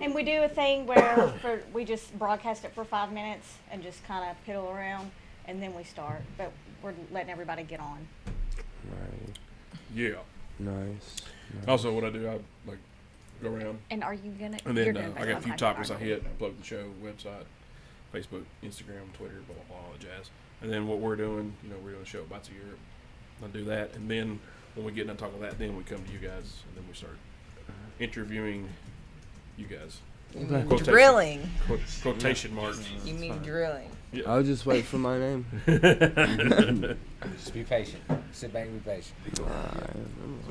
And we do a thing where we just broadcast it for 5 minutes and just kind of piddle around, and then we start. But we're letting everybody get on. Right. Yeah. Nice. Also, what I do, I like go around. And are you gonna? And then gonna I got a few topics I hit, plug the show, website, Facebook, Instagram, Twitter, blah, blah, blah, all that jazz. And then what we're doing, we're doing a show Bites of Europe. I do that. And then when we get done talking that, then we come to you guys, and then we start interviewing you guys. Drilling. Quotation marks. You mean drilling. Yeah. I'll just wait for my name. Just be patient. Sit back and be patient. So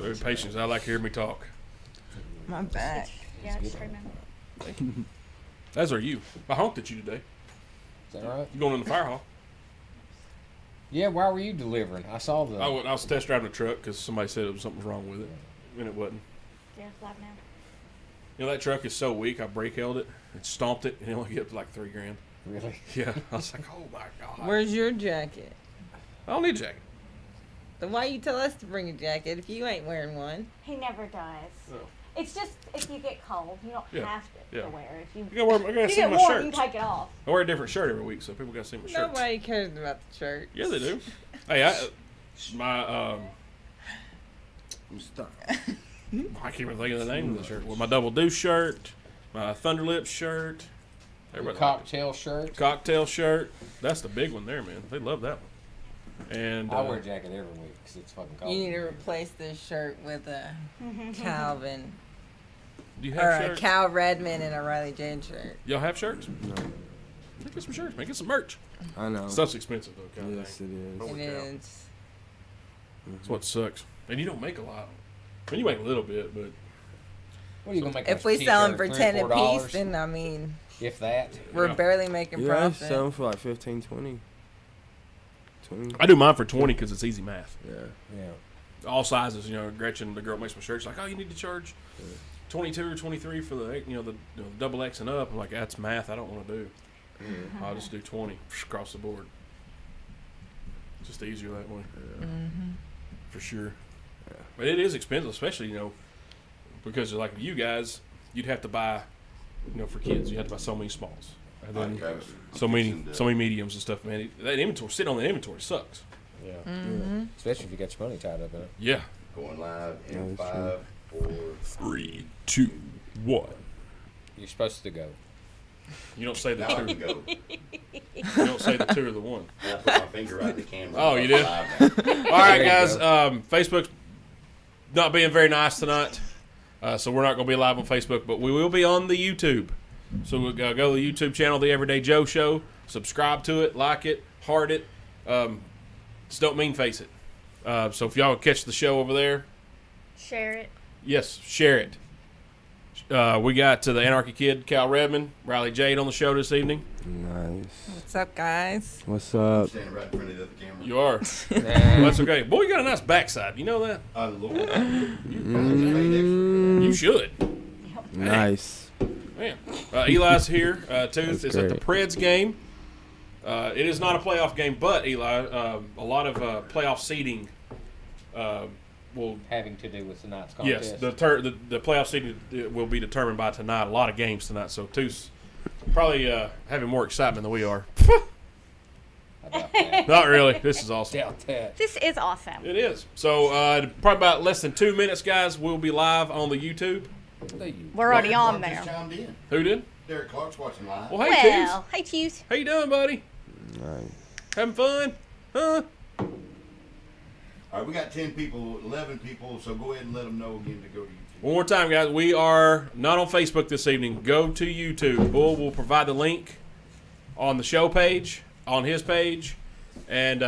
be patient. I like hearing me talk. My back. Yeah, it's straight man. As are you. I honked at you today. Is that right? You going in the fire hall? Yeah, why were you delivering? I saw the... I was test driving the truck because somebody said something was wrong with it, and it wasn't. Yeah, it's live now. That truck is so weak, I brake held it and stomped it, and it only hit up to like $3,000. Really? Yeah. I was like, oh my God. Where's your jacket? I don't need a jacket. Then why you tell us to bring a jacket if you ain't wearing one? He never does. No. It's just if you get cold, you don't have to wear it. If I gotta you see get my warm, shirts. you can take it off. I wear a different shirt every week, so people gotta see my shirts. Nobody cares about the shirt. Yeah, they do. Hey, my Stop. I can't even think of the name of the shirt. Well, my Double Deuce shirt, my Thunder Lips shirt, Your cocktail shirt. Cocktail shirt. That's the big one there, man. They love that one. And I wear a jacket every week because it's fucking cold. You need to replace this shirt with a Calvin. do you Or have a shirts? Cal Redman and a Rylee Jade shirt. Y'all have shirts? No. Get some shirts, man. Get some merch. I know. Stuff's expensive though. Kind Yes, of it is. Holy It cow. is. That's what sucks. And you don't make a lot. I mean, you make a little bit, but What are you gonna make? If a we sell them t-shirt, for 3 10 or $4? a piece, then I mean, if that. we're Yeah. barely making Yeah, I profit. sell them for like 15, 20. 20. I do mine for 20 because it's easy math. Yeah. Yeah. All sizes. Gretchen, the girl that makes my shirts, like, oh, you need to charge 22 or 23 for the the double X and up. I'm like, that's math. I don't want to do. I'll just do 20 across the board. Just easier that way. For sure. Yeah. But it is expensive, especially because like you guys, you'd have to buy, for kids, you have to buy so many smalls, and then so many mediums and stuff. Man, that inventory, sitting on the inventory sucks. Yeah. Mm-hmm. Especially if you got your money tied up in it. Yeah. Going live in That's 5, 4, 3, 2, 1. You're supposed to go. You don't say the now I can two. go. You don't say the two or the one. I put my finger right at the camera. Oh, you did? Live now. All right, There you guys. go. Facebook's not being very nice tonight, so we're not going to be live on Facebook, but we will be on the YouTube. So we'll go to the YouTube channel, The Everyday Joe Show. Subscribe to it, like it, heart it. Just don't mean face it. So if y'all would catch the show over there, Share it. yes, share it. We got the Anarchy Kid, Cal Redman, Rylee Jade on the show this evening. Nice. What's up, guys? What's I'm up? standing right in front of the other camera. You are. Well, that's okay. Boy, you got a nice backside. You know that? Lord. You should. Nice. Man. Eli's here. Tooth That's is at the great. Preds game. It is not a playoff game, but Eli, a lot of playoff seeding will. Having to do with tonight's Yes, contest. the playoff seeding will be determined by tonight. A lot of games tonight, so Tooth's probably having more excitement than we are. How about that? Not really. This is awesome. Doubt that. This is awesome. It is. So probably about less than 2 minutes, guys. We'll be live on the YouTube. We're already Derek on Clark there. just chimed in. Who did? Derek Clark's watching live. Well, hey, Well, hey, Tooth. How you doing, buddy? Nice. Having fun? Huh? All right, we got 10 people, 11 people, so go ahead and let them know again to go to YouTube. One more time, guys. We are not on Facebook this evening. Go to YouTube. Bull will provide the link on the show page, on his page, and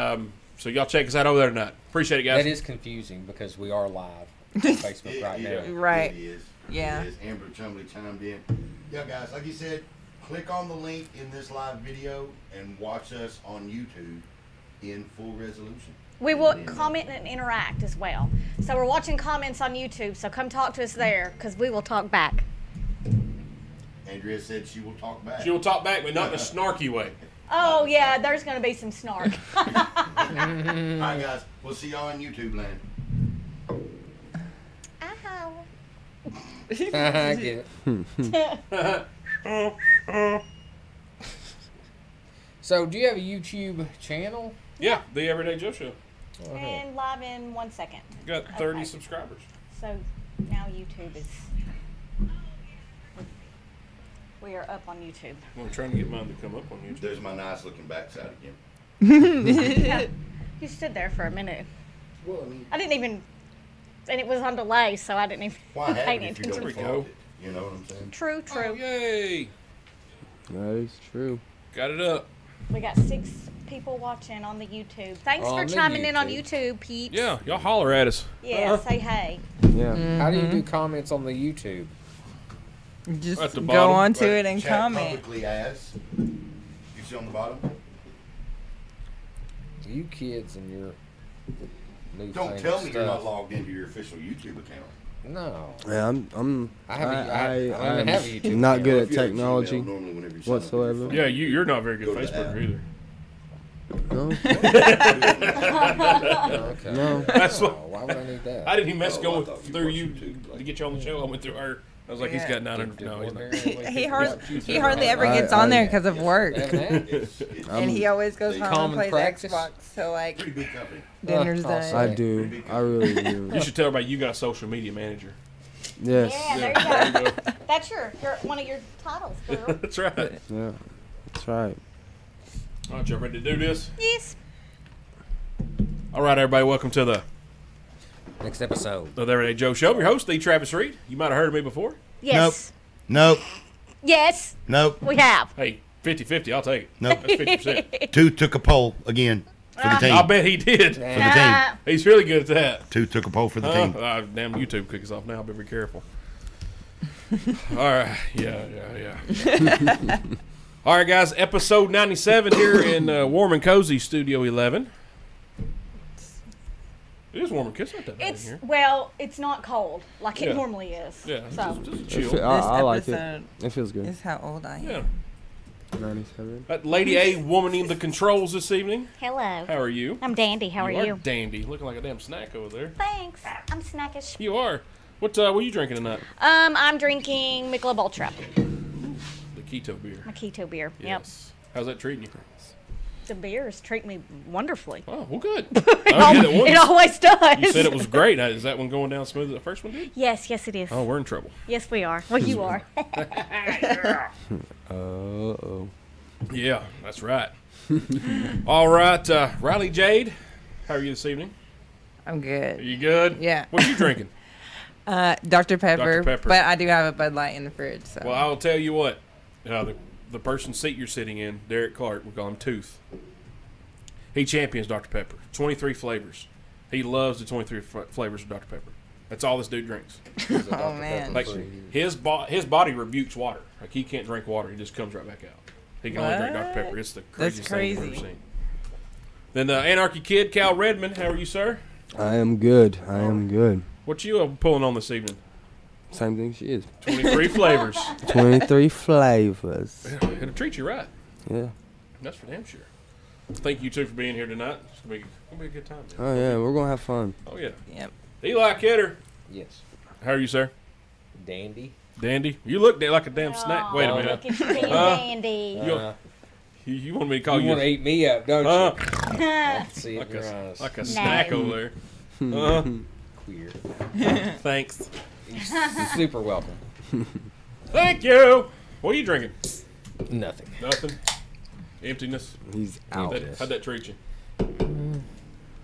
so y'all check us out over there tonight. Appreciate it, guys. That is confusing because we are live on Facebook right now. Right. It is. Yeah. It is. Amber Chumley chimed in. Yeah, guys, like you said, click on the link in this live video and watch us on YouTube in full resolution. We will comment and interact as well. So we're watching comments on YouTube, so come talk to us there because we will talk back. Andrea said she will talk back. She will talk back, but not in a snarky way. Oh, yeah, there's going to be some snark. All right, guys, we'll see y'all on YouTube land. Ow. I get it. So, do you have a YouTube channel? Yeah, the Everyday Joe Show. Oh, And live in 1 second. Got 30 Okay. subscribers. So now YouTube is. We are up on YouTube. I'm trying to get mine to come up on YouTube. There's my nice looking backside again. Yeah. You stood there for a minute. Well, I mean, I didn't even. And it was on delay, so I didn't even why have pay it if you attention. don't There we go. flaunt it? You know what I'm saying? True, true. Oh, yay! That is true. Got it up. We got 6 people watching on the YouTube. Thanks On for the chiming in on YouTube. YouTube, peeps. Yeah, y'all holler at us. Yeah, say hey. Yeah. How do you do comments on the YouTube? Just At the go bottom. on to But it and chat comment. publicly as. You see on the bottom? You kids and your new Don't tell me you're not logged into your official YouTube account. No. Yeah, I'm I have a- I don't even have a YouTube not channel. good Well, at if you have technology Gmail, normally whenever you sign up with your whatsoever. phone, Yeah, you're not very good Go to the Facebooker app. either. No. Okay. No. That's what- Oh, why would I need that? I didn't even mess Oh, I going thought you through watched you YouTube. to get you on the show. I went through her. I was like, he's Yeah. got 900. No, he's not. He hardly ever gets on there because of work. It's And he always goes home and Common plays practice. Xbox. So like pretty big company. dinner's I'll done. I do. I really do. You should tell everybody you got a social media manager. Yes. Yeah, there you go. That's your one of your titles, girl. That's right. Yeah. That's right. All right, y'all ready to do this? Yes. All right, everybody, welcome to the Next episode. Everyday Joe Show. I'm your host, the Travis Reed. You might have heard of me before. Yes. Nope. Yes, Nope. we have. Hey, 50-50, I'll take it. Nope. That's 50%. Two took a poll again for the team. I'll bet he did. For the team. He's really good at that. Two took a poll for the team. Damn YouTube cookies off now. I'll be very careful. All right. Yeah. All right, guys. Episode 97 here in Warm and Cozy Studio 11. It is warm and cozy. It's not that bad in It's here. it's not cold like it Yeah. normally is. Yeah, So just It chill. fe- I like it. episode It feels good. is how old I am. Yeah. 97. Lady A womaning the controls this evening. hello. How are you? I'm Dandy. How are you? Dandy. Looking like a damn snack over there. Thanks. I'm snackish. You are. What are you drinking tonight? I'm drinking Michelob Ultra, The keto beer. my keto beer. Yes. How's that treating you? Yep. The beers treat me wonderfully. Oh, well, good. It, Oh, yeah, it always does. You said it was great. Now, is that one going down smooth as the first one did? Yes, yes, it is. Oh, we're in trouble. Yes, we are. Well, you are. Uh-oh. Yeah, that's right. All right, Rylee, Jade, how are you this evening? I'm Are good. you good? Yeah. What you drinking? Dr. Pepper, Dr. Pepper. but I do have a Bud Light in the fridge. So. Well, I'll tell you what. The person's seat you're sitting in, Derek Clark, we call him Tooth. He champions Dr. Pepper. 23 flavors. He loves the 23 flavors of Dr. Pepper. That's all this dude drinks. Oh, man. Like his body rebukes water. Like he can't drink water. He just comes right back out. He can only drink Dr. What? Pepper. It's the craziest thing I've ever crazy. seen. Then the Anarchy Kid, Cal Redman. How are you, sir? I am good. I am good. What you pulling on this evening? Same thing she is. 23 flavors. 23 flavors. It'll treat you right. Yeah. That's for damn sure. Thank you two for being here tonight. It's gonna be a good time. Man. Oh, yeah. We're going to have fun. Oh yeah. Yep. Eli Kidder. Yes. How are you, sir? Dandy. Dandy. You look like a damn snack. Wait a Aw, minute. Look at you being dandy. You want me to call You you want to eat me up, don't you? uh, See like it in your eyes. a snack over there? Queer. Thanks. You're super welcome. Thank you. What are you drinking? Nothing. Nothing. Emptiness. He's out. How'd that treat you?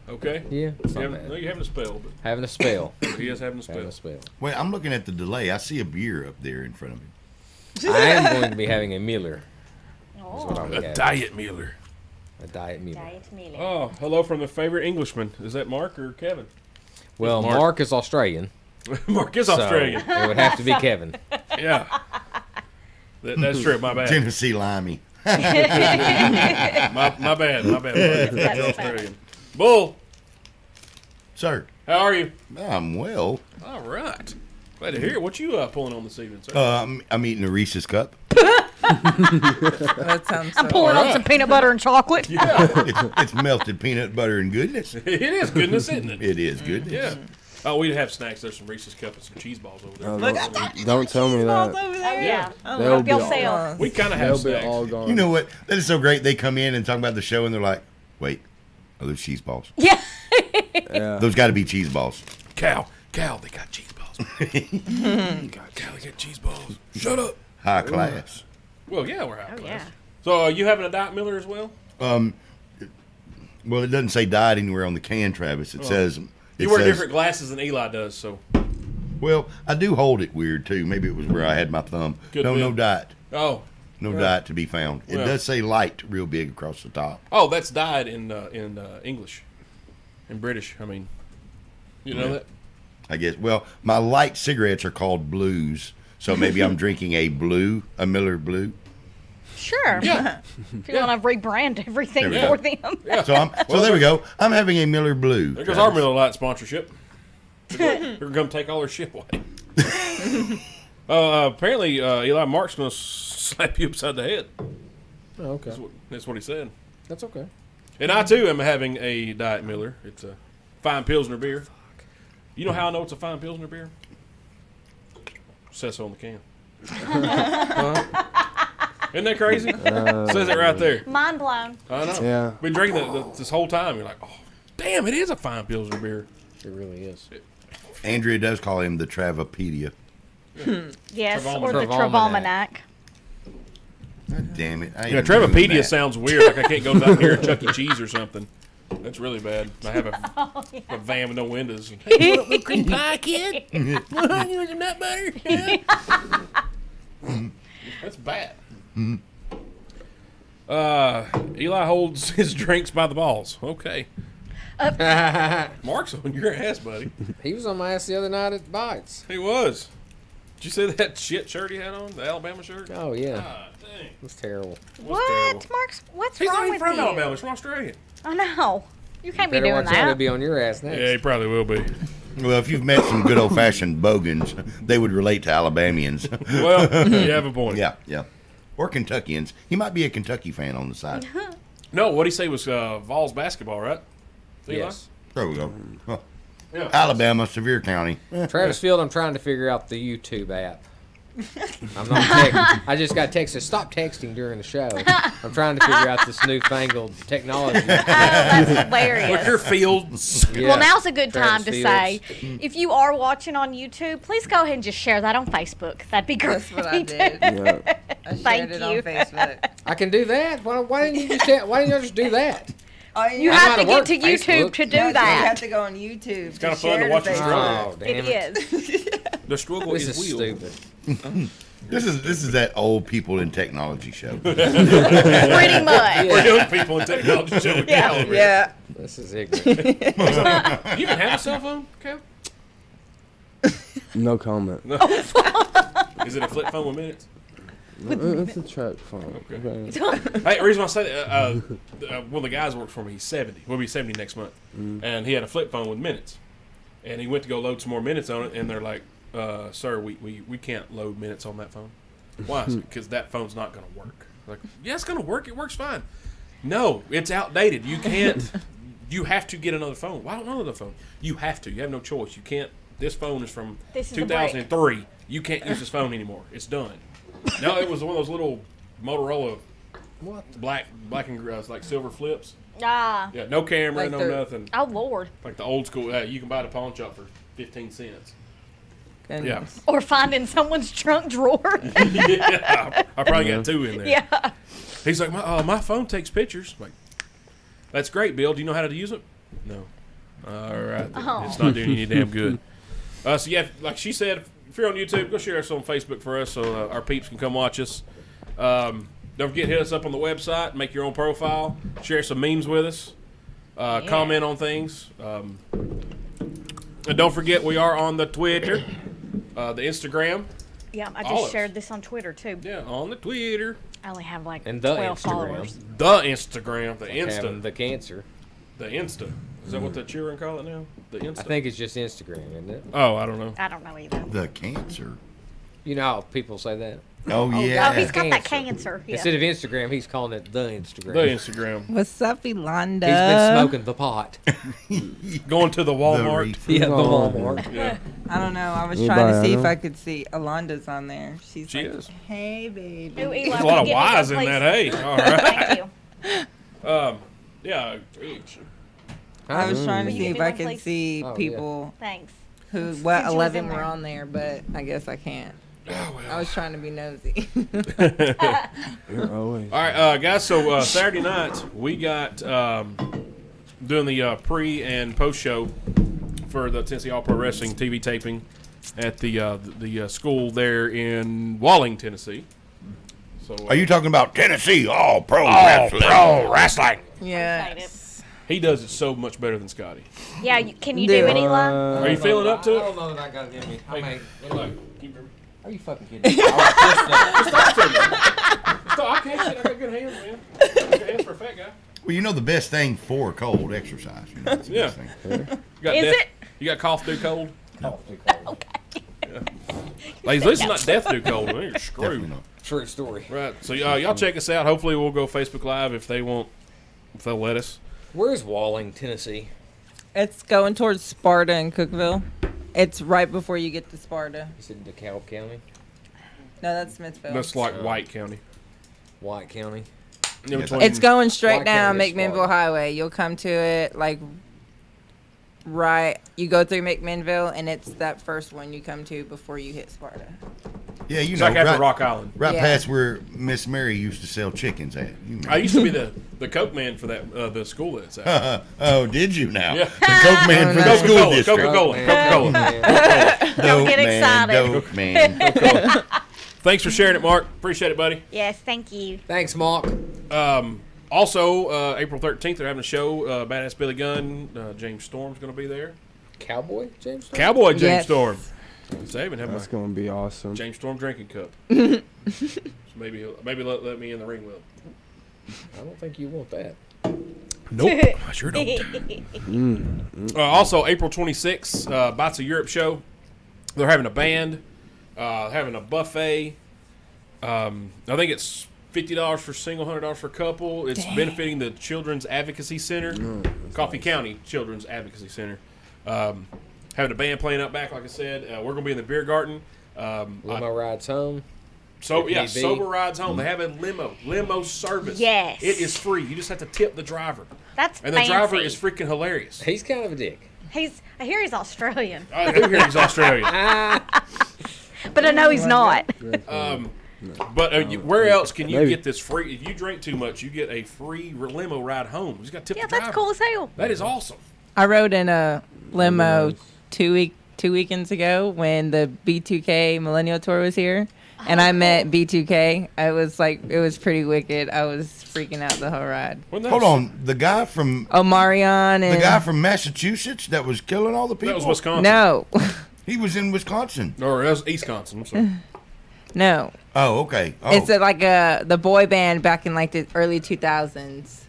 Okay. Yeah. It's not No, bad. you're having a spell, but Having a spell. he is having a spell. Having a spell. Wait, I'm looking at the delay. I see a beer up there in front of me. I am going to be having a Miller. Is what Oh, I'll be A having. Diet Miller. A diet Miller. diet meal. Oh, hello from the favorite Englishman. Is that Mark or Kevin? Well, Mark. Mark is Australian. Mark is so Australian. It would have to be Kevin. Yeah. That's true. My bad. Tennessee Limey. My bad. My bad. Mark. He's Australian. Bull, Sir, how are you? I'm well. All right. Glad to hear it. What you pulling on this evening, sir? I'm eating a Reese's cup. That sounds so Pulling on some peanut butter and chocolate. Yeah. It's melted peanut butter and goodness. It is goodness, isn't it? It is goodness. Yeah. Oh, we have snacks. There's some Reese's cups and some cheese balls over there. Oh, Look, I don't, thought you don't tell me balls that. over Oh there. yeah. They'll Hope be y'all all sell. We kind of They'll have be snacks. all gone. You know what? That is so great. They come in and talk about the show, and they're like, "Wait, are those cheese balls? Yeah. Yeah. Those got to be cheese balls." Cal, they got cheese balls. Cal, they got cheese balls. Shut up. High class. Well, yeah, we're high Oh class. yeah. So, you having a Diet Miller as well? Well, it doesn't say diet anywhere on the can, Travis. It says You wear different glasses than Eli does, so. Well, I do hold it weird too. Maybe it was where I had my thumb. Could No, be. no diet. Oh. No Yeah. diet to be found. It Yeah. does say light real big across the top. Oh, that's diet in English. In British, I mean. You know Yeah. that? I guess. Well, my light cigarettes are called blues, so maybe I'm drinking a Miller Blue. Sure. Yeah. If you want to rebrand everything There for we them. So there we go. I'm having a Miller Blue. There goes our Miller Lite sponsorship. They're going to come take all our shit away. Apparently, Eli Mark's going to slap you upside the head. Oh, okay. That's what he said. That's okay. And I, too, am having a Diet Miller. It's a fine Pilsner beer. You know how I know it's a fine Pilsner beer? Says so on the can. Isn't that crazy? Says it right there. Mind blown. I know. Yeah. Been drinking this whole time. You're like, oh, damn, it is a fine Pilsner beer. It really is. Andrea does call him the Travapedia. Yes, Travolmanac. or the Travolmanac. God damn it. Yeah, Travapedia sounds weird. Like I can't go down here at Chuck E. Cheese or something. That's really bad. I have a van with no windows. Hey, what, little cream pie, kid? You want some nut butter? Yeah. That's bad. Eli holds his drinks by the balls. Okay. Mark's on your ass, buddy. He was on my ass the other night at Bites. He was. Did you see that shit shirt he had on? The Alabama shirt? Oh, yeah. Ah, dang. It was terrible. What? terrible. Mark's, what's He's not wrong even with from you? Alabama. He's from Australia. I know. You can't be Better doing watch out. He'll that. be on your ass next. Yeah, he probably will be. Well, if you've met some good old-fashioned bogans, they would relate to Alabamians. Well, you have a point. Yeah. Or Kentuckians. He might be a Kentucky fan on the side. No, what he say was Vols basketball, right? Eli? Yes. There we go. Huh. Yeah. Alabama, Sevier County. Travis Field, I'm trying to figure out the YouTube app. I'm not texting. I just got texted. Stop texting during the show. I'm trying to figure out this newfangled technology. Oh, that's hilarious. Look your fields. Yeah. Well, now's a good time Travis to say, Fields. if you are watching on YouTube, please go ahead and just share that on Facebook. That'd be great. That's what I did. Yeah. I shared Thank it you. on Facebook. I can do that. Why didn't you just do that? You I'm have out to of get work, to YouTube Facebook. to do You have that. to go on YouTube. It's kinda fun to watch you struggle. Oh, damn It is. The struggle This is is real. stupid. This is that old people in technology show. Pretty We're much. young people in technology show with Cal over here. Yeah. This is ignorant. You even have a cell phone, Cal? No comment. Is it a flip phone with minutes? It's a track phone. Okay. Hey, the reason why I say that, one of the guys works for me, he's 70. We'll be 70 next month. And he had a flip phone with minutes. And he went to go load some more minutes on it, and they're like, sir, we can't load minutes on that phone. Why? Because that phone's not going to work. Like, yeah, it's going to work. It works fine. No, it's outdated. You can't. You have to get another phone. Why don't I want another phone? You have to. You have no choice. You can't. This phone is from This is a 2003. You can't use this phone anymore. It's done. No, it was one of those little Motorola What? black and like silver flips. Ah. Yeah, no camera, Like no the- nothing. Oh, Lord. Like the old school. You can buy at a pawn shop for 15 cents. Yeah. Or finding someone's trunk drawer. Yeah, I probably got two in there. Yeah. He's like, my phone takes pictures. I'm like, that's great, Bill. Do you know how to use it? No. All right. Then. Oh. It's not doing you any damn good. So yeah, like she said, if you're on YouTube, go share us on Facebook for us so our peeps can come watch us. Don't forget, hit us up on the website, make your own profile, share some memes with us, comment on things. And don't forget, we are on the Twitter, the Instagram. Yeah, I All of just shared this on Twitter, too. Yeah, on the Twitter. I only have like And the 12 Instagram. followers. The Instagram, the Having Insta. the cancer. The Insta. Is that what the children call it now? The Insta? I think it's just Instagram, isn't it? Oh, I don't know. I don't know either. The cancer. You know how people say that? Oh yeah. Oh, he's got that Cancer. cancer. Yeah. Instead of Instagram, he's calling it the Instagram. The Instagram. What's up, Yolanda? He's been smoking the pot. Going to the Walmart. Yeah, the Walmart. Yeah. I don't know. I was You trying to buy see it, if huh? I could see Alonda's on there. She's She like, is. hey, baby. Ooh, Eli, There's a will lot you of give me Y's the in place? that, hey. All right. Thank you. Yeah. I was trying to Will you see give if me I one, could please? see Oh, yeah. people Thanks. who, Since what, you was 11 in were there. on there, but I guess I can't. Oh, well. I was trying to be nosy. You're always. All right, guys. So Saturday night we got doing the pre and post show for the Tennessee All Pro Wrestling TV taping at the school there in Walling, Tennessee. So Are you talking about Tennessee All Pro All Wrestling? Pro Wrestling? Yes. He does it so much better than Scotty. Yeah, can you do it, Eli? Are you feeling up to I it? don't know that I got to give me. I mean, Look, are you fucking kidding me? I I can't sit. I got good hands, man. Good hands for a fat guy. Well, you know the best thing for a cold exercise. You know, it's the Yeah. best thing. You got Is death, it? You got cough through cold? Okay. Ladies, this is not death through cold. Man, you're screwed. Definitely not. True story. Right. So y'all check us out. Hopefully we'll go Facebook Live if they'll let us. Where's Walling, Tennessee? It's going towards Sparta and Cookville. It's right before you get to Sparta. Is it DeKalb County? No, that's Smithville. That's like White County. White County? In Yes, between- It's going straight White down County is McMinnville Sparta. Highway. You'll come to it like right. You go through McMinnville, and it's that first one you come to before you hit Sparta. Yeah, you It's know, like after right, Rock Island. right Yeah. past where Miss Mary used to sell chickens at. You remember. I used to be the Coke man for that the school that's at. Oh, did you now? Yeah. The Coke man for the school Coca-Cola, district. Coca-Cola, Man, Coca-Cola. Don't get Dope man, excited. dope man. Thanks for sharing it, Mark. Appreciate it, buddy. Yes, thank you. Thanks, Mark. Also, April 13th, they're having a show. Badass Billy Gunn, James Storm's going to be there. Cowboy James? Storm? Cowboy James Yes. Storm. So I even have That's my gonna be awesome. James Storm drinking cup. So maybe let me in the ring with him. I don't think you want that. Nope, I sure don't. Also, April 26th, Bites of Europe show. They're having a band, having a buffet. I think it's $50 for single, $100 for couple. It's benefiting the Children's Advocacy Center, Coffee County Children's Advocacy Center. Having a band playing out back, like I said. We're going to be in the beer garden. Limo rides home. So If yeah, need be. sober rides home. They have a limo service. Yes. It is free. You just have to tip the driver, That's and the fancy. driver is freaking hilarious. He's kind of a dick. I hear he's Australian, I do hear he's Australian. but I know he's not. But where else can you Maybe. get this free? If you drink too much, you get a free limo ride home. You just got to tip Yeah, the driver. that's cool as hell. That is awesome. I rode in a limo two weekends ago when the B2K Millennial Tour was here, and I met B2K. I was like, it was pretty wicked. I was freaking out the whole ride. Wasn't that Hold on, the guy from Omarion and the guy from Massachusetts that was killing all the people. That was Wisconsin. no, Oh. He was in Wisconsin. Or that was Wisconsin. I'm sorry. no. Oh, okay. Oh, It's like the boy band back in like the early 2000s.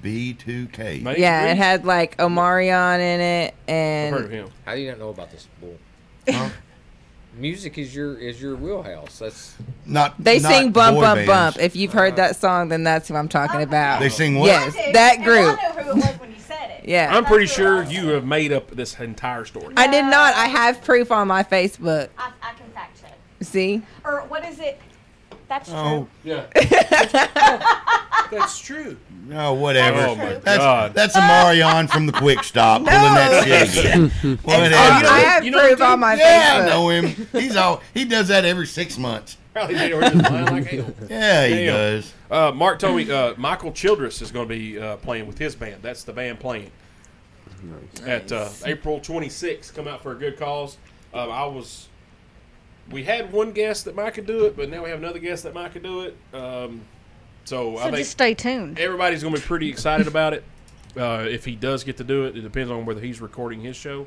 B2K. Main Yeah, Street? it had like Omarion in it, I've heard of and him. How do you not know about this bull? Music is your wheelhouse. That's Not they not sing "Bump boy Bump bands. Bump." If you've heard that song, then that's who I'm talking about. They sing what? Yes, that group. I know who it was when you said it. Yeah, I'm pretty sure you have made up this entire story. I did not. I have proof on my Facebook. I can fact check. See, Or what is it? That's true. Oh, Yeah. That's true. no, whatever. Oh my That's God. that's a Marion from the Quick Stop pulling that shit again. Whatever. I have you know proof him, on my Yeah, I Facebook. know him. He does that every 6 months. Probably made it lying like hell. Yeah, he Damn. does. Mark told me Michael Childress is going to be playing with his band. That's the band playing at April 26th. Come out for a good cause. We had one guest that might could do it, but now we have another guest that might could do it. So I So think just stay tuned. everybody's going to be pretty excited about it. If he does get to do it, it depends on whether he's recording his show.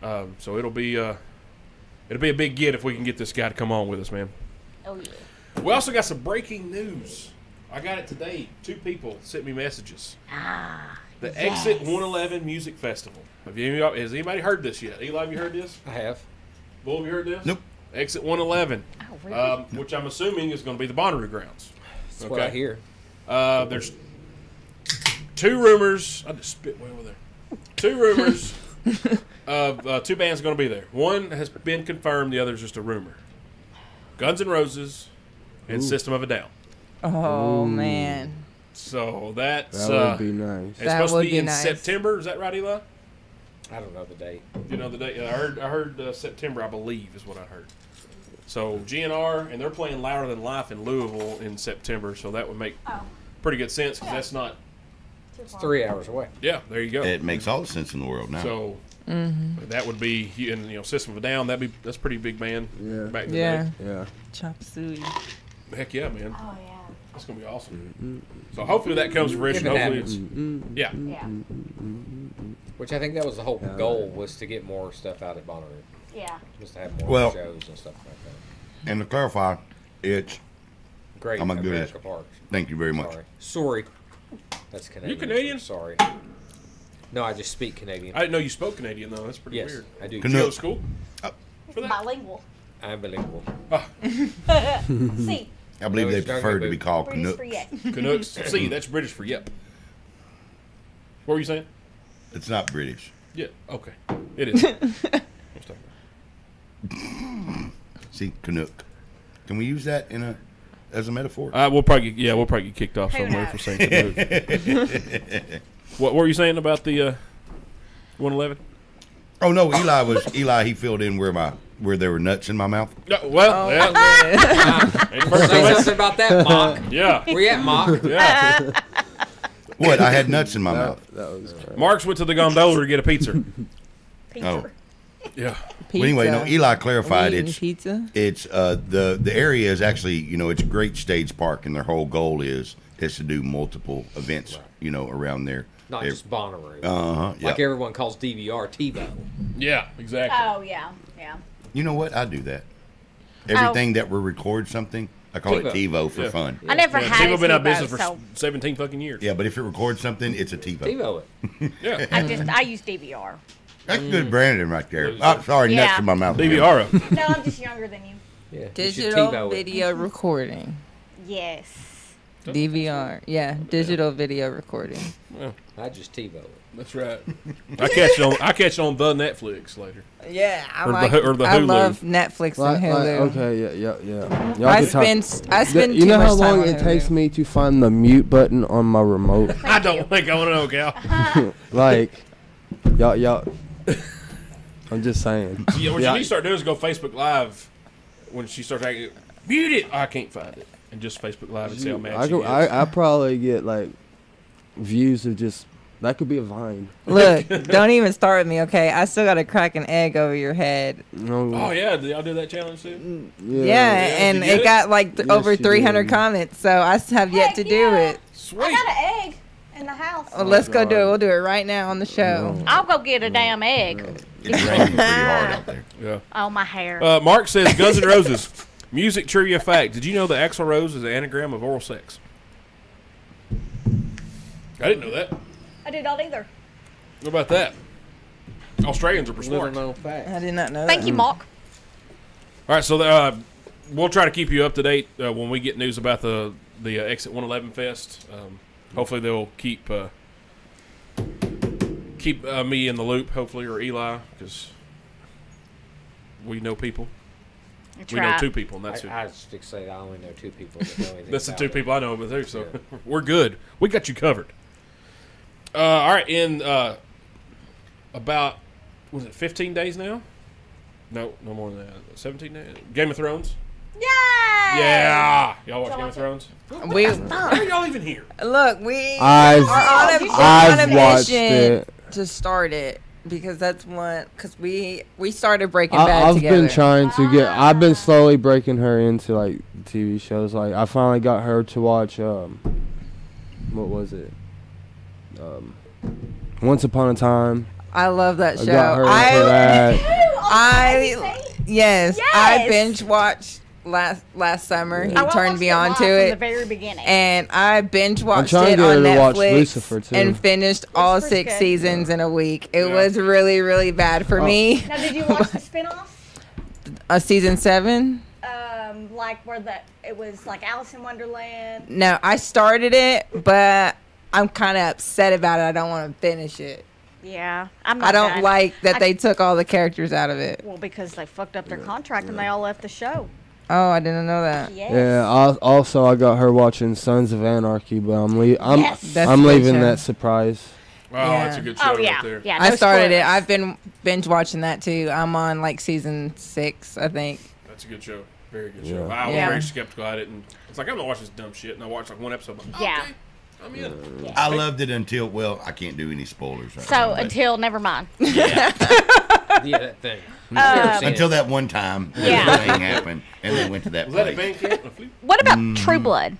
So it'll be a big get if we can get this guy to come on with us, man. Oh yeah. We also got some breaking news. I got it today. 2 people sent me messages. The Exit 111 Music Festival. Has anybody heard this yet? Eli, have you heard this? I have. Bull, have you heard this? Nope. Exit 111, Oh, really? which I'm assuming is going to be the Bonnaroo grounds. That's what I hear. There's 2 rumors. I just spit way over there. 2 rumors of 2 bands going to be there. One has been confirmed. The other is just a rumor. Guns N' Roses and System of a Down. Oh man. So that's That would be nice. it's That supposed would to be be in nice. September. Is that right, Eli? I don't know the date. You know the date? I heard September, I believe, is what I heard. So GNR, and they're playing Louder Than Life in Louisville in September, so that would make pretty good sense because that's not. It's 3 hours away. Yeah, there you go. It makes all the sense in the world now. So that would be, and System of a Down. That's a pretty big band. Yeah. Back in the Yeah. day. Yeah. Chop suey. Heck yeah, man. Oh, yeah. That's gonna be awesome. So hopefully that comes to fruition. If it Hopefully happens. it's yeah. Yeah. Which I think that was the whole goal, was to get more stuff out at Bonnaroo. Yeah. Just to have more Well- shows and stuff like that. And to clarify, it's Great I'm a good- America Parks. thank you very much. Sorry. That's Canadian. Canadian? Sorry. No, I just speak Canadian. I didn't know you spoke Canadian though. That's pretty Yes, weird. I do. Did you go to Canuck. school? For that? Bilingual. I'm bilingual. See, I believe No, they it's not prefer gonna to be be called British Canuck. for yet. Canucks. See, that's British for yep. What were you saying? It's not British. Yeah. Okay. It is. See, Canuck. Can we use that as a metaphor? We'll probably get kicked off Who somewhere knows? for saying Canuck. What were you saying about the 111? Oh no, Eli. He filled in where there were nuts in my mouth. Well, yeah. Ain't the first Say time something about that, Mock. yeah. Where you at, Mock? Yeah. What? I had nuts in my mouth. That was great. Mark's went to the gondola to get a pizza. Pizza. Oh. Yeah. Well, anyway, no. Eli clarified We eating it's pizza. it's the area is actually it's a great stage park, and their whole goal is to do multiple events around there. Not just Bonnaroo. Yeah. Like everyone calls DVR TiVo. Yeah. Exactly. Oh, yeah. Yeah. You know what? I do that. Everything that we record something, I call it TiVo. TiVo for Yeah. fun. I never Yeah, had a TiVo been out of TiVo, business for so 17 fucking years. Yeah, but if it records something, it's a TiVo. TiVo it. Yeah. I use DVR. That's good branding right there. Oh, sorry, nuts Yeah. in my mouth. DVR. No, I'm just younger than you. Yeah. you should Digital TiVo it. video recording. Yes. DVR. Yeah, digital video recording. I just TiVo it. That's right. I catch it on the Netflix later. Yeah, I Or the like. Hu- or the I Hulu. love Netflix and Hulu. Okay, yeah. Y'all I can talk. spend You too know much how time long on it Hulu. takes me to find the mute button on my remote? I don't think I want to know, Cal. Like, y'all. I'm just saying. Yeah, what you need to start doing is go Facebook Live when she starts acting. Mute it. I can't find it. And just Facebook Live and see how mad she is. I probably get like views of just that could be a Vine. Look, don't even start with me, okay? I still got to crack an egg over your head. No, Oh yeah, did y'all do that challenge too? Yeah, and did you get it got like Yes, over you 300 did. comments, so I have yet Heck to do yeah. it. I Sweet. got an egg in the house. Well, let's go do it. God. We'll do it right now on the show. No. I'll go get a damn egg. It's raining pretty hard out there. Yeah. Oh, my hair. Mark says Guns N' Roses. Music trivia fact. Did you know the Axl Rose is an anagram of oral sex? I didn't know that. I did not either. What about that? Australians are Little smart. known fact. I did not know Thank that. you, Mark. All right, so we'll try to keep you up to date when we get news about the Exit 111 Fest. Hopefully they'll keep me in the loop, hopefully, or Eli, because we know people. That's We know right. 2 people, and that's it. I just say I only know 2 people that know anything That's the about 2 it. people I know about too, so Yeah. we're good. We got you covered. All right, in about, was it 15 days now? No more than that. 17 days? Game of Thrones? Yay! Yeah! Y'all watch Y'all Game of watch it? Thrones? We Why are y'all even here? look, we I've are on a, I've on a watched mission it. to start it because that's one. Because we started Breaking Bad I've together. been trying to get. I've been slowly breaking her into like TV shows. Like I finally got her to watch. What was it? Once Upon a Time. I love that I show. got her into that. Yes, Yes. I binge watched last summer. He I turned me on to from the it, very beginning. and I binge watched trying to it get her on to watch Netflix Lucifer, too. and finished all Lucifer's 6 good. seasons in a week. It Yeah. was really, really bad for me. Now, did you watch the spinoffs? Season 7? Like where it was like Alice in Wonderland. No, I started it, but I'm kind of upset about it. I don't want to finish it. Yeah, I'm not I don't done. like that they took all the characters out of it. Well, because they fucked up their contract and they all left the show. Oh, I didn't know that. Yes. Yeah. Also, I got her watching Sons of Anarchy, but I'm Yes. That's a I'm good leaving show. that surprise. Oh, Yeah. that's a good show Oh yeah, right there. yeah. I no started it. spoilers. I've been binge watching that too. I'm on like season 6, I think. That's a good show. Very good show. Yeah. I was Yeah. very skeptical at it, and it's like I'm not watching this dumb shit. And I watched like one episode. I'm like, Yeah. okay, I'm in. I loved it until, well, I can't do any spoilers. Right So now, but until never mind. Yeah, that thing. until that one time, Yeah. that thing happened, and they went to that Was that a place. band camp? What about True Blood?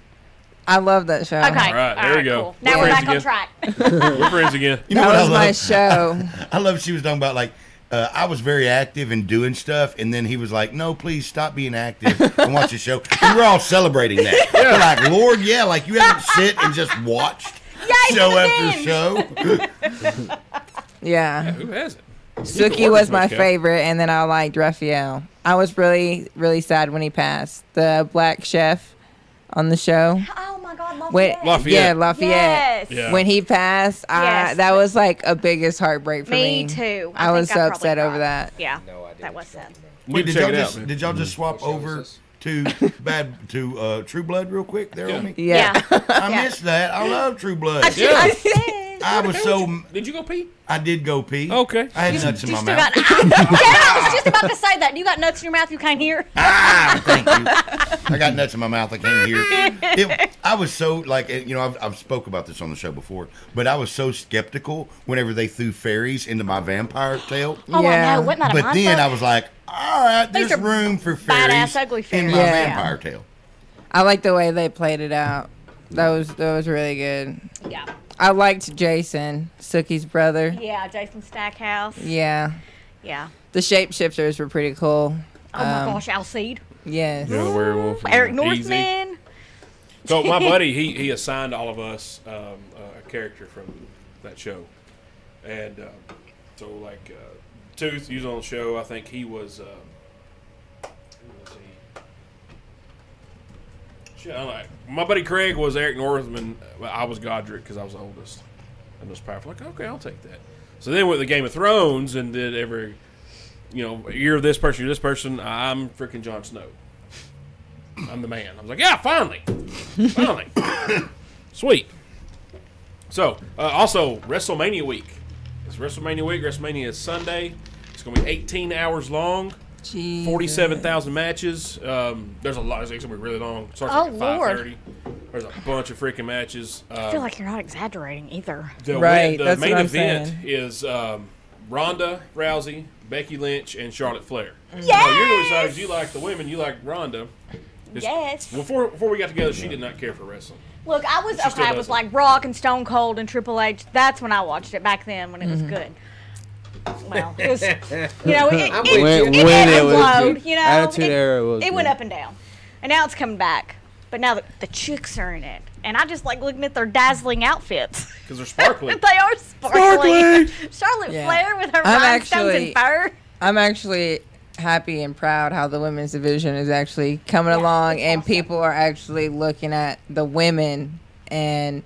I love that show. Okay. All right, there we go. Cool. Now We're we're friends back on again. track. We're friends again. You know That what was I my love? show. I love she was talking about like I was very active and doing stuff, and then he was like, "No, please stop being active and watch the show." And we're all celebrating that. We're like, Lord, yeah, like you haven't sit and just watched Yay, show the after binge. show. Yeah. Who has it? Suki was my favorite, and then I liked Raphael. I was really, really sad when he passed. The black chef on the show. Oh my God, Lafayette. Wait, Lafayette. Yeah, Lafayette. Yes. Yeah. When he passed, Yes. that was like a biggest heartbreak for me. Me too. I think was so probably upset over cried. that. Yeah. No idea. That what was you're sad. talking about. We Wait, can did check y'all it just out, man. did y'all just swap What show over is to True Blood real quick there on me? Yeah. I Yeah. missed that. I love True Blood. Yeah. I said. I was so Did you go pee? I did go pee. Okay. I had nuts in You my still mouth. got. I was just about to say that. You got nuts in your mouth you can't hear. Thank you. I got nuts in my mouth. I can't hear. I was so like, you know, I've spoke about this on the show before, but I was so skeptical whenever they threw fairies into my vampire tale. Oh, Yeah. I know. Wasn't that a But mind then fuck? I was like, all right, These there's are room for fairies badass, ugly in fairies. my Yeah. vampire tale. I like the way they played it out. That was really good. Yeah. I liked Jason, Suki's brother. Yeah. Jason Stackhouse. Yeah. Yeah. The shapeshifters were pretty cool. Oh my gosh, Alcide. Yes. Yeah, the werewolf. Eric Easy. Northman. So my buddy, he assigned all of us a character from that show, and so like Tooth, he was on the show. I think he was. Who was he? Shit, I'm like, my buddy Craig was Eric Northman. I was Godric because I was the oldest and most powerful. Like, okay, I'll take that. So then with the Game of Thrones and did every, you're this person, I'm freaking Jon Snow. I'm the man. I was like, yeah, finally. Sweet. So, also, WrestleMania week. It's WrestleMania week. WrestleMania is Sunday. It's going to be 18 hours long. Jesus. 47,000 matches. There's a lot. It's going to be really long. It starts Oh, like at Lord. 5:30. There's a bunch of freaking matches. I feel like you're not exaggerating either. Right, The that's main what I'm event saying. is Ronda Rousey, Becky Lynch, and Charlotte Flair. Yes! Now, you're going to decide if you like the women, you like Ronda. Just- Yes. Before we got together, she did not care for wrestling. Look, I was She still okay with doesn't. like Rock and Stone Cold and Triple H. That's when I watched it back then when it was good. Well, it was, I'm it, with you. it, When ebbed it and was flowed, good. you know. Attitude Era was It went good. up and down, and now it's coming back. But now the chicks are in it, and I just like looking at their dazzling outfits. Because they're sparkly. They are sparkly. Charlotte Yeah. Flair with her I'm rhinestones actually- and fur. I'm actually happy and proud how the women's division is actually coming Yeah, along, it's and awesome. people are actually looking at the women and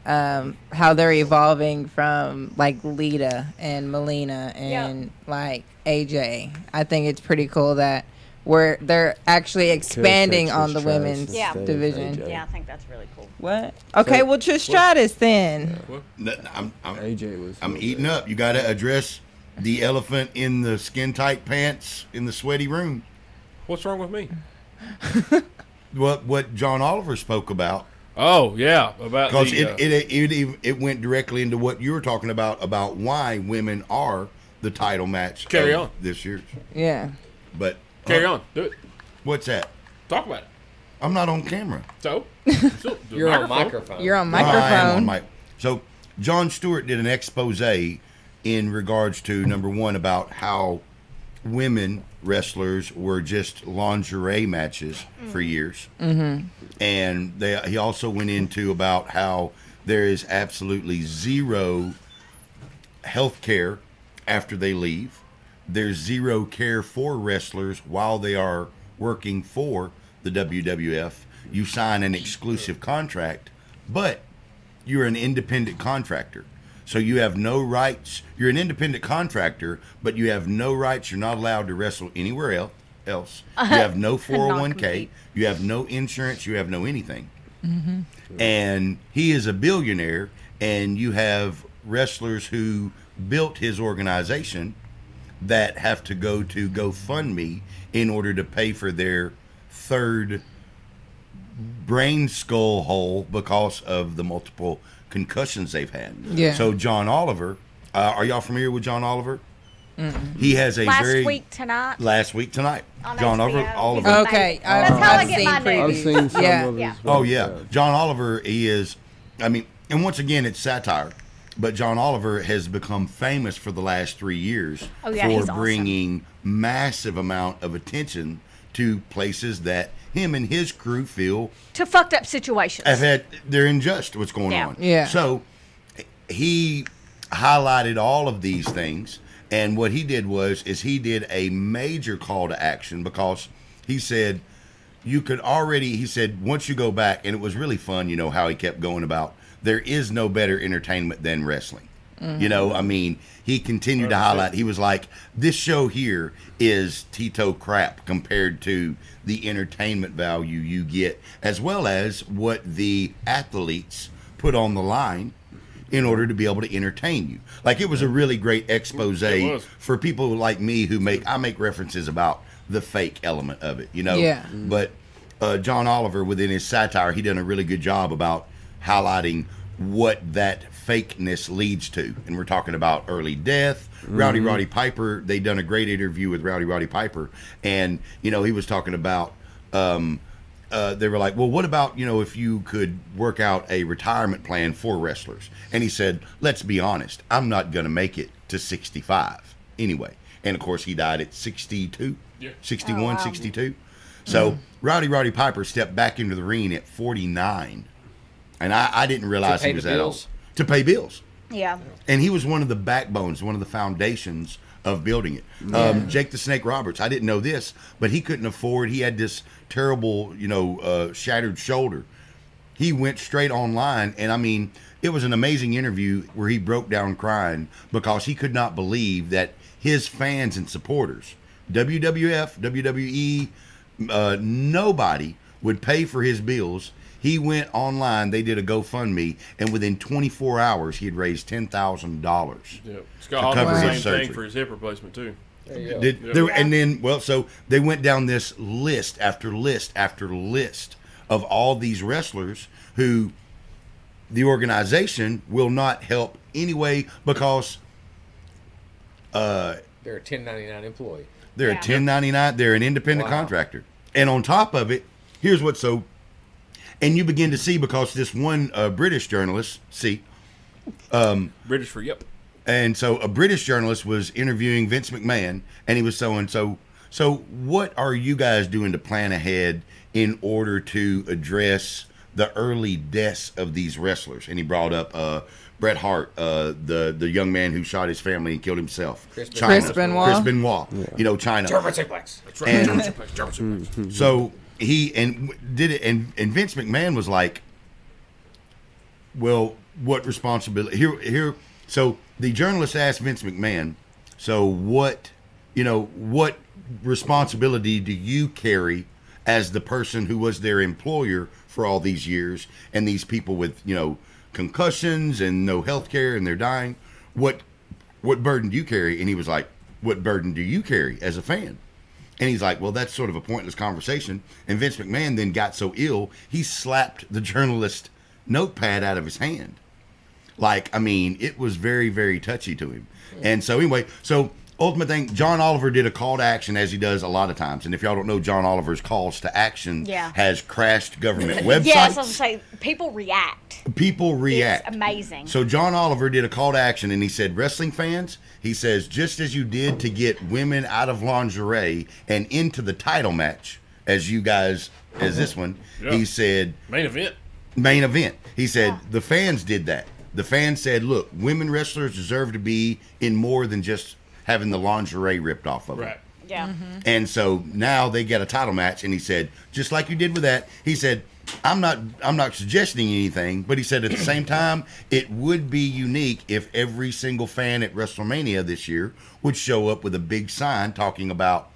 how they're evolving from like Lita and Melina and like AJ. I think it's pretty cool that they're actually expanding on the women's Yeah. division. Yeah, I think that's really cool. What? Okay, well, Trish Stratus then. I'm eating up. You got to address the elephant in the skin tight pants in the sweaty room. What's wrong with me? What John Oliver spoke about, Oh, yeah. About because the, it went directly into what you were talking about why women are the title match. Carry of on. this year's. Yeah. But carry on. Do it. What's that? Talk about it. I'm not on camera. So, still do You're on microphone. microphone. You're on I am on microphone. mic. So Jon Stewart did an expose in regards to number one about how women wrestlers were just lingerie matches for years, and he also went into about how there is absolutely zero health care after they leave. there's zero care for wrestlers while they are working for the WWF. You sign an exclusive contract, but you're an independent contractor. So you have no rights. You're an independent contractor, but you have no rights. You're not allowed to wrestle anywhere else. You have no 401k. You have no insurance. You have no anything. And he is a billionaire, and you have wrestlers who built his organization that have to go to GoFundMe in order to pay for their third brain skull hole because of the multiple concussions they've had. Yeah. So John Oliver, are y'all familiar with John Oliver? He has a Last week tonight. John HBO. Oliver. Okay, That's how I I've get seen my previews. I've news. seen some Yeah. of it. Yeah. as well. Oh yeah, John Oliver. He is. I mean, and once again, it's satire. But John Oliver has become famous for the last 3 years Oh, yeah, he's for awesome. bringing massive amount of attention to places that him and his crew feel To fucked up situations. have had. They're unjust. What's going Yeah. on? Yeah. So he highlighted all of these things, and what he did is he did a major call to action because he said you could already. He said once you go back, and it was really fun. You know how he kept going about. There is no better entertainment than wrestling. You know, I mean, he continued to highlight. He was like, this show here is Tito crap compared to the entertainment value you get, as well as what the athletes put on the line in order to be able to entertain you. Like, it was a really great expose It was. for people like me who I make references about the fake element of it, you know? Yeah. But John Oliver, within his satire, he done a really good job about highlighting what that fakeness leads to. And we're talking about early death. Roddy Piper, they done a great interview with Roddy Piper. And, you know, he was talking about, they were like, well, what about, you know, if you could work out a retirement plan for wrestlers? And he said, let's be honest, I'm not going to make it to 65 anyway. And, of course, he died at 62, 61, Oh, wow. 62. So Roddy Piper stepped back into the ring at 49. And I didn't realize To pay he was the that bills? old. To pay bills. Yeah. And he was one of the backbones, one of the foundations of building it. Jake the Snake Roberts, I didn't know this, but he couldn't afford, he had this terrible, you know, shattered shoulder. He went straight online, and I mean, it was an amazing interview where he broke down crying because he could not believe that his fans and supporters, WWF, WWE, nobody would pay for his bills. He went online, they did a GoFundMe, and within 24 hours, he had raised $10,000. Yep. Scott cover Hall did the his same surgery. thing for his hip replacement too. There you go. And then, well, so they went down this list after list after list of all these wrestlers who the organization will not help anyway because They're a 1099 employee. they're a Yeah. 1099, they're an independent Wow. contractor. And on top of it, here's what's so, and you begin to see because this one British journalist, British for yep. and so a British journalist was interviewing Vince McMahon, and he was so what are you guys doing to plan ahead in order to address the early deaths of these wrestlers? And he brought up Bret Hart, the young man who shot his family and killed himself. Chris Benoit. Chris Benoit. You know, China. German suplex. That's right. And- German suplex. So he did it, and Vince McMahon was like, "Well, what responsibility here?" So the journalist asked Vince McMahon, "So what responsibility do you carry as the person who was their employer for all these years, and these people with concussions and no health care and they're dying? What burden do you carry?" And he was like, "What burden do you carry as a fan?" And he's like, well, that's sort of a pointless conversation. And Vince McMahon then got so ill, he slapped the journalist notepad out of his hand. Like, I mean, it was very, very touchy to him. And so anyway, ultimate thing, John Oliver did a call to action, as he does a lot of times. And if y'all don't know, John Oliver's calls to action has crashed government websites. Yes, I was going to say, people react. People react. It's amazing. So John Oliver did a call to action, and he said, wrestling fans, he says, just as you did to get women out of lingerie and into the title match, as this one, he said, Main event. He said, the fans did that. The fans said, look, women wrestlers deserve to be in more than just having the lingerie ripped off of them. Right. Yeah. And so now they get a title match, and he said, just like you did with that, he said, I'm not suggesting anything, but he said at the same time, it would be unique if every single fan at WrestleMania this year would show up with a big sign talking about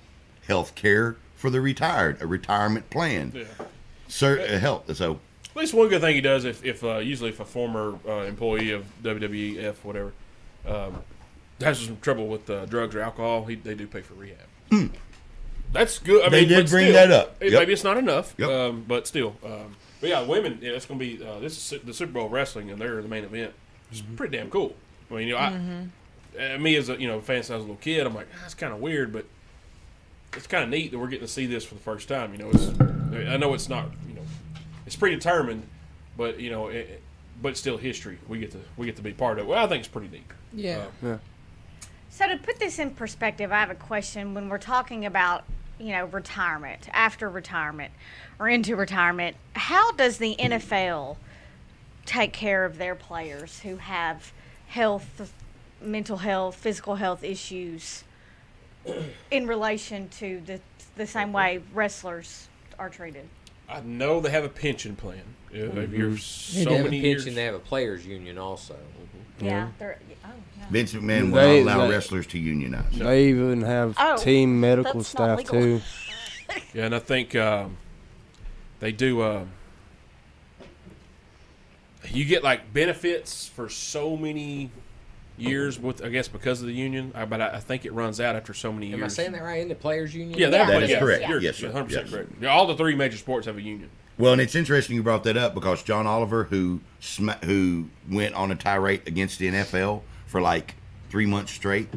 health care for the retired, a retirement plan. Yeah. Health. So At least one good thing he does, if usually if a former employee of WWF, whatever, has some trouble with drugs or alcohol, they do pay for rehab. That's good. I mean, they did but bring still, that up. Yep. Maybe it's not enough, Yep. but still. But yeah, women, it's going to be this is the Super Bowl of wrestling, and they're the main event. It's pretty damn cool. I mean, me as a fan since I was a little kid, I'm like, that's kind of weird, but it's kind of neat that we're getting to see this for the first time. I know it's not, it's predetermined, but but it's still history. We get to be part of it. Well, I think it's pretty neat. Yeah. So to put this in perspective, I have a question. When we're talking about, retirement, after retirement, or into retirement, how does the NFL take care of their players who have health, mental health, physical health issues in relation to the same way wrestlers are treated? I know they have a pension plan. If you're They so have a many pension. years. They have a players' union also. Yeah. Vince McMahon will They- not allow they- wrestlers to unionize. They even have Oh, team medical that's not staff legal. too. Yeah, and I think they do. You get like benefits for so many years with, I guess, because of the union. But I think it runs out after so many years. Am I saying that right? In the players' union? Yeah, Yeah. That is yeah, correct. You're Yes, sir. 100% Yes. correct. Yeah, all the three major sports have a union. Well, and it's interesting you brought that up because John Oliver, who went on a tirade against the NFL for like 3 months straight,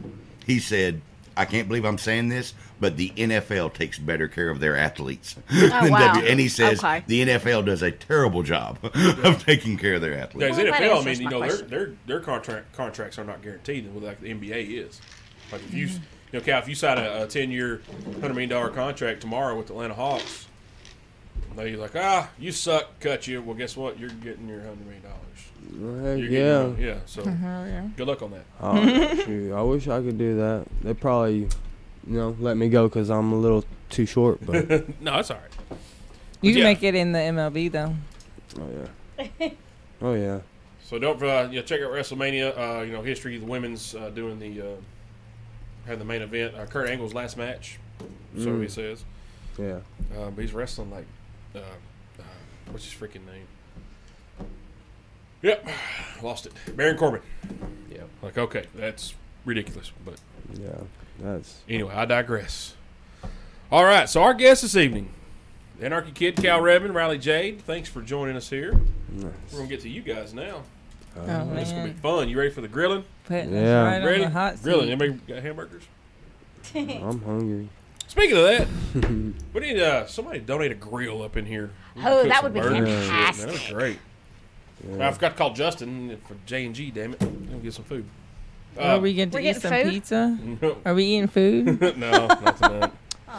he said, I can't believe I'm saying this, but the NFL takes better care of their athletes than wow. And he says Okay. the NFL does a terrible job of taking care of their Yeah, athletes. the Well, that NFL, I answers mean, my question. their contracts are not guaranteed, like the NBA is. Like if you, Cal, if you sign a 10-year, $100 million contract tomorrow with the Atlanta Hawks, they're like, you suck, cut you. Well, guess what? You're getting your $100 million. Well, heck You're yeah. getting, yeah. So good luck on that. Oh, shoot, I wish I could do that. They probably, let me go because I'm a little too short. But No, it's all right. You can Yeah. make it in the MLB though. oh yeah. So don't check out WrestleMania. History. The women's doing had the main event. Kurt Angle's last match. So he says. Yeah. But he's wrestling like, what's his freaking name? Yep, lost it. Baron Corbin. Yeah. Like, okay, that's ridiculous. But Yeah. That's anyway, I digress. All right, so our guest this evening, the Anarchy Kid, Cal Redman, Rylee, Jade. Thanks for joining us here. nice. We're gonna get to you guys now. Oh It's gonna be man, fun. You ready for the grilling? putting Yeah. us right Ready? on the hot seat. Grilling. Anybody got hamburgers? I'm hungry. Speaking of that, we need somebody donate a grill up in here. We can Oh, cook that some would be burgers and shit, man. fantastic. That would be great. I forgot to call Justin for J&G, damn it. He'll get some food. Are we getting to We're eat getting some food? pizza? No, Are we eating food? not tonight.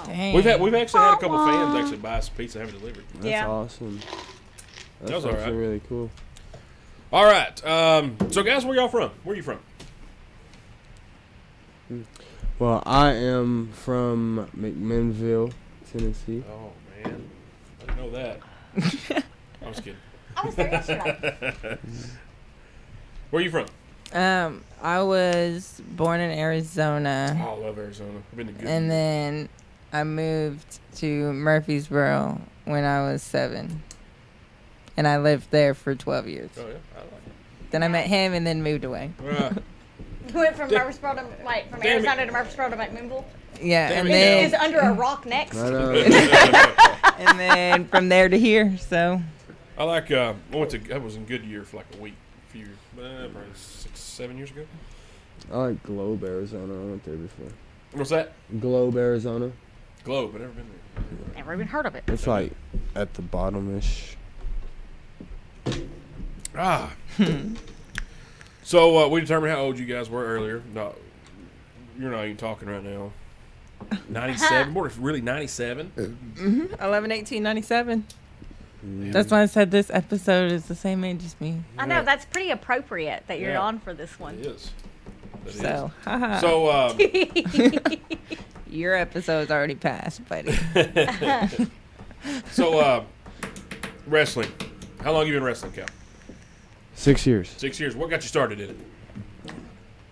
Dang. We've actually had a couple fans actually buy some pizza and have it delivered. That's Yeah. awesome. That's was all actually right. really cool. All right. So, guys, where y'all from? Where are you from? Well, I am from McMinnville, Tennessee. Oh, man. I didn't know that. I was kidding. I was there yesterday. Where are you from? I was born in Arizona, Oh, I love Arizona. I've been to good. and then I moved to Murfreesboro when I was 7, and I lived there for 12 years. Oh, yeah. I like Then I met him, and then moved away. it. We went from Murfreesboro to, from Damn it. Arizona to Murfreesboro to McMinnville. Yeah, and Is then under a rock next. I know. and then from there to here. So I like, I was in Goodyear for like a week, a few years, probably 6-7 years ago. I like Globe, Arizona. I went there before. What's that? Globe, Arizona. Globe, I've never been there. Never even heard of it. It's like at the bottom-ish. Ah. So we determined how old you guys were earlier. No, you're not even talking right now. 97? What, really 97? 11/18/97. That's why I said this episode is the same age as me. I know, that's pretty appropriate that you're Yeah. on for this one. It is. So, haha. So, Your episode's already passed, buddy. so wrestling. How long you been wrestling, Cal? 6 years. 6 years. What got you started in it?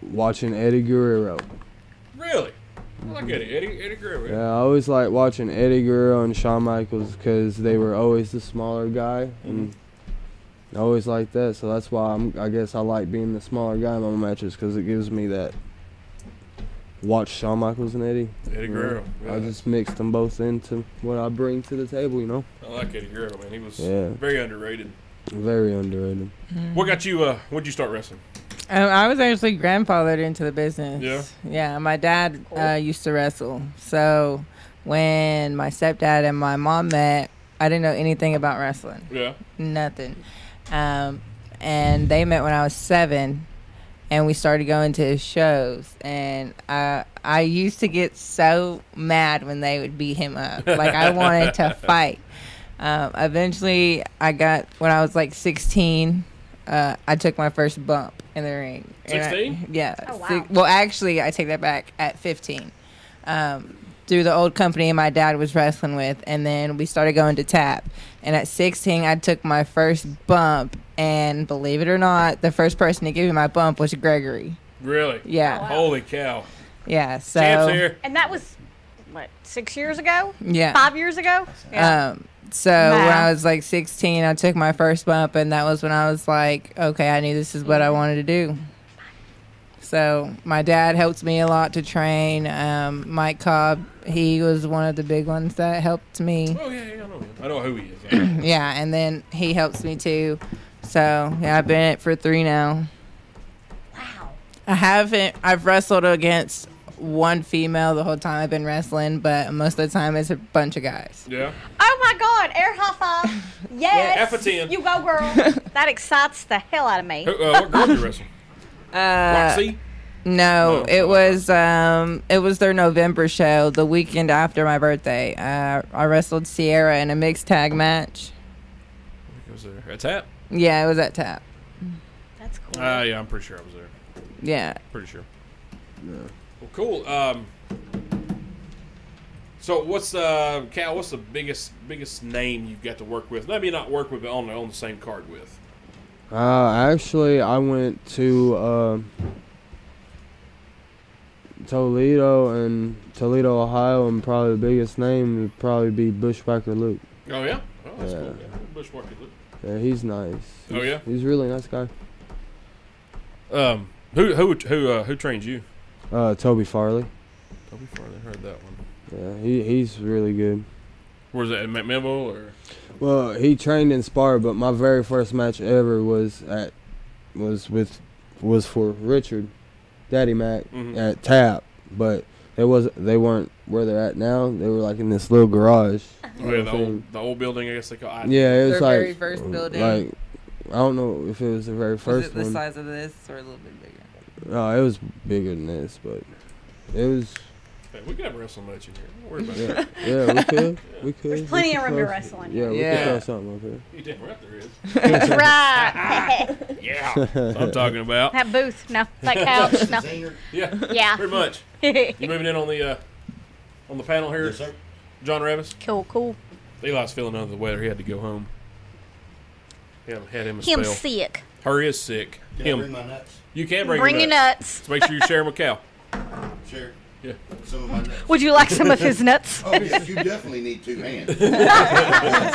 Watching Eddie Guerrero. Really? I like Eddie Guerrero. Yeah, I always like watching Eddie Guerrero and Shawn Michaels because they were always the smaller guy, and I always like that. So that's why I guess I like being the smaller guy in my matches because it gives me that. Watch Shawn Michaels and Eddie. Eddie Guerrero. Yeah. I just mixed them both into what I bring to the table, you know. I like Eddie Guerrero, man. He was Yeah. very underrated. Very underrated. What got you? When'd you start wrestling? I was actually grandfathered into the business. Yeah? Yeah, my dad used to wrestle. So when my stepdad and my mom met, I didn't know anything about wrestling. Yeah. Nothing. And they met when I was 7, and we started going to his shows. And I used to get so mad when they would beat him up. Like, I wanted to fight. Eventually, when I was like 16, I took my first bump in the ring. 16? Yeah. Oh, wow. Well, actually, I take that back, at 15. Through the old company my dad was wrestling with, and then we started going to tap. And at 16, I took my first bump, and believe it or not, the first person to give me my bump was Gregory. Really? Yeah. Oh, wow. Holy cow. Yeah, so... Champ's here. And that was, what, 6 years ago? Yeah. 5 years ago? Yeah. So when Wow. I was like 16, I took my first bump, and that was when I was like, okay, I knew this is what I wanted to do. So my dad helped me a lot to train. Mike Cobb, he was one of the big ones that helped me. Oh, yeah, I know him. I know who he is. Yeah, and then he helps me too. So yeah, I've been in it for 3 now. Wow. I've wrestled against one female the whole time I've been wrestling, but most of the time it's a bunch of guys. Yeah. Oh my God! Air high five! Yes. F a 10. You go, girl. That excites the hell out of me. What girl did you wrestle? Roxy? No, No. it was their November show, the weekend after my birthday. I wrestled Sierra in a mixed tag match. It was there. At Tap? Yeah, it was at Tap. That's cool. Yeah, I'm pretty sure I was there. Yeah. Pretty sure. Yeah. Well, cool. So what's Cal? What's the biggest name you've got to work with? Maybe not work with, but on the same card with. Actually, I went to Toledo, Ohio, and probably the biggest name would probably be Bushwhacker Luke. Oh yeah. Oh, that's Yeah. cool. Yeah. Bushwhacker Luke. Yeah, he's nice. Oh, yeah? He's a really nice guy. Who trains you? Toby Farley. Toby Farley. Heard that one. Yeah, he's really good. Where's that? At McMinnville or? Well, he trained in Spar, but my very first match ever was for Richard, Daddy Mac at Tap, but they weren't where they're at now. They were like in this little garage. Oh, yeah, the old building, I guess they call it. Yeah, it was Their like very first building. Like, I don't know if it was the very Was first it the one. size of this or a little bit bigger? No, it was bigger than this, but it was. Hey, we could have a wrestling match in here. Don't worry about Yeah, that. yeah, we could. We could. There's plenty we of could room to throw- wrestle in. Yeah, we Yeah. could throw something up here. You damn right there is. That's right. Yeah, that's what I'm talking about. That booth, no. That couch, no. Zinger. Yeah, Yeah. pretty much. You moving in on the panel here, Yes, sir. John Revis? Cool. Eli's feeling under the weather. He had to go home. Had him a Him spell. sick. Her is sick. Can I bring my nuts? You can bring Bring your your nuts. So make sure you share them with Cal. Share Yeah. some of my nuts. Would you like some of his nuts? Oh, yes, you definitely need 2 hands.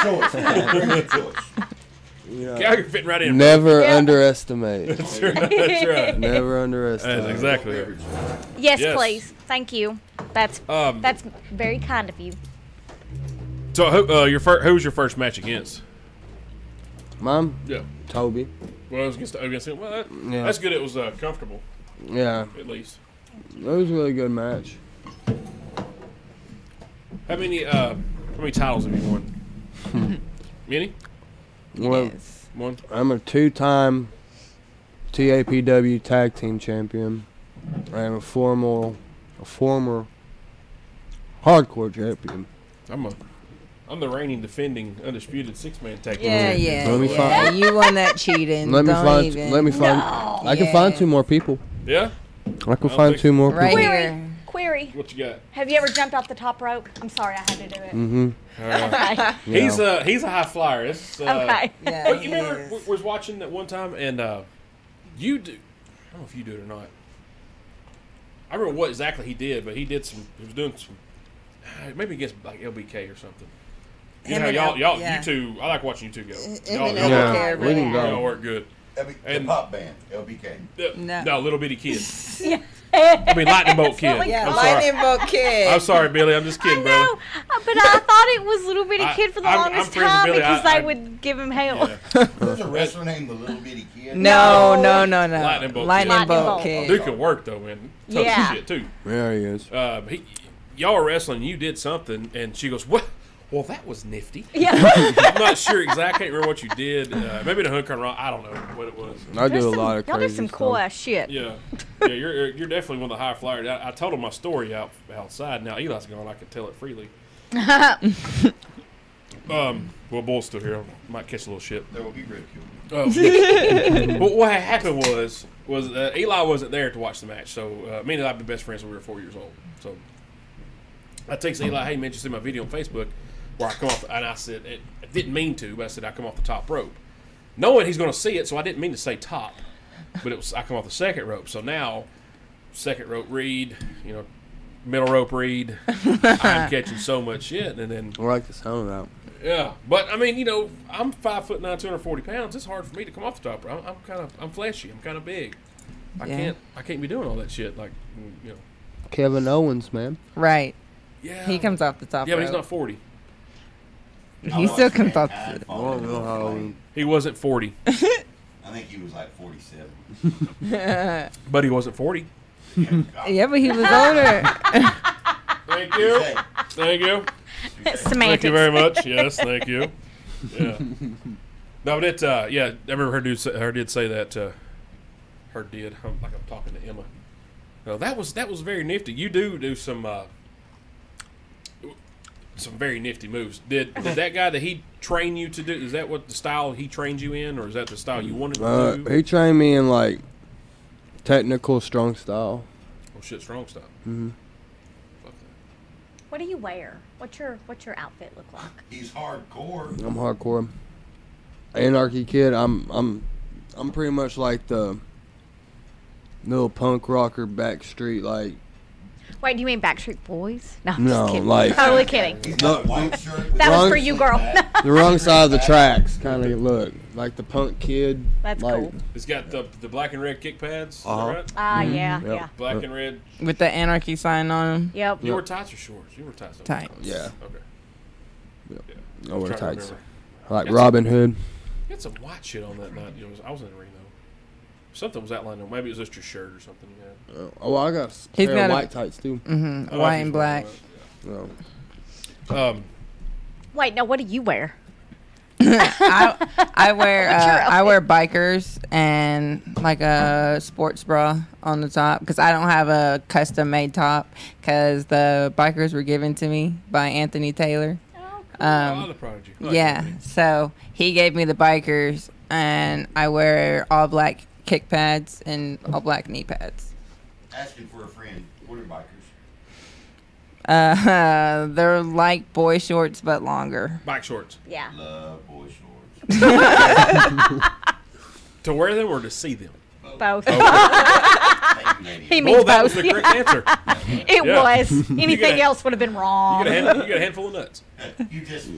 Choice. Great choice. Yeah. Cal, you're fitting right in. Never Yeah. underestimate. That's right. Never That's underestimate. exactly it. Yes, Yes. please. Thank you. That's very kind of you. So who was your first match against? Mom, Yeah. Toby. Well, I was against him. Well, Yeah. that's good. It was comfortable, Yeah, at least. it was a really good match. How many titles have you won? Many? Well, Yes. One. I'm a 2-time TAPW tag team champion. I am a former hardcore champion. I'm the reigning, defending, undisputed 6-man tag team Yeah, champion. yeah. Let me yeah. You won that cheating. Don't even. I can find 2 more people. Yeah. I can I'll find fix 2 more Right people. here. Query. What you got? Have you ever jumped off the top rope? I'm sorry, I had to do it. Mm-hmm. Okay. He's a high flyer. It's, Okay. Yeah, Well, he you remember is. was watching that one time, and you do. I don't know if you do it or not. I remember what exactly he did, but he was doing some, maybe against like LBK or something. You know, Him and y'all, yeah. you two. I like watching you two go. Him Y'all, and y'all, Yeah, LBK are we really can good. go. y'all work good. The And- pop band, LBK. No. Little bitty kid. Yeah. I mean, lightning bolt That's what kid. we Yeah, I'm call sorry. lightning bolt kid. I'm sorry, Billy. I'm just I kidding, know, brother. but I thought it was Little Bitty Kid for the I'm longest friends with time Billy. because I they would give him hell. Yeah. There's a wrestler named the Little Bitty Kid. No. Lightning bolt Lightning kid. bolt Lightning kid. Dude can work though, man. Tough Yeah. shit too. There he is. Y'all were wrestling. You did something, and she goes, "What? Well, that was nifty." Yeah. I'm not sure exactly. I can't remember what you did. Maybe the hook on raw. I don't know what it was. I There's do a some- lot of y'all crazy do some cool stuff. ass shit. Yeah, you're definitely one of the high flyers. I told him my story outside. Now Eli's gone. I can tell it freely. Well, Bull's still here. I might catch a little shit. There will be ridicule. But what had happened was Eli wasn't there to watch the match. So me and Eli have been best friends when we were 4 years old. So I text Eli, "Hey man, you see my video on Facebook where I come off?" And I said, I didn't mean to, but I said I come off the top rope, knowing he's going to see it. So I didn't mean to say top, but I come off the second rope. So now, second rope read, middle rope read. I'm catching so much shit, and then I like the sound of that. yeah. But I mean, I'm 5'9", 240 pounds. It's hard for me to come off the top rope. I'm fleshy. I'm kind of big. I can't be doing all that shit. Like, Kevin Owens, man. Right. yeah. He comes off the top. Yeah, but he's rope. not 40. He still comes off. I I don't know how. He wasn't 40, I think he was like 47. but he wasn't 40. Yeah, but he was older. Thank you. Thank you. Thank Semantics. you very much. Yes, thank you. Yeah. No, but I remember her did say that. Her did. I'm talking to Emma. No, that was very nifty. You do some very nifty moves. Did that guy that he trained you to do? Is that what the style he trained you in, or is that the style you wanted to do? He trained me in like technical strong style. Oh shit, strong style. Mm-hmm. Fuck that. What do you wear? What's your outfit look like? He's hardcore. I'm hardcore. Anarchy kid. I'm pretty much like the little punk rocker backstreet like. Wait, do you mean Backstreet Boys? No, I'm No, just kidding. like- Totally kidding. He's got a white shirt. With That was Wrong- for you, girl. The wrong side of the tracks kind of look like the punk kid. That's like, cool. It's got the black and red kick pads. Is that Uh-huh. right? Yeah, Yep. yeah. Black and red. With the Anarchy sign on him. Yep. You were tights or shorts? You were tights. don't you? Tight. Yeah. Okay. Yep. Yeah. I wear was trying to tights. remember. I like That's Robin Hood. You had some white shit on that night. I was in the ring though. Something was outlined. Maybe it was just your shirt or something. You had. Oh, well, I got a He's pair got of a- white tights too. Mm-hmm. Oh, White I see and what black. you're talking So. about. Wait, no, what do you wear? I wear What's your I wear bikers and like a sports bra on the top because I don't have a custom made top because the bikers were given to me by Anthony Taylor. Oh, Oh, the prodigy. I like Yeah, that. so he gave me the bikers and I wear all black kick pads and all black knee pads. Asking for a friend. What are bikers? They're like boy shorts but longer. Bike shorts. yeah. Love boy shorts. To wear them or to see them? Both. Thank you, lady. He means Oh, that was both. the correct answer. It Yeah. was. Anything a- else would have been You wrong. got a handful of nuts. You just I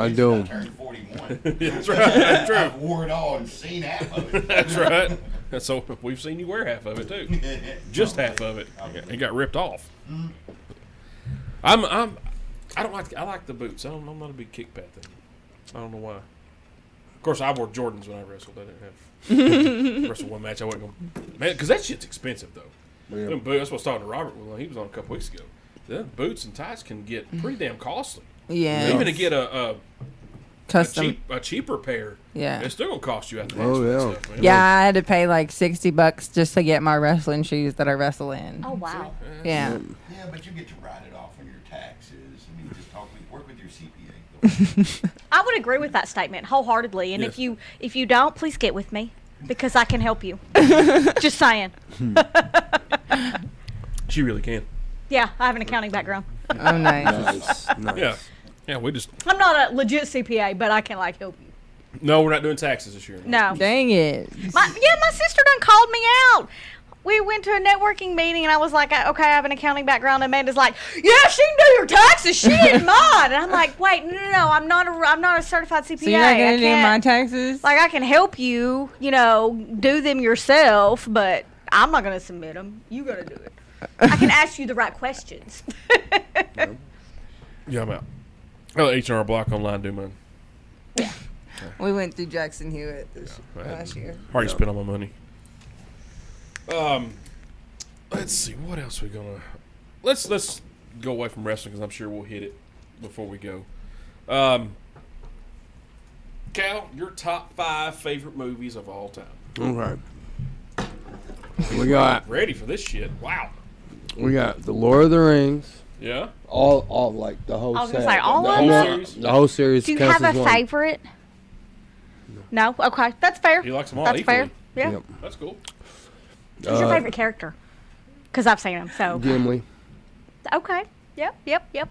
mentioned do. I turned 41. That's right. That's true. I've wore it all and seen half of it. That's right. And so we've seen you wear half of it too. Just half of it. It got ripped off. I like the boots. I'm not a big kick pad thing. I don't know why. Of course, I wore Jordans when I wrestled. I didn't have wrestle one match. I wasn't gonna man because that shit's expensive though. Yeah. Them boots, that's what I was talking to Robert when he was on a couple weeks ago. Them boots and tights can get pretty damn costly. Yeah. Even to get a Custom. cheaper pair, Yeah. it's still gonna cost you out the Oh, yeah. stuff, man. Yeah, I had to pay like $60 just to get my wrestling shoes that I wrestle in. Oh, wow. Yeah. Yeah, but you get to write it off on your taxes. I mean, just work with your CPA. I would agree with that statement wholeheartedly. And Yes. if you don't, please get with me because I can help you. Just saying. She really can. Yeah, I have an accounting background. Oh, nice. Nice. Yeah. Yeah, we just... I'm not a legit CPA, but I can like help you. No, we're not doing taxes this year. No. Dang it. My sister done called me out. We went to a networking meeting, and I was like, okay, I have an accounting background. And Amanda's like, yeah, she can do your taxes. She didn't mind. And I'm like, wait, no. I'm not a certified CPA. So you're not I going to do can't- my taxes? Like, I can help you, do them yourself, but I'm not going to submit them. You got to do it. I can ask you the right questions. Yeah, I'm out. I'll let H&R Block Online do mine. We went through Jackson Hewitt I last year. Already spent all my money. Let's see. What else we gonna... Let's go away from wrestling because I'm sure we'll hit it before we go. Cal, your top 5 favorite movies of all time. Okay. We got Ready for this shit. Wow. The Lord of the Rings. Yeah? All like the whole I was set. gonna say, all the of whole them? series? The whole series. Do you counts have as a one. favorite? No? Okay, that's fair. He likes them all That's equally. fair. Yeah. Yep. That's cool. Who's your favorite character? Because I've seen him, so. Gimli. Okay. Yep.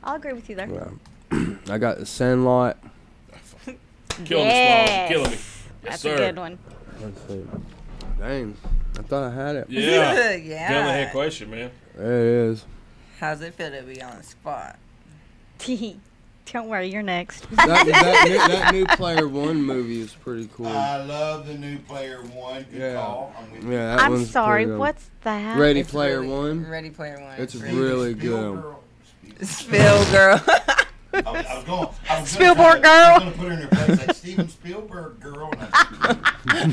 I'll agree with you there. I got the Sandlot. Killing Yes. me, Smalls. Killing me. Yes, That's sir. a good one. Let's see. Dang, I thought I had it. Yeah. Yeah. Down the head question, man. There it is. How's it feel to be on the spot? Don't worry, you're next. That new Player One movie is pretty cool. I love the new Player One. Good Yeah. call. I'm with you. Yeah, that I'm one's sorry, pretty good. what's that? Ready It's Player really- One. Ready Player One. It's really really Spiel good. girl. Spill, girl. I was Spielberg I girl. was gonna put her in her place like Steven Spielberg girl.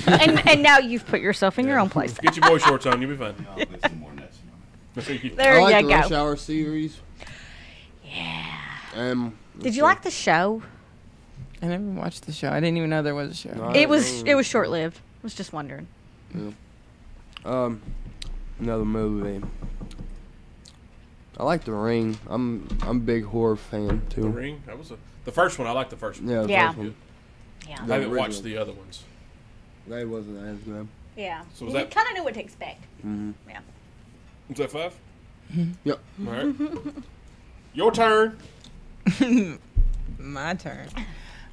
And and now you've put yourself in your own place. Get your boy shorts on. You'll be fine. I'll put some more nuts in There I like you the Rush go. Hour series. Yeah. Let's Did you see. like the show? I never watched the show. I didn't even know there was a show. No. It was short lived. I was just wondering. Another movie. I like The Ring. I'm a big horror fan too. The Ring. That was the first one. I like the first one. Yeah. The Yeah. first one. Yeah. I haven't watched original. the other ones. They wasn't as good. Yeah. So was you that- kind of knew what to expect. Mm-hmm. Yeah. Is that 5? Yep. All right. Your turn. My turn.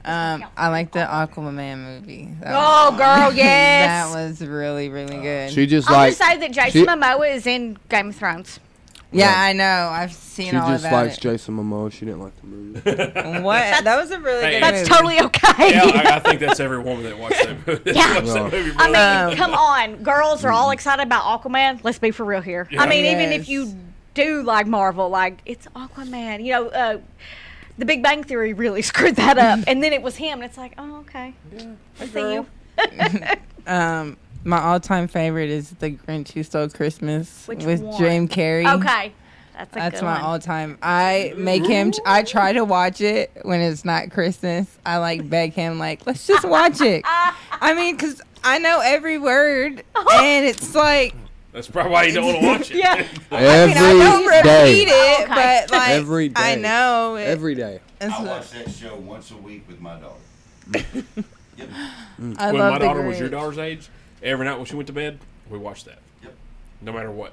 I like the Aquaman movie. Oh, girl, yes. That was really, really good. She just I'll like. just say that Jason Momoa is in Game of Thrones. yeah, I know. I've seen She all just about likes it. Jason Momoa. She didn't like the movie. What? That was a really Hey, good That's movie. totally okay. Yeah, I think that's every woman that watched that movie. Yeah. Watched that movie, I brother. mean, come on. Girls are all excited about Aquaman. Let's be for real here. Yeah. I mean, even Yes. if you do like Marvel, like, it's Aquaman. The Big Bang Theory really screwed that up. And then it was him. And it's like, oh, okay. I see you. My all-time favorite is The Grinch Who Stole Christmas Which with one? Jim Carrey. Okay. That's a That's good my one. all-time. I make him. I try to watch it when it's not Christmas. I like beg him, like, let's just watch it. I mean, because I know every word, and it's like, That's probably why you don't want to watch it. Yeah. I mean, I don't repeat day. it, Okay. but like, Every day. I know it. Every day. It's I like- watch that show once a week with my daughter. Yep. I When love my The daughter was your Grinch. daughter's age, every night when she went to bed, we watched that. Yep. No matter what.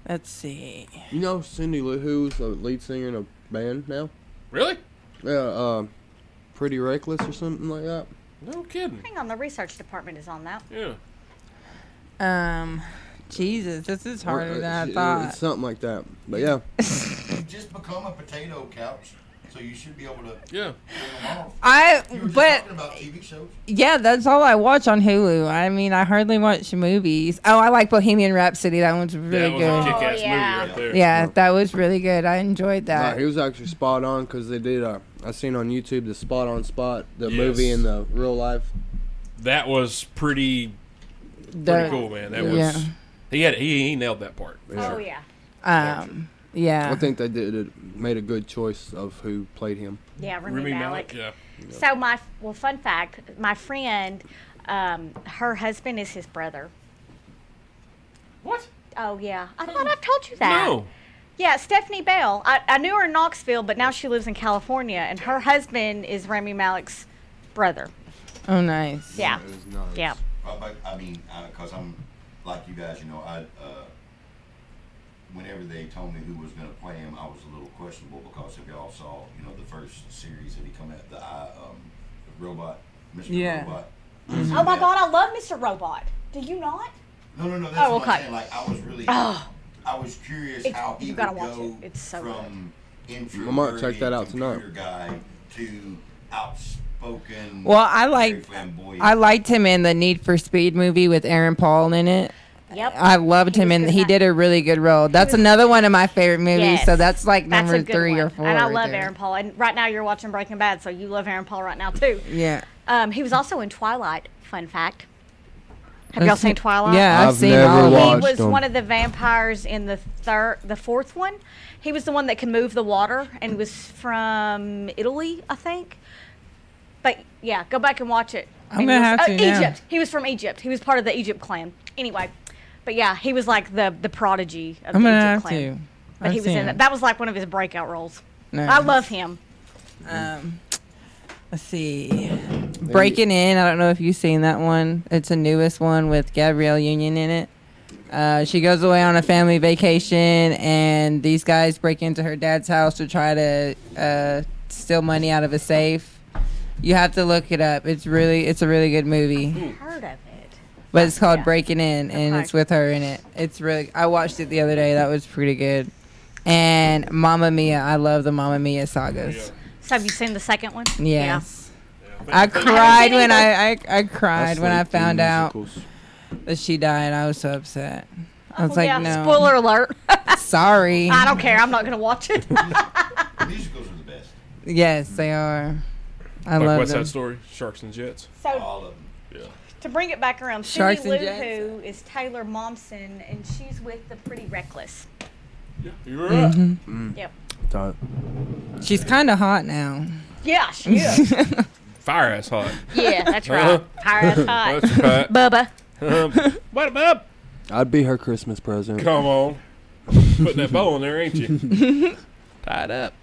Let's see. You know Cindy Lou Who's the lead singer in a band now? Really? Yeah, Pretty Reckless or something like that. No kidding. Hang on. The research department is on that. Yeah. Jesus, this is harder than I It's thought. something like that. But yeah. You just become a potato couch, so you should be able to Yeah. turn them off. You were just But talking about TV shows. yeah, that's all I watch on Hulu. I mean, I hardly watch movies. Oh, I like Bohemian Rhapsody. That one's That really was good. a kick-ass yeah. movie right there. Yeah, that was really good. I enjoyed Nah, that. he was actually spot on because they did. I seen on YouTube the Spot on Spot, the Yes. movie and the real life. That was pretty The- cool, man. That yeah. was he nailed that part. Oh, yeah. Yeah. I think they made a good choice of who played him. Yeah, Remy Malek. Yeah. So fun fact, my friend, her husband is his brother. What? Oh yeah, I thought I told you that. No. Yeah, Stephanie Bell. I knew her in Knoxville, but now she lives in California, and her husband is Remy Malek's brother. Oh, nice. Yeah, It was nice. yeah. But I mean, because I'm like you guys, whenever they told me who was going to play him, I was a little questionable because if y'all saw, the first series that he come at, the robot, Mr. Robot. Oh my God, I love Mr. Robot. Do you not? No. That's Oh, what okay. I'm saying. Like, I was really, Oh. I was curious how he you would gotta watch go it. It's so from I might check that out tonight. computer guy to outspoken. Well, very flamboyant. I liked him in the Need for Speed movie with Aaron Paul in it. Yep. I loved him, was and good he in that. did a really good role. That's another one of my favorite movies. Yes. So that's like That's number a good 3 one. or 4. And I right love there. Aaron Paul. And right now you're watching Breaking Bad, so you love Aaron Paul right now too. Yeah. He was also in Twilight. Fun fact. Have y'all seen Twilight? Yeah, I've I've seen never all of He them. watched was them. one of the vampires in the fourth one. He was the one that can move the water and was from Italy, I think. But yeah, go back and watch it. I'm gonna have to now. Egypt. He was from Egypt. He was part of the Egypt clan. Anyway, but yeah, he was like the prodigy of I'm the gonna Egypt have clan. to. But he was in that. That was like one of his breakout roles. No. I love him. Let's see. Breaking In. I don't know if you've seen that one. It's the newest one with Gabrielle Union in it. She goes away on a family vacation, and these guys break into her dad's house to try to steal money out of a safe. You have to look it up. It's a really good movie. Heard of it. But it's called Yeah. Breaking In, and Okay. it's with her in it. It's really. I watched it the other day. That was pretty good. And Mamma Mia. I love the Mamma Mia sagas. So have you seen the second one? Yes. Yeah. I cried when either. I cried when I sleep through found out musicals. that she died. I was so upset. I was Oh, like, yeah. no. Spoiler alert. Sorry. I don't care. I'm not gonna watch it. Musicals are the best. Yes, they are. I Like love West them. Side Story, Sharks and Jets. So All of them. Yeah. to bring it back around, Sharks Cindy and Lou Jets. Who is Taylor Momsen, and she's with the Pretty Reckless. Yeah, you were right. Yep. Thought- She's kind of hot now. Yeah, she is. Fire ass hot. Yeah, that's right. Fire ass hot. That's right. Bubba. What up? I'd be her Christmas present. Come on. Putting that bow in there, ain't you? Tied up.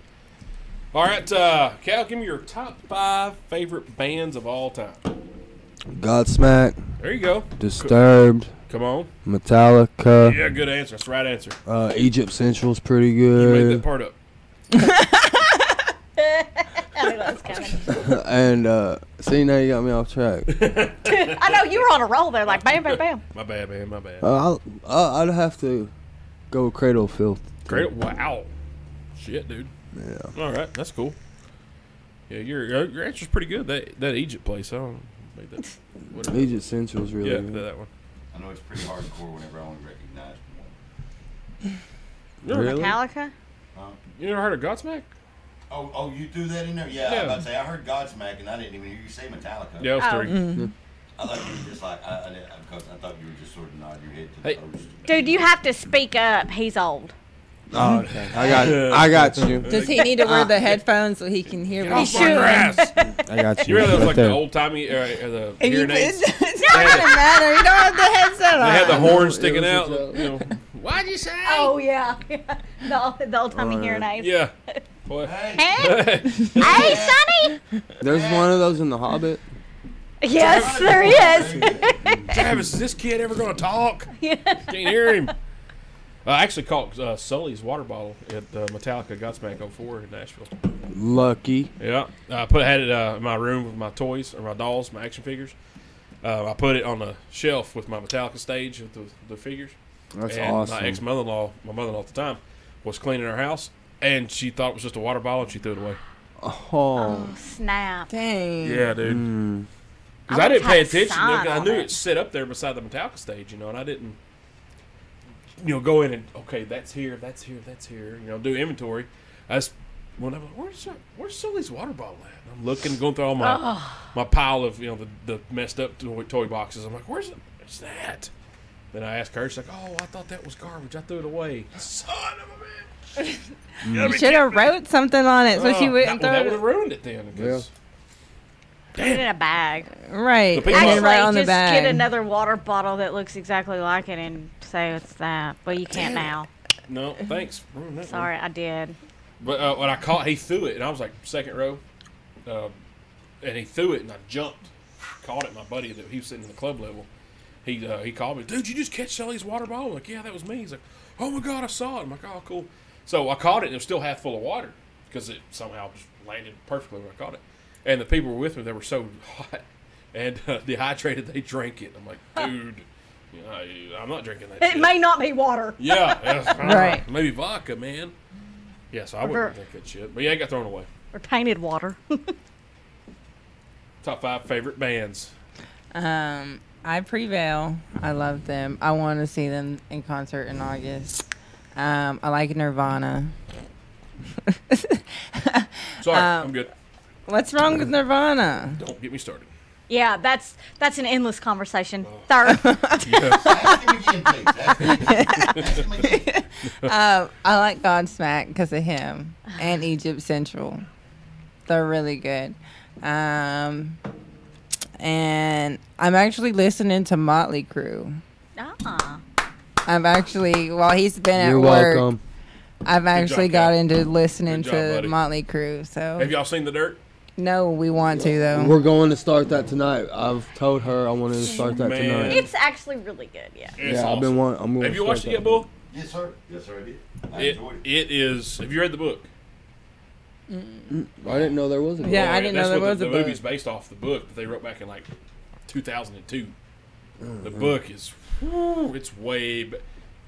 All right, Cal, give me your top 5 favorite bands of all time. Godsmack, There you go. Disturbed, Come on. Metallica, Yeah, good answer. That's the right answer. Egypt Central's pretty You made that good, part up. I knew that was coming. and see now you got me off track. I know you were on a roll there, like bam, bam, bam. My bad, man. My bad. I'd have to go Cradle of Filth. Great. Wow. Shit, dude. Yeah. All right, that's cool. Yeah, your answer's pretty good. That Egypt place, I don't know. Made that. Whatever. Egypt Central's really Yeah, good. that one. I know it's pretty hardcore whenever I only recognize one. Really? Metallica? You never heard of Godsmack? Oh, you threw that in there? Yeah, I was Yeah. about to say, I heard Godsmack and I didn't even hear you say Metallica. Yeah, it was Oh. 3. I thought you were just like, because I thought you were just sort of nodding your head to Hey. the post. Dude, you have to speak up. He's old. Oh, okay. I got you. Does he need to wear the headphones so he can hear Get me? off my grass. I got You you. realize Right like there. the old timey the If you hearing aids? They It's not gonna matter. You don't have the headset on. had the horn sticking was out. just You know. What'd you say? Oh, yeah. the old timey hearing aids. Yeah. Boy. Hey, hey, Sonny! There's one of those in The Hobbit. Yes, there is. Travis, is this kid ever going to talk? Can't hear him. I actually caught Sully's water bottle at Metallica Godsmack 04 in Nashville. Lucky. Yeah, I had it in my room with my toys or my dolls, my action figures. I put it on the shelf with my Metallica stage with the figures. That's and awesome. my ex-mother-in-law, my mother-in-law at the time, was cleaning her house, and she thought it was just a water bottle, and she threw it away. Oh. Oh, snap. Dang. Yeah, dude. Mm. Because I I would've didn't pay had attention. sign I on knew it. it set up there beside the Metallica stage, and I didn't, go in and, okay, that's here, do inventory. I just went up, where's Sully's water bottle at? And I'm looking, going through all my pile of, the messed up toy boxes. I'm like, where's that? Then I asked her, she's like, oh, I thought that was garbage. I threw it away. Son of a bitch. You should have wrote something on it so she wouldn't that throw would have it. ruined it then. 'Cause- Put it in a bag. Right. The people- And then Actually, right on the just bag. get another water bottle that looks exactly like it and say it's that. But you can't now. No, thanks. Ruined that one. Sorry, I did. But when I caught, he threw it, and I was like second row, and he threw it, and I jumped. caught it. My buddy that he was sitting in the club level, he called me, dude, you just catch Sully's water bottle? I'm like, yeah, that was me. He's like, oh my God, I saw it. I'm like, oh, cool. So I caught it, and it was still half full of water because it somehow just landed perfectly when I caught it. And the people were with me, they were so hot and dehydrated, they drank it. I'm like, dude, you know, I'm not drinking that It shit. may not be water. Yeah. Right. Maybe vodka, man. Yeah, so I wouldn't drink that shit. But yeah, it got thrown away. Or tainted water. Top 5 favorite bands. I Prevail. I love them. I want to see them in concert in August. I like Nirvana. Sorry, I'm good. What's wrong with Nirvana? Don't get me started. Yeah, that's an endless conversation. Third. Yes. Ask him again, please. Ask him again. I like Godsmack because of him and Egypt Central. They're really good. And I'm actually listening to Motley Crue. Ah. I've actually, while he's been You're at work, welcome. I've actually job, got Cal. into listening Good job, to buddy. Motley Crue. So Have y'all seen The Dirt? no, we want to though. We're going to start that tonight. I've told her I wanted to start that Man. tonight. It's actually really good, yeah. It's Yeah, awesome. I've been wanting. I'm gonna Have you watched it start yet, that. Bull? Yes, sir. Yes, sir, I did. I It, enjoyed it. it is. Have you read the book? I didn't know there was a. Yeah, Boy, I didn't know that's there what was the a book. movie's based off the book that they wrote back in like 2002. The book is, it's way,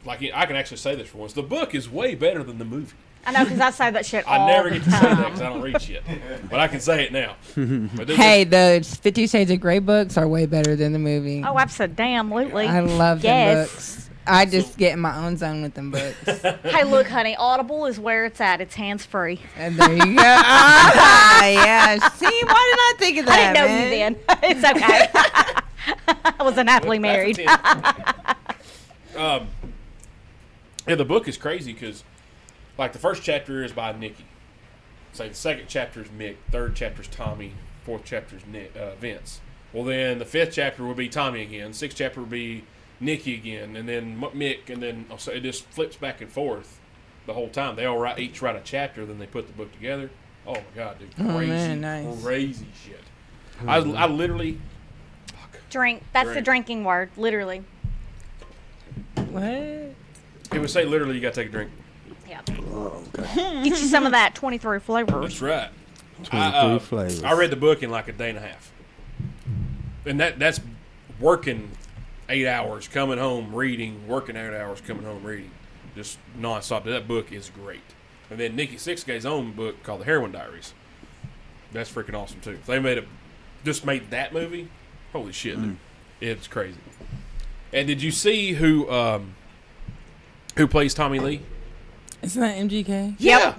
like I can actually say this for once. The book is way better than the movie. I know, because I say that shit all I never the get to say that time. because I don't read shit, but I can say it now. But this Hey, the 50 Shades of Grey books are way better than the movie. Oh, absolutely. I love them Yes. books. I just get in my own zone with them books. Hey, look, honey, Audible is where it's at. It's hands-free. And there you go. Ah, yeah. See, why did I think of that? I didn't know man? you then. It's okay. I was unhappily married. Yeah, the book is crazy because, like, the first chapter is by Nikki. Say the second chapter is Mick, third chapter is Tommy, fourth chapter is Vince. Well, then the fifth chapter will be Tommy again, sixth chapter will be Nikki again, and then Mick, and then so it just flips back and forth the whole time. They all each write a chapter, then they put the book together. Oh my God, dude, Oh, crazy, man, nice. crazy shit. I literally. Drink. That's the Drink. drinking word, literally. What? It would say literally you got to take a drink. Yeah. Oh, okay. Get you some of that 23 flavors. That's right. 23 flavors. I read the book in like a day and a half, and that's working 8 hours, coming home reading, working 8 hours, coming home reading, just nonstop. That book is great. And then Nikki Sixgay's own book called The Heroin Diaries. That's freaking awesome too. If they made that movie. Holy shit, dude. It's crazy. And did you see who plays Tommy Lee? Isn't that MGK? Yeah.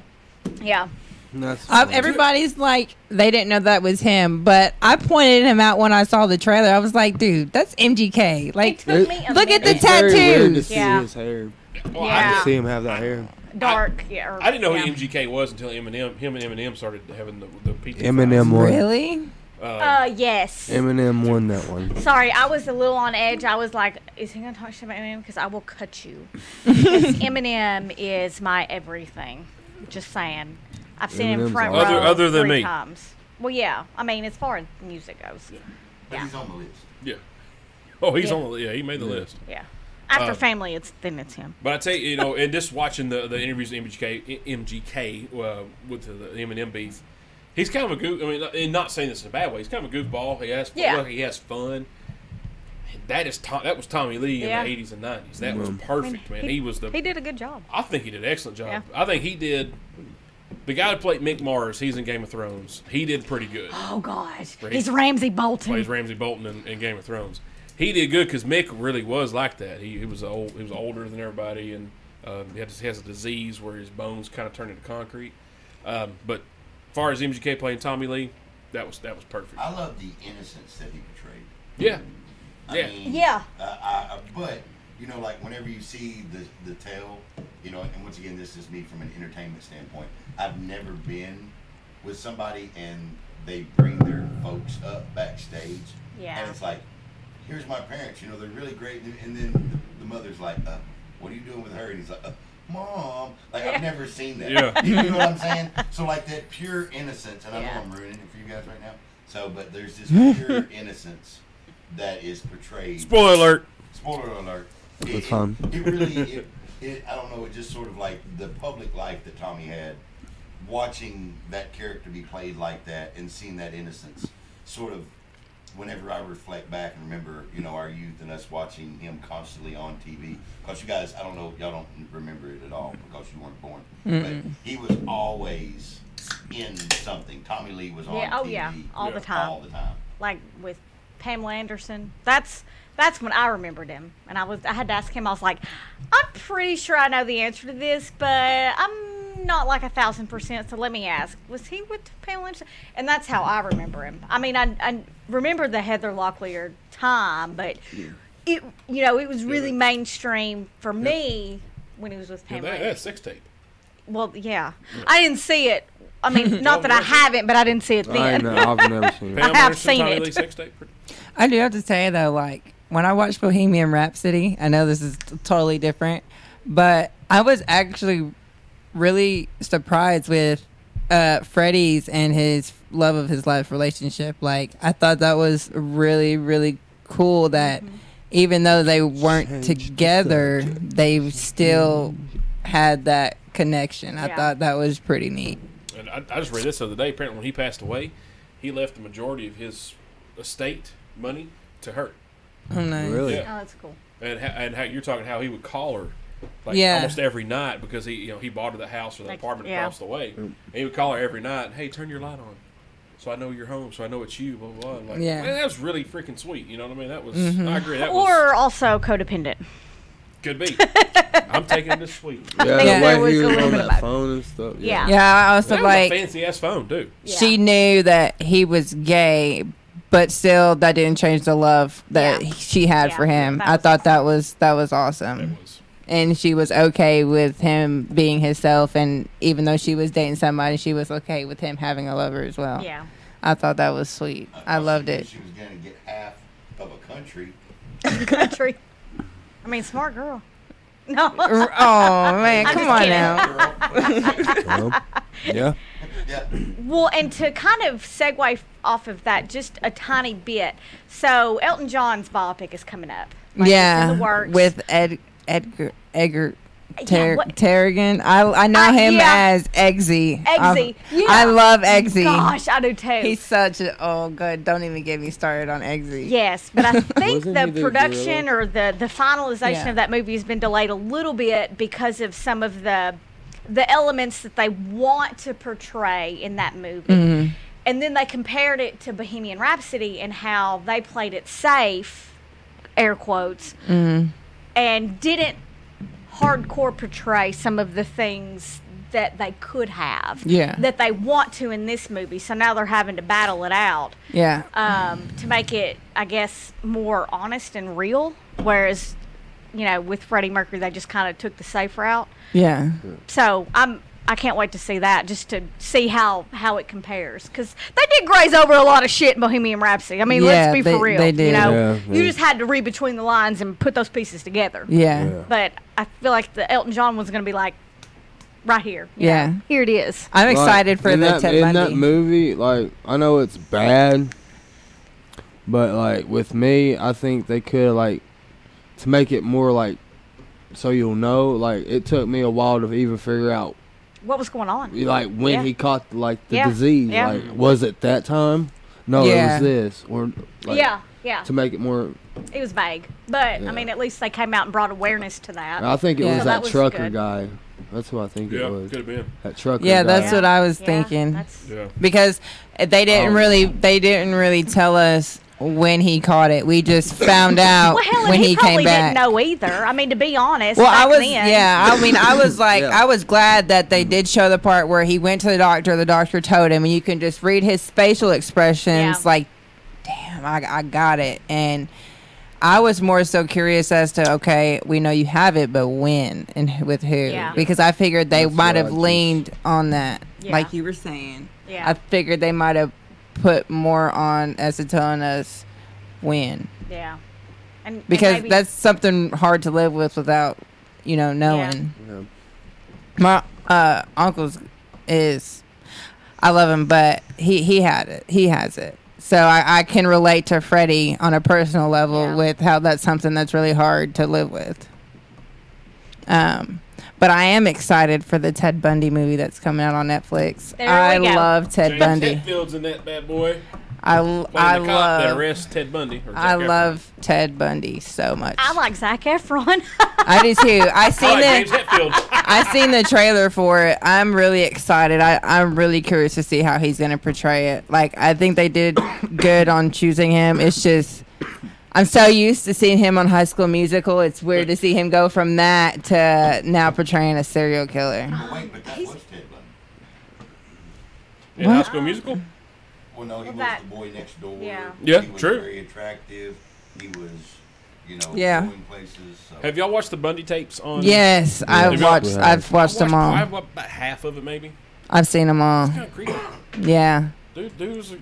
Yeah. That's Everybody's like, they didn't know that was him, but I pointed him out when I saw the trailer. I was like, dude, that's MGK. It Like, took me a look at minute. the It's very weird to tattoos. see Yeah. his hair. Well, Yeah. See him have that hair. Dark. Yeah. I didn't know yeah. who MGK was until him and Eminem started having the PT. Eminem won. Really? Yes. Eminem won that one. Sorry, I was a little on edge. I was like, is he going to talk shit about Eminem? Because I will cut you. Because Eminem is my everything. Just saying. I've seen him Eminem's front awesome. row Other than 3 me. times. Well, yeah. I mean, as far as music goes. But he's on the list. Yeah. Oh, he's Yeah. on the he made the list. Yeah. After family, it's him. But I tell you, and just watching the interviews with MGK with the Eminem beef, he's kind of a goof. I mean, and not saying this in a bad way. He's kind of a goofball. He has fun. That was Tommy Lee Yeah. in the 80s and 90s. That was perfect, man. He was He did a good job. I think he did an excellent job. Yeah. I think he did. The guy that played Mick Mars, he's in Game of Thrones. He did pretty good. Oh, God. Right. He's Ramsay Bolton. Plays Ramsay Bolton in Game of Thrones. He did good because Mick really was like that. He was older than everybody, and he has a disease where his bones kind of turn into concrete. But as far as MGK playing Tommy Lee, that was perfect. I love the innocence that he portrayed. Yeah, I yeah. mean, Yeah. But like whenever you see the tale, and once again, this is me from an entertainment standpoint. I've never been with somebody and they bring their folks up backstage, Yeah. and it's like, here's my parents. They're really great, and then the mother's like, what are you doing with her? And he's like, Mom. Like, I've never seen that. Yeah. You know what I'm saying? So like that pure innocence, and I Yeah. know I'm ruining it for you guys right now. So, but there's this pure innocence that is portrayed. Spoiler alert. Spoiler alert. It's fun. It really, I don't know, it just sort of like the public life that Tommy had, watching that character be played like that and seeing that innocence, sort of, whenever I reflect back and remember, our youth and us watching him constantly on TV. Because you guys, I don't know, y'all don't remember it at all because you weren't born. But he was always in something. Tommy Lee was on TV. All the time. All the time. Like with Pamela Anderson. That's when I remembered him. And I had to ask him, I was like, I'm pretty sure I know the answer to this, but I'm not like 1,000%, so let me ask. Was he with Pamela Anderson? And that's how I remember him. I mean, I remember the Heather Locklear time, but it was really mainstream for me when he was with Pamela Anderson. That's sex tape. Well, yeah. I didn't see it. I mean, not that I haven't, but I didn't see it then. I've never seen it. I have seen it. Sex tape? I do have to say though, like when I watched Bohemian Rhapsody, I know this is totally different, but I was actually really surprised with Freddie's and his love of his life relationship. Like I thought that was really, really cool that even though they weren't together, they still had that connection. I thought that was pretty neat. And I just read this the other day. Apparently, when he passed away, he left the majority of his estate money to her. Oh, nice. Really? Yeah. Oh, that's cool. And how you're talking how he would call her like almost every night because he bought her the house or the apartment across the way. And he would call her every night. Hey, turn your light on, so I know you're home, so I know it's you. Blah blah. Like, man, that was really freaking sweet. You know what I mean? That was. I agree. That Or also codependent. could be. I'm taking it as sweet. Yeah, there the was way he a was little on bit of that both. phone and stuff. Yeah. Yeah, I also That was like a fancy ass phone too. she knew that he was gay, but still that didn't change the love that she had for him. I thought that was awesome. It was. And she was okay with him being himself, and even though she was dating somebody, she was okay with him having a lover as well. Yeah. I thought that was sweet. I loved it. She was going to get half of a country. Country. I mean, smart girl. No. Oh man, I'm come just on kidding. now. Yeah. Yeah. Well, and to kind of segue off of that just a tiny bit, so Elton John's biopic is coming up. Like, it's in the works. With Edgar what- Terrigan. I know him as Eggsy. Eggsy. Yeah. I love Eggsy. Gosh, I do too. He's such a good. Don't even get me started on Eggsy. Yes, but I think Wasn't the he the production or the finalization Yeah. of that movie has been delayed a little bit because of some of the elements that they want to portray in that movie. And then they compared it to Bohemian Rhapsody and how they played it safe, air quotes, and didn't hardcore portray some of the things that they could have, that they want to in this movie. So now they're having to battle it out, to make it, I guess, more honest and real. Whereas, with Freddie Mercury, they just kind of took the safe route. Yeah. So I can't wait to see that, just to see how it compares, because they did graze over a lot of shit in Bohemian Rhapsody. I mean, let's be for real. They did. You just had to read between the lines and put those pieces together. Yeah. But I feel like the Elton John one's going to be like right here. Here it is. I'm excited for the Ted in Bundy. that movie. Like, I know it's bad, but like with me, I think they could to make it more like so you'll know. Like, it took me a while to even figure out What was going on? like when he caught the disease. Yeah. Like, was it that time? No, it was this or like, Yeah. to make it more. It was vague, but Yeah. I mean, at least they came out and brought awareness to that. I think it Yeah. was So that that was trucker good. guy. That's what I think Yeah, it was. could have been. That trucker. Yeah, guy. that's what I was thinking. That's, Yeah. Because they didn't really tell us when he caught it. We just found out well, hell, when and he probably came back. didn't know either. I mean, to be honest, Well, back I was, then, I was like, Yeah. I was glad that they did show the part where he went to the doctor told him, and you can just read his facial expressions, Yeah. like, damn, I got it. And I was more so curious as to, okay, we know you have it, but when and with who? Yeah. Because I figured they That's might what have I just- leaned on that, Yeah. like you were saying. Yeah. I figured they might have put more on as to telling us when. Yeah. And Because maybe, that's something hard to live with without, knowing. Yeah. My uncle's is, I love him, but he had it. He has it. So I can relate to Freddie on a personal level with how that's something that's really hard to live with. But I am excited for the Ted Bundy movie that's coming out on Netflix. I love Ted James Bundy. Hetfield's in that bad boy. I Playing the cop that love arrests Ted Bundy. Or Zac I Efron. love Ted Bundy so much. I like Zac Efron. I do too. I like James Hetfield. I seen the trailer for it. I'm really excited. I'm really curious to see how he's gonna portray it. Like, I think they did good on choosing him. It's just I'm so used to seeing him on High School Musical. It's weird to see him go from that to now portraying a serial killer. But wait, but that was Ted Bundy. In High School Musical? Well, no, he was that- the boy next door. Yeah. Yeah, he was true. very attractive. He was, going places. So. Have y'all watched the Bundy tapes on? Yes, I've watched them all. I've watched about half of it, maybe. I've seen them all. It's kind of creepy. Yeah. Dude was I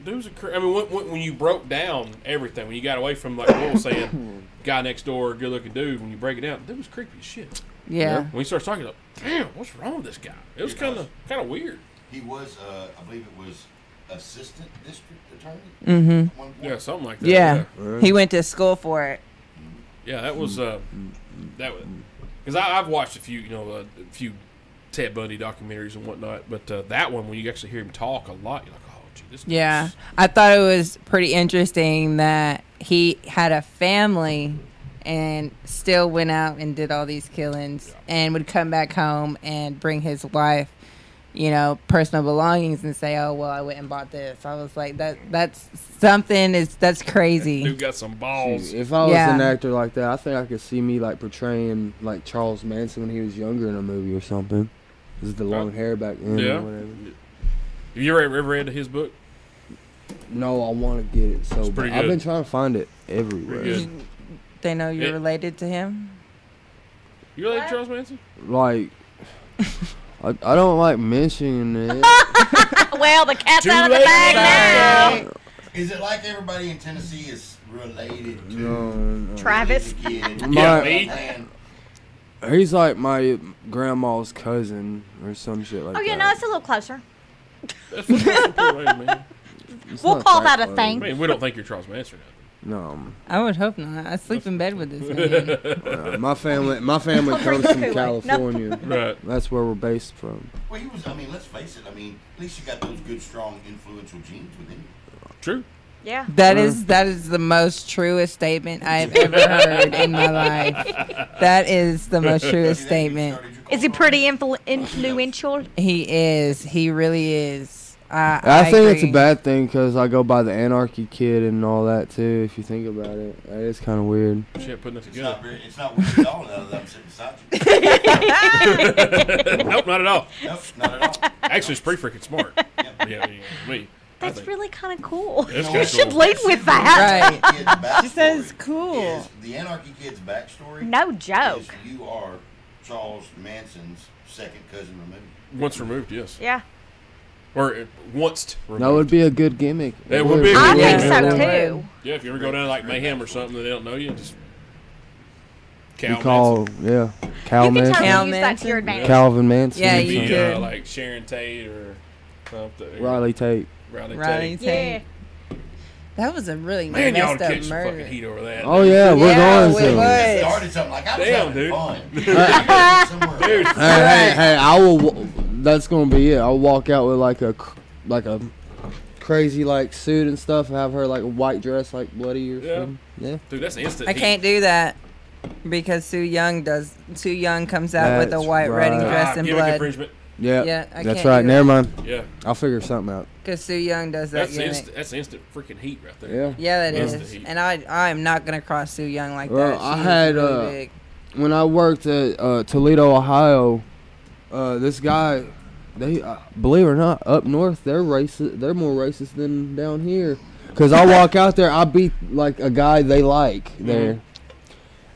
mean, when you broke down everything, when you got away from, like Will was saying, guy next door, good looking dude, when you break it down, dude was creepy as shit. Yeah. When he starts talking, like, damn, what's wrong with this guy? It was kind of weird. He was, I believe it was assistant district attorney. Mhm. At one point. Yeah, something like that. Yeah. He went to school for it. Yeah, that was because I've watched a few Ted Bundy documentaries and whatnot, but that one, when you actually hear him talk a lot, you're like, oh, gee, this. Yeah. I thought it was pretty interesting that he had a family and still went out and did all these killings and would come back home and bring his wife, personal belongings and say, oh, well, I went and bought this. I was like, that's crazy. Dude got some balls. If I was an actor like that, I think I could see me like portraying like Charles Manson when he was younger in a movie or something. Is the long hair back then or whatever. Have you ever read his book? No, I want to get it so bad. I've been trying to find it everywhere. They know you're related to him? You related to Charles Manson? Like, I don't like mentioning it. Well, the cat's out of the bag now. Is it like everybody in Tennessee is related to No. Travis. He's like my grandma's cousin or some shit like that. Oh, yeah, no, it's a little closer. That's man. We'll call that a I thing. mean, we don't think you're Charles Manson. No. I would hope not. I sleep in bed with this man. My family comes from California. Right. That's where we're based from. Well, he was. I mean, let's face it. I mean, at least you got those good, strong, influential genes within you. True. Yeah. That is the most truest statement I've ever heard in my life. That is the most truest statement. Is he pretty influential? He is. He really is. I think agree. it's a bad thing because I go by the Anarchy kid and all that too. If you think about it, it's kind of weird. Shit, putting it It's together. it's not weird at all now that I'm sitting beside you. Nope, not at all. Nope, not at all. Actually, it's pretty freaking smart. Yeah, me. That's really kind of cool. That's You kinda should cool. lead with that. Right. Kid's backstory She says cool. is the Anarchy Kid's backstory. No joke. Is you are Charles Manson's second cousin removed. Once removed, yes. Yeah. Or once removed. That would be a good gimmick. It would be a I good think gimmick. so Yeah. too. Yeah, if you ever go down to like Mayhem or something and they don't know you, just Cal You call, Manson. Cal You can Manson, totally use that to Manson? your advantage. Calvin Manson, Yeah, Maybe, you could. like Sharon Tate or something. Riley Tate. Riley Riley Tate. Yeah. That was a really Man, y'all messed to up catch some murder. fucking heat over that. Oh yeah, we're Yeah, going we to. would. Started something like I was Damn, having dude. fun. Somewhere Dude. else. Hey, I will. That's gonna be it. I'll walk out with like a crazy like suit and stuff. Have her like a white dress, like bloody or Yeah. something. Yeah. Dude, that's instant I heat. can't do that because Sue Young comes out with a That's white wedding right. dress and gimmick blood. infringement. Yeah. Yeah, I That's can't right. do Never that. mind. Yeah. I'll figure something out. Because Sue Young does that That's gimmick. instant freaking heat right there. Yeah. Yeah, that That's is. the heat. And I am not gonna cross Sue Young like Well, that. I She is had, really big. When I worked at Toledo, Ohio, this guy, they believe it or not, up north they're racist. They're more racist than down here. Cause I walk out there, I beat like a guy they like there,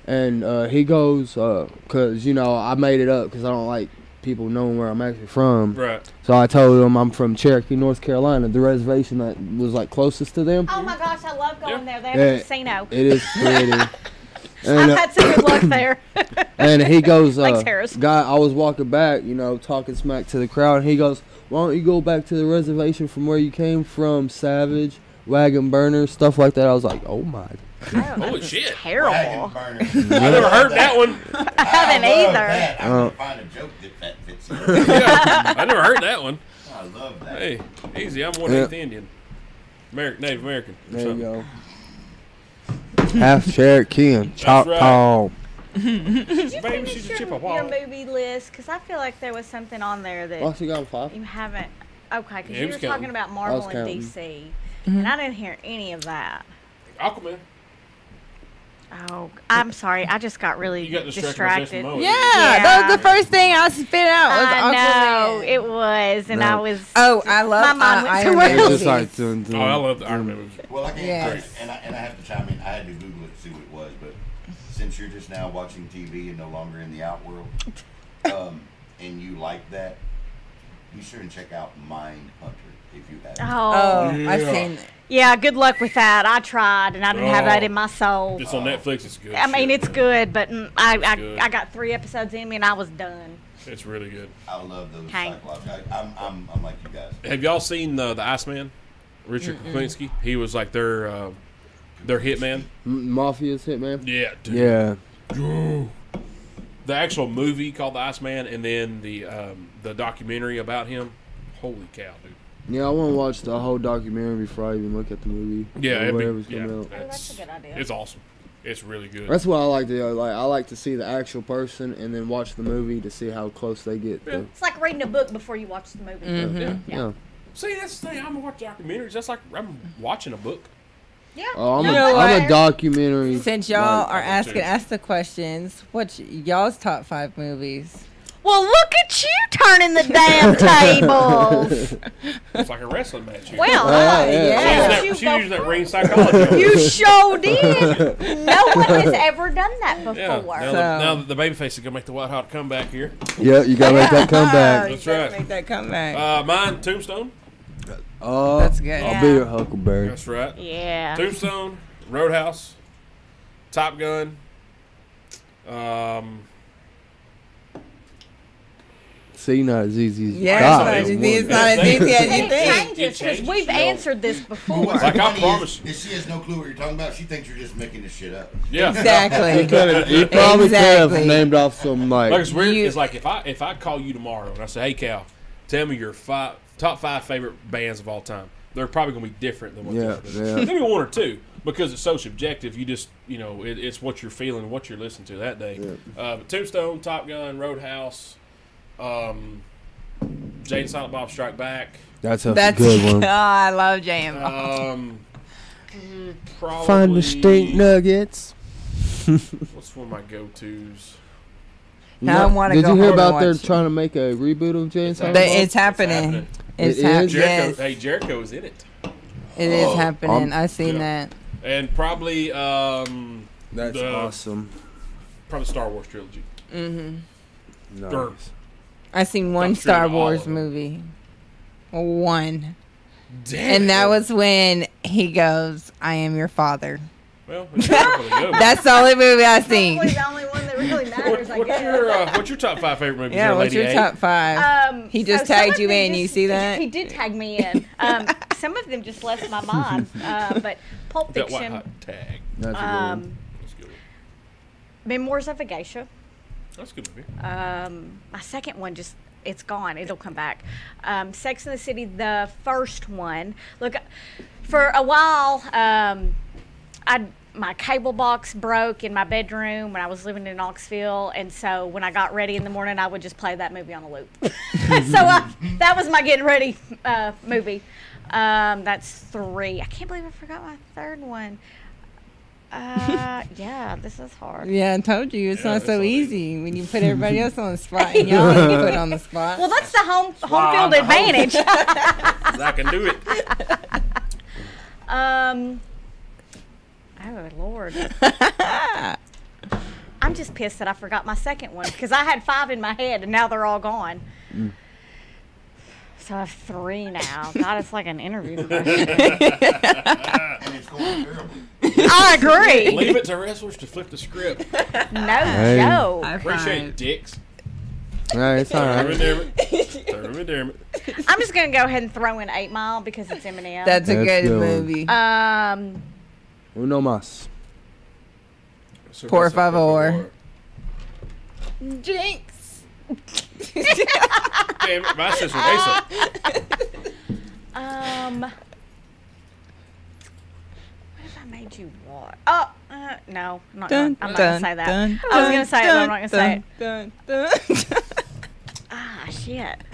and he goes, cause I made it up, cause I don't like people knowing where I'm actually from. Right. So I told him I'm from Cherokee, North Carolina, the reservation that was like closest to them. Oh my gosh, I love going there. They have Yeah. a casino. It is pretty. I've had some good luck there. And he goes, Thanks, Harris. guy, I was walking back, talking smack to the crowd. And he goes, why don't you go back to the reservation from where you came from, Savage? wagon burners, stuff like that. I was like, oh my. Holy shit. Terrible. Wagon burner. I never heard that one. I haven't either. That. I'm gonna find a joke that fits in. Yeah, I never heard that one. I love that. Hey, easy. I'm 1/8 Indian. Native American. or There you something. go. Half Cherokee and Choctaw. Did you Baby, finish she's a your Chippewa. movie list? Because I feel like there was something on there that Oh, she got 5. you haven't. Okay, because Yeah, he you was were counting. talking about Marvel was and counting. DC, and I didn't hear any of that. Aquaman. Oh, I'm sorry. I just got really You got distracted by Jason distracted. Momoa. Yeah, Yeah. that was the first thing I spit out was I know Aquaman. it was, and No. I was. Oh, I love My mind went Iron somewhere Man It's else. just like movies. dun, dun, Oh, I love the Iron Man movies. Well, I can't. Yes. And I have to chime in. I had to Google it to see what it was, but since you're just now watching TV and no longer in the out world, and you like that, be sure and check out Mind Hunter if you haven't. Oh, I've Yeah. seen it. yeah. Good luck with that. I tried, and I didn't have Oh. that in my soul. It's on Netflix. It's good. I mean, shit, it's man. good, but I good. got 3 episodes in me, and I was done. It's really good. I love those Hank. psychological. I'm like you guys. Have y'all seen the Iceman? Richard Kuklinski. He was like their hitman. Mafia's Hitman. Yeah, dude. Yeah. The actual movie called The Iceman, and then the documentary about him. Holy cow, dude! Yeah, I want to watch the whole documentary before I even look at the movie. Yeah, or it'd whatever's be, coming yeah, out. that's a good idea. It's awesome. It's really good. That's what I like to do. Like, I like to see the actual person and then watch the movie to see how close they get. Yeah. To, It's like reading a book before you watch the movie. yeah. See, that's the thing. I'm watching documentaries. That's like I'm watching a book. Yeah. Oh, You know I'm a what? documentary. Since y'all like, are too. asking us the questions, what's y'all's top 5 movies? Well, look at you turning the damn tables. It's like a wrestling match. Here. Well, yeah. you She's go using that ring psychology. You sure did. No one has ever done that before. Yeah. Now that the babyface is gonna make the white hot comeback here. Yeah, you gotta make that comeback. That's right. Make that comeback. Mine, Tombstone. Oh, That's good. I'll Yeah. be your Huckleberry. That's right. Yeah. Tombstone, Roadhouse, Top Gun. See, not as easy as you Yeah, thought. it's it's not not as as easy as And you it think. changes because changes, we've you know. answered this before. What's Like, I funny promise- is she has no clue what you're talking about. She thinks you're just making this shit up. Yeah. Exactly. You probably could have Exactly. named off some Like like. it's weird. You- It's like if I call you tomorrow and I say, "Hey, Cal, tell me your top 5 favorite bands of all time." They're probably gonna be different than what Yeah, the yeah. maybe 1 or 2 because it's so subjective. You just it's what you're feeling, and what you're listening to that day. But Tombstone, Top Gun, Roadhouse, Jade and Silent Bob Strike Back. That's a That's good one. Oh, I love J.M. Probably Find the stink nuggets. What's one of my go-tos? I wanna Did go you hear home and about they're watch it. trying to make a reboot of James? It's happening. It's It happening. is? Jericho. Yes, Hey, Jericho is in it, it is happening. I seen yeah. that. and probably That's The- awesome. probably Star Wars trilogy. Nice. Or- I seen one I'm sure Star all Wars of them. movie. One. Damn. And that was when he goes, "I am your father." well. It's probably good. That's the only movie I seen. Probably the only one that really matters, I guess. What's your top 5 favorite movies? Yeah, there, what's Lady your A? top 5? He just some tagged of you them in. You see that? He did tag me in. Some of them just left my mind. But Pulp That white Fiction, hot tag. That's a good one. That's a good. One. Memoirs of a Geisha. That's a good movie. My second one it's gone. It'll come back. Sex and the City, the first one. Look, for a while, my cable box broke in my bedroom when I was living in Knoxville, and so when I got ready in the morning, I would just play that movie on a loop. That was my getting ready movie. That's 3. I can't believe I forgot my third one. Yeah, this is hard. Yeah, I told you it's Yeah, not it's so not easy when you put everybody else on the spot and y'all get put on the spot. Well, that's the home why I'm field the advantage. I can do it. Oh Lord. I'm just pissed that I forgot my second one because I had 5 in my head and now they're all gone. So I have 3 now. God, it's like an interview question. And it's going terribly. I agree. Leave it to wrestlers to flip the script. No joke. Appreciate it, dicks. Right, it's all right. Damn it. I'm just gonna go ahead and throw in 8 Mile because it's Eminem. That's a That's good good one. movie. Uno más. Por favor. Jinx. Damn it, my sister Mesa. What if I made you watch? Oh, no, I'm not gonna say that. I was gonna say it, but I'm not gonna say it. Ah, shit.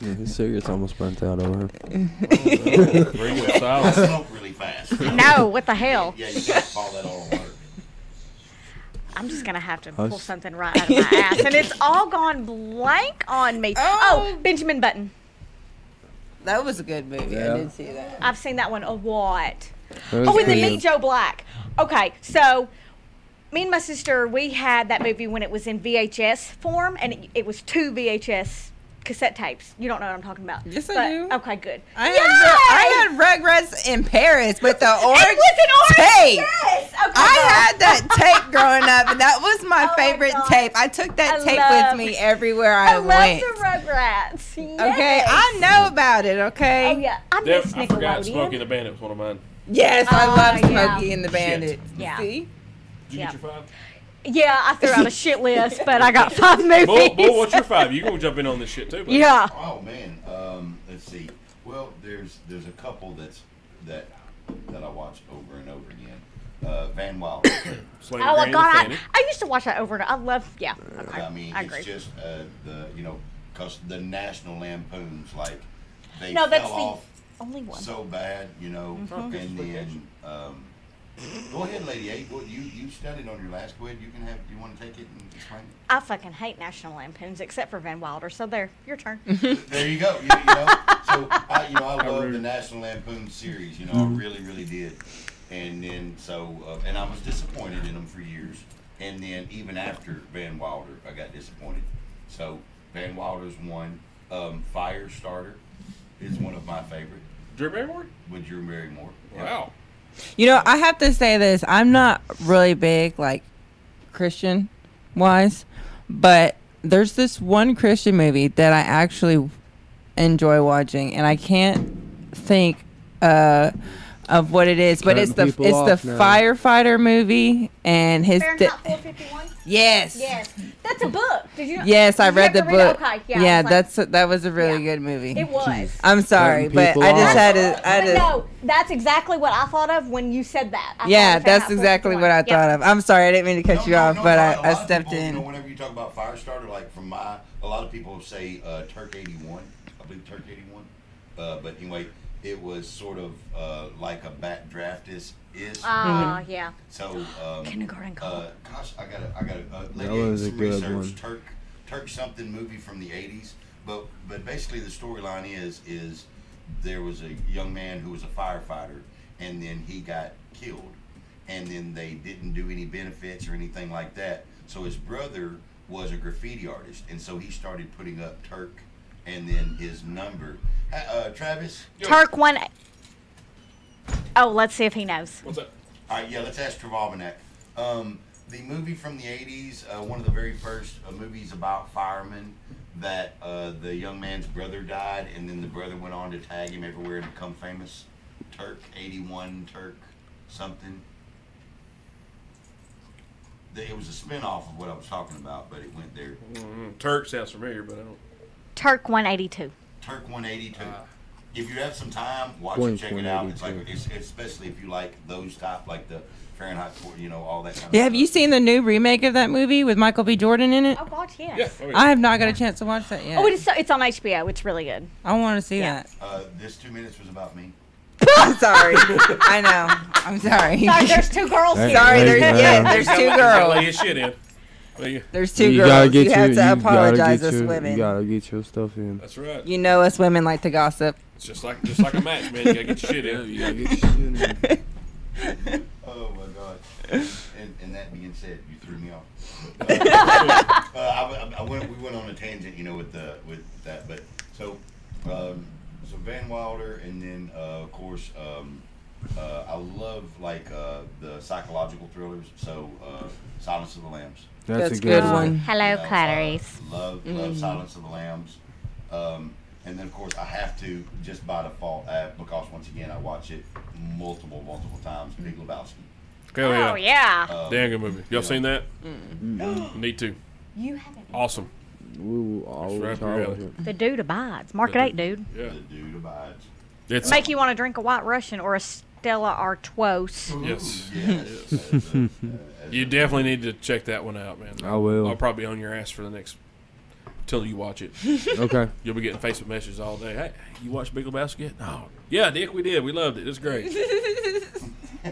Yeah, his cigarette's almost burnt out over here. Bring it I silence. smoke really fast. No, what the hell? Yeah, you can't fall that all in water. I'm just gonna have to pull something right out of my ass, and it's all gone blank on me. Oh, Benjamin Button. That was a good movie. Yeah. I did see that. I've seen that one a lot. That was Oh, and then pretty Meet Joe Black. Okay, so me and my sister, we had that movie when it was in VHS form, and it was 2 VHS cassette tapes. You don't know what I'm talking about. Yes, I But- do. Okay, good. I had Rugrats in Paris with the orange It was an orange tape. Yes. Okay, I girl. had that tape growing up, and that was my Oh my favorite God. tape. I took that I tape love- with me everywhere I I love went. the Rugrats. Yes. Okay, I know about it. Okay. Oh yeah, I miss I forgot Nickelodeon. Smokey and the Bandit was one of mine. Yes, I love Smokey yeah. and the Bandit. Yeah. See? Did you Yeah. get your 5? Yeah, I threw out a shit list, but I got 5 movies. Bull, what's your 5? You gonna jump in on this shit too, buddy. Yeah. Oh man, let's see. Well, there's a couple that I watch over and over again. Van Wilder. Slaying Oh my Granny God, and the Fanny. I used to watch that over and I love. Yeah. Okay. I mean, I agree. it's just because the National Lampoons they No, that's fell the off only one. so bad, and then go ahead, Lady A. You studied on your last quiz. You want to take it and explain it? I fucking hate National Lampoons except for Van Wilder. So there, your turn. There you go. So I love the National Lampoon series. I really, really did. And then and I was disappointed in them for years. And then even after Van Wilder, I got disappointed. So Van Wilder's one. Firestarter is one of my favorite Drew Barrymore? with Drew Barrymore. Wow. You know, I have to say this. I'm not really big, like, Christian wise, but there's this one Christian movie that I actually enjoy watching, and I can't think of what it is, but it's the Cutting people off now. firefighter movie, and his Fahrenheit 451. yes. Yes, that's a book. Did you? Yes, I Did you read have the to read it? book. Okay, Yeah, I was like, that was a really Yeah. good movie. It was. I'm sorry, Cutting but people I just off. had to. But no, that's exactly what I thought of when you said that. I Yeah, thought of that's Fahrenheit exactly what I 451. thought of. I'm sorry, I didn't mean to cut you off, but a I lot of stepped people, in. whenever you talk about Firestarter, like a lot of people say Turk 81. I believe Turk 81. But anyway, it was sort of like a backdraft is. Yeah. So Kindergarten Cop. gosh, I gotta That was a some good research. one. Turk something movie from the 80s. But basically the storyline is there was a young man who was a firefighter, and then he got killed, and then they didn't do any benefits or anything like that. So his brother was a graffiti artist, and so he started putting up Turk and then his number. Travis. Turk one. Oh, let's see if he knows. What's that? All right, yeah, let's ask Travavinac. The movie from the 80s, one of the very first movies about firemen, that the young man's brother died, and then the brother went on to tag him everywhere and become famous. Turk 81, Turk something. It was a spin-off of what I was talking about, but it went there. Turk sounds familiar, but I don't. Turk 182. Turk 182. If you have some time, watch Point it, check it out. 182. It's especially if you like those type, like the Fahrenheit 4, all that kind of Yeah, stuff. have you seen the new remake of that movie with Michael B. Jordan in it? Oh God, yes. Yeah. Oh, yeah. I have not got a chance to watch that yet. Oh, it's on HBO. It's really good. I want to see Yeah. that. This 2 minutes was about me. I'm sorry. I know. I'm sorry. Sorry, there's 2 girls Hey, here. Sorry, there's Hey, yeah, hey. there's 2 You gotta girls. lay his shit in. Well, you- There's 2 You girls. gotta get You have to gotta apologize, get us your- women. You gotta get your stuff in. That's right. You know us women like to gossip. It's just like a match, man. You gotta get your shit in. You gotta get your shit in. Oh my God! And that being said, you threw me off. We went on a tangent, with that. But so Van Wilder, and then of course I love like the psychological thrillers. So Silence of the Lambs. That's a good one. Hello, Clarice. Love Silence of the Lambs. And then of course I have to just by default because once again I watch it multiple times. Big Lebowski. Hell yeah. Oh yeah. Damn good movie. Y'all seen that? Need to. You haven't. Awesome. Ooh, all right the up your time. alley. The dude abides. Mark 8, dude. Yeah. The dude abides. It's Make you want to drink a White Russian or a Stella Artois. yes. Yes. You definitely need to check that one out, man. I will. I'll probably be on your ass for the next till you watch it. Okay. You'll be getting Facebook messages all day. Hey, you watched Big Lebowski yet? Oh, yeah, Dick, we did. We loved it. It's great.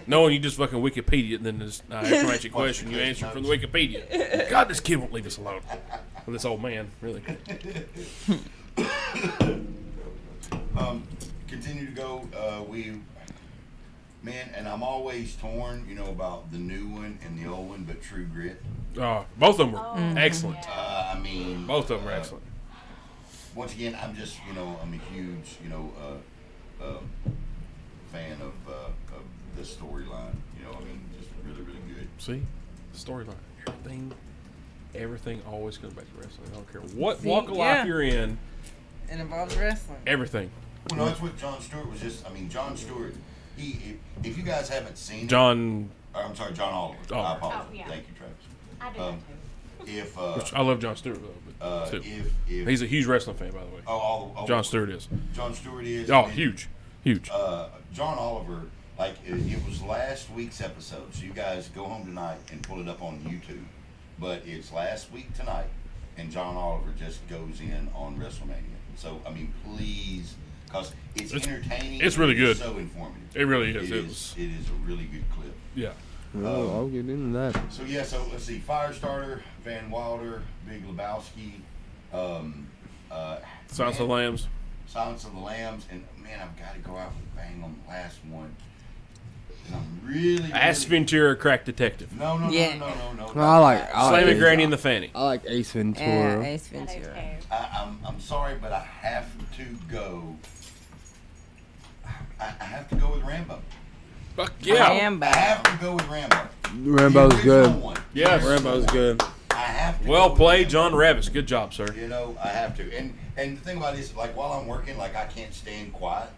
Knowing you just fucking Wikipedia and then this exclamation question you answer from the Wikipedia. God, this kid won't leave us alone. Well, this old man, really. Continue to go. Man, and I'm always torn, about the new one and the old one, but True Grit. Oh, both of them were excellent. I mean, Both of them were excellent. Once again, I'm just, I'm a huge, fan of the storyline. Just really, really good. See? The storyline. Everything always comes back to wrestling. I don't care what See, walk of yeah. life you're in. It involves wrestling. Everything. Well, no, that's what Jon Stewart was just. Jon Stewart. If you guys haven't seen John. I'm sorry, John Oliver. I Oliver. apologize. Oh, yeah. Thank you, Travis. I do that too. If Which I love Jon Stewart though. But too. if He's a huge wrestling fan, by the way. Jon Stewart is. Jon Stewart is. Oh, and huge. John Oliver, like it was last week's episode, so you guys go home tonight and pull it up on YouTube. But it's last week tonight, and John Oliver just goes in on WrestleMania. So please, because it's entertaining. It's really good. So informative. It really is. It is a really good clip. Yeah. Well, I'll get into that. So let's see. Firestarter, Van Wilder, Big Lebowski, Silence of the Lambs. Silence of the Lambs, and man, I've got to go out with a bang on the last one. And I'm really. Ace Ventura, Crack Detective. No. I like Slamming Ace. Granny in the fanny. I like Ace Yeah, Ventura. Ace Ventura. I'm sorry, but I have to go. I have to go with Rambo. Fuck yeah. Rambo. I have to go with Rambo. Rambo's The original good. one. Yes. Rambo's good. I have to. Well go played, with John Rambo. Ravis. Good job, sir. I have to. And the thing about this, like while I'm working, like I can't stand quiet.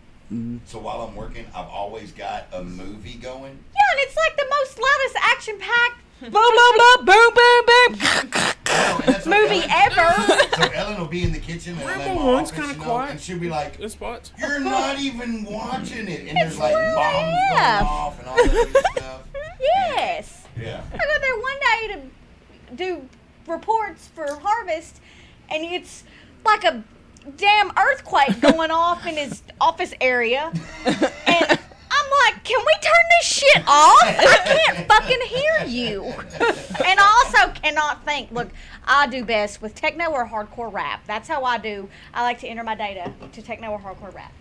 So while I'm working, I've always got a movie going. Yeah, and it's like the most loudest action-packed Blah, blah, blah, boom, boom, boom. movie ever. So Ellen will be in the kitchen and I'm in Rambo my one's office, kinda quiet. and she'll be like, Good spots. "You're not even watching it," and there's like bombs yeah. going off and all that good stuff. Yes. Yeah. I go there one day to do reports for Harvest, and it's like a damn earthquake going off in his office area. And I'm like, can we turn this shit off? I can't fucking hear you. And I also cannot think. Look, I do best with techno or hardcore rap. That's how I do. I like to enter my data to techno or hardcore rap.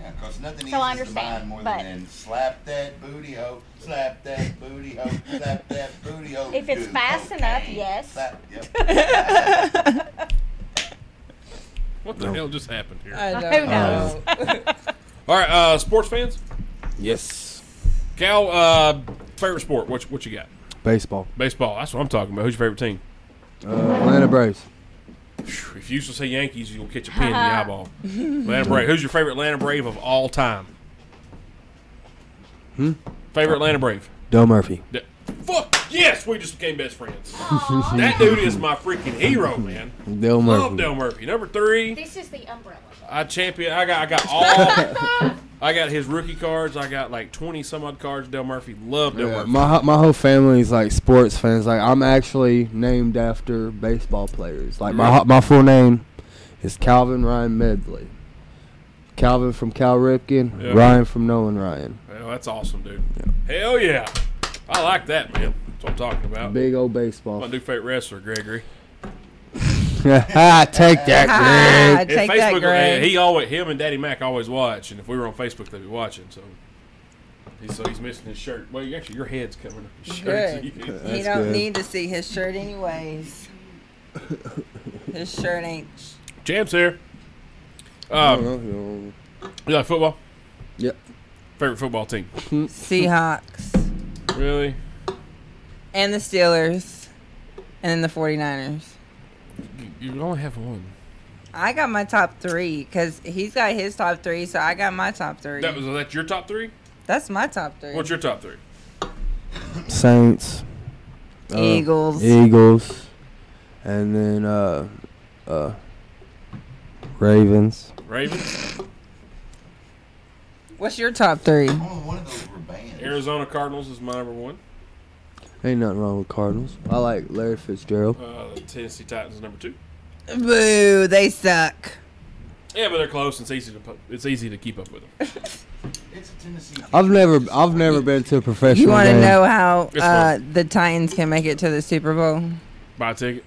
Yeah, because nothing So I eases the understand, mind more but- than slap that booty hoe, slap that booty hoe, slap that booty hoe. If it's do fast enough, cocaine. yes. Slap, yep. What the hell just happened here? I don't Who know. All right, sports fans. Yes. Cal, favorite sport? What you got? Baseball. Baseball. That's what I'm talking about. Who's your favorite team? Atlanta Braves. If you used to say Yankees, you'll catch a pin in the eyeball. Atlanta Brave. Who's your favorite Atlanta Brave of all time? Favorite Atlanta Brave? Del Murphy. Fuck yes, we just became best friends. That dude is my freaking hero, man. Del Murphy. Love Del Murphy. Number 3, This is the umbrella. I got all. I got his rookie cards. I got like 20 some odd cards. Del Murphy. Love Del Yeah, Murphy. my whole family is like sports fans. Like I'm actually named after baseball players. Like my full name is Calvin Ryan Medley. Calvin from Cal Ripken. Yeah. Ryan from Nolan Ryan. Well, that's awesome, dude. Hell yeah. I like that, man. That's what I'm talking about. Big old baseball. My new favorite wrestler, Gregory. Take that, Greg. If Take that, Facebook, Greg. him and Daddy Mac always watch, and if we were on Facebook, they'd be watching. So he's missing his shirt. Well, actually, your head's covering up his shirt. Good. So you can- He That's don't good. need to see his shirt anyways. His shirt ain't. Champs here. I don't know. You like football? Yep. Favorite football team? Seahawks. Really? And the Steelers. And then the 49ers. You only have one. I got my top 3 because he's got his top 3, so I got my top 3. That's your top 3? That's my top 3. What's your top 3? Saints. Eagles. Eagles. And then Ravens. Ravens? What's your top 3? Only one of those were banned. Arizona Cardinals is my number 1. Ain't nothing wrong with Cardinals. I like Larry Fitzgerald. The Tennessee Titans is number 2. Boo, they suck. Yeah, but they're close. And it's easy to keep up with them. It's a Tennessee. I've never been to a professional You want to game. know how It's fun. the Titans can make it to the Super Bowl? Buy a ticket.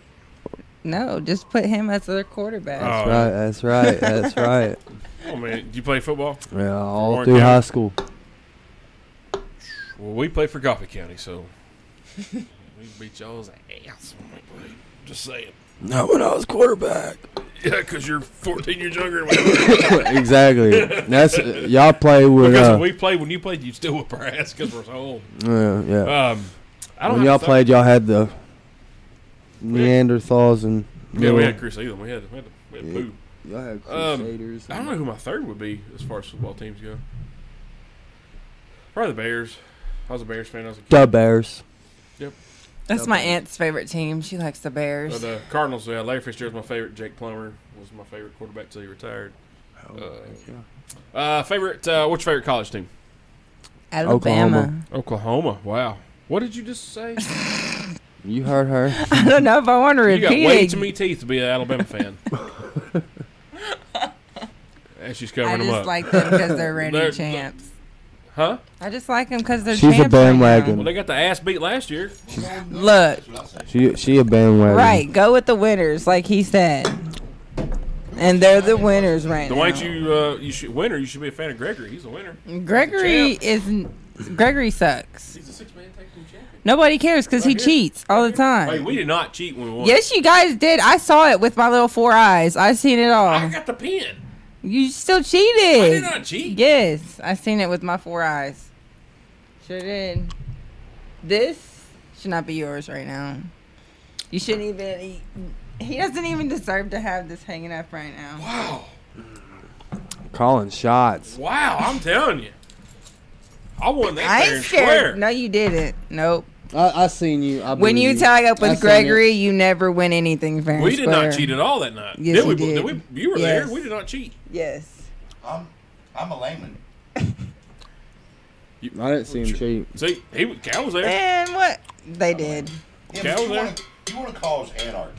No, just put him as their quarterback. Oh. That's right. That's right. Oh, man. Do you play football? Yeah, all Warren through County. high school. Well, we play for Coffee County, so we beat y'all's ass when we play. Just saying. Not when I was quarterback. Yeah, because you're 14 years younger than we are. Exactly. That's y'all play with. Because when we played, when you played, you still whip our ass because we're so old. Yeah. I don't When y'all have to played, y'all had the Neanderthals and. Yeah, we had Crusader. We had Pooh. Y'all had Crusaders. I don't know who my third would be as far as football teams go. Probably the Bears. I was a Bears fan. I was a kid. The Bears. Yep. That's my aunt's favorite team. She likes the Bears. The Cardinals. Yeah, Larry Fitzgerald's my favorite. Jake Plummer was my favorite quarterback till he retired. Favorite. What's your favorite college team? Alabama. Oklahoma. Wow. What did you just say? You heard her. I don't know if I want to You repeat got way it. too many teeth to be an Alabama fan. And she's covering I them just up. like them because they're reigning They're- champs. Huh? I just like them because they're She's a champs right bandwagon. Well, they got the ass beat last year. now. Look, She a bandwagon. right, go with the winners, like he said. And they're the winners right The now. way you should winner. You should be a fan of Gregory. He's a winner. Gregory sucks. He's a six-man tag team champion. Nobody cares because he Right here. cheats all the Hey, time. we did not cheat when we won. Yes, you guys did. I saw it with my little 4 eyes. I seen it all. I got the pin. You still I cheated. did not cheat. Yes, I seen it with my 4 eyes. Sure did. This should not be yours right now. You shouldn't even. He doesn't even deserve to have this hanging up right now. Wow. Calling shots. Wow, I'm telling you. I won that I fair and ain't square. scared. No, you didn't. Nope. I seen you. I When you believe tag up I with seen Gregory, you never win anything fair and We did square. not cheat at all that night. Yes, did you we? did. You were Yes. there. We did not cheat. Yes. I'm a layman. I didn't see him cheat. See, Cal was there. And what? They did. Yeah, Cal but there? you want to cause anarchy.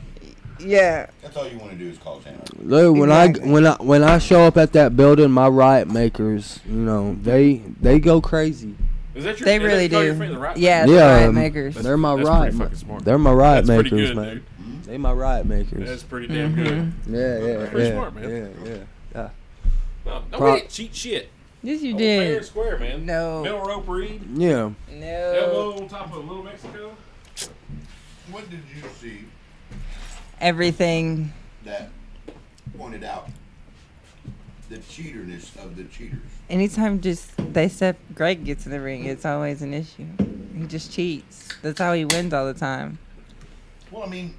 Yeah. That's all you want to do is cause anarchy. Look, Exactly. when I show up at that building, my riot makers, they go crazy. Is that your? They is really that your do. friend, the right Yeah, man? the Yeah, riot makers. They're my That's riot. pretty fucking smart. They're my riot That's pretty makers, good, man. dude. They my riot makers. That's pretty damn good. Yeah, Pretty smart, man. Yeah. No, Pro- we didn't cheat shit. Yes, you Oh, fair and did. square, man. No. Middle rope read. Yeah. No. Elbow on top of Little Mexico. What did you see Everything. that pointed out the cheaterness of the cheaters? Anytime Greg gets in the ring, it's always an issue. He just cheats. That's how he wins all the time. Well, I mean,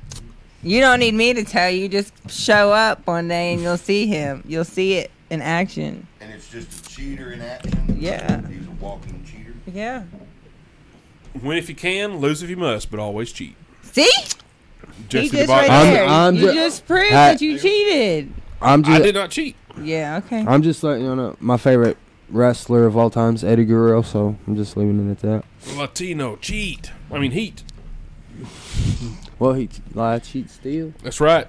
You don't need me to tell you. Just show up one day and you'll see him. You'll see it in action. and it's just a cheater in action. Yeah. He's a walking cheater. Yeah. Win if you can, lose if you must, but always cheat. See? Jesse He the just Bot- right there. I'm you ju- just proved Hey. that you cheated. I'm I just did not cheat. Yeah, okay. I'm just letting you know my favorite wrestler of all time is Eddie Guerrero, so I'm just leaving it at that. Latino cheat. I mean heat. Well, he lied, cheat, steal. That's right.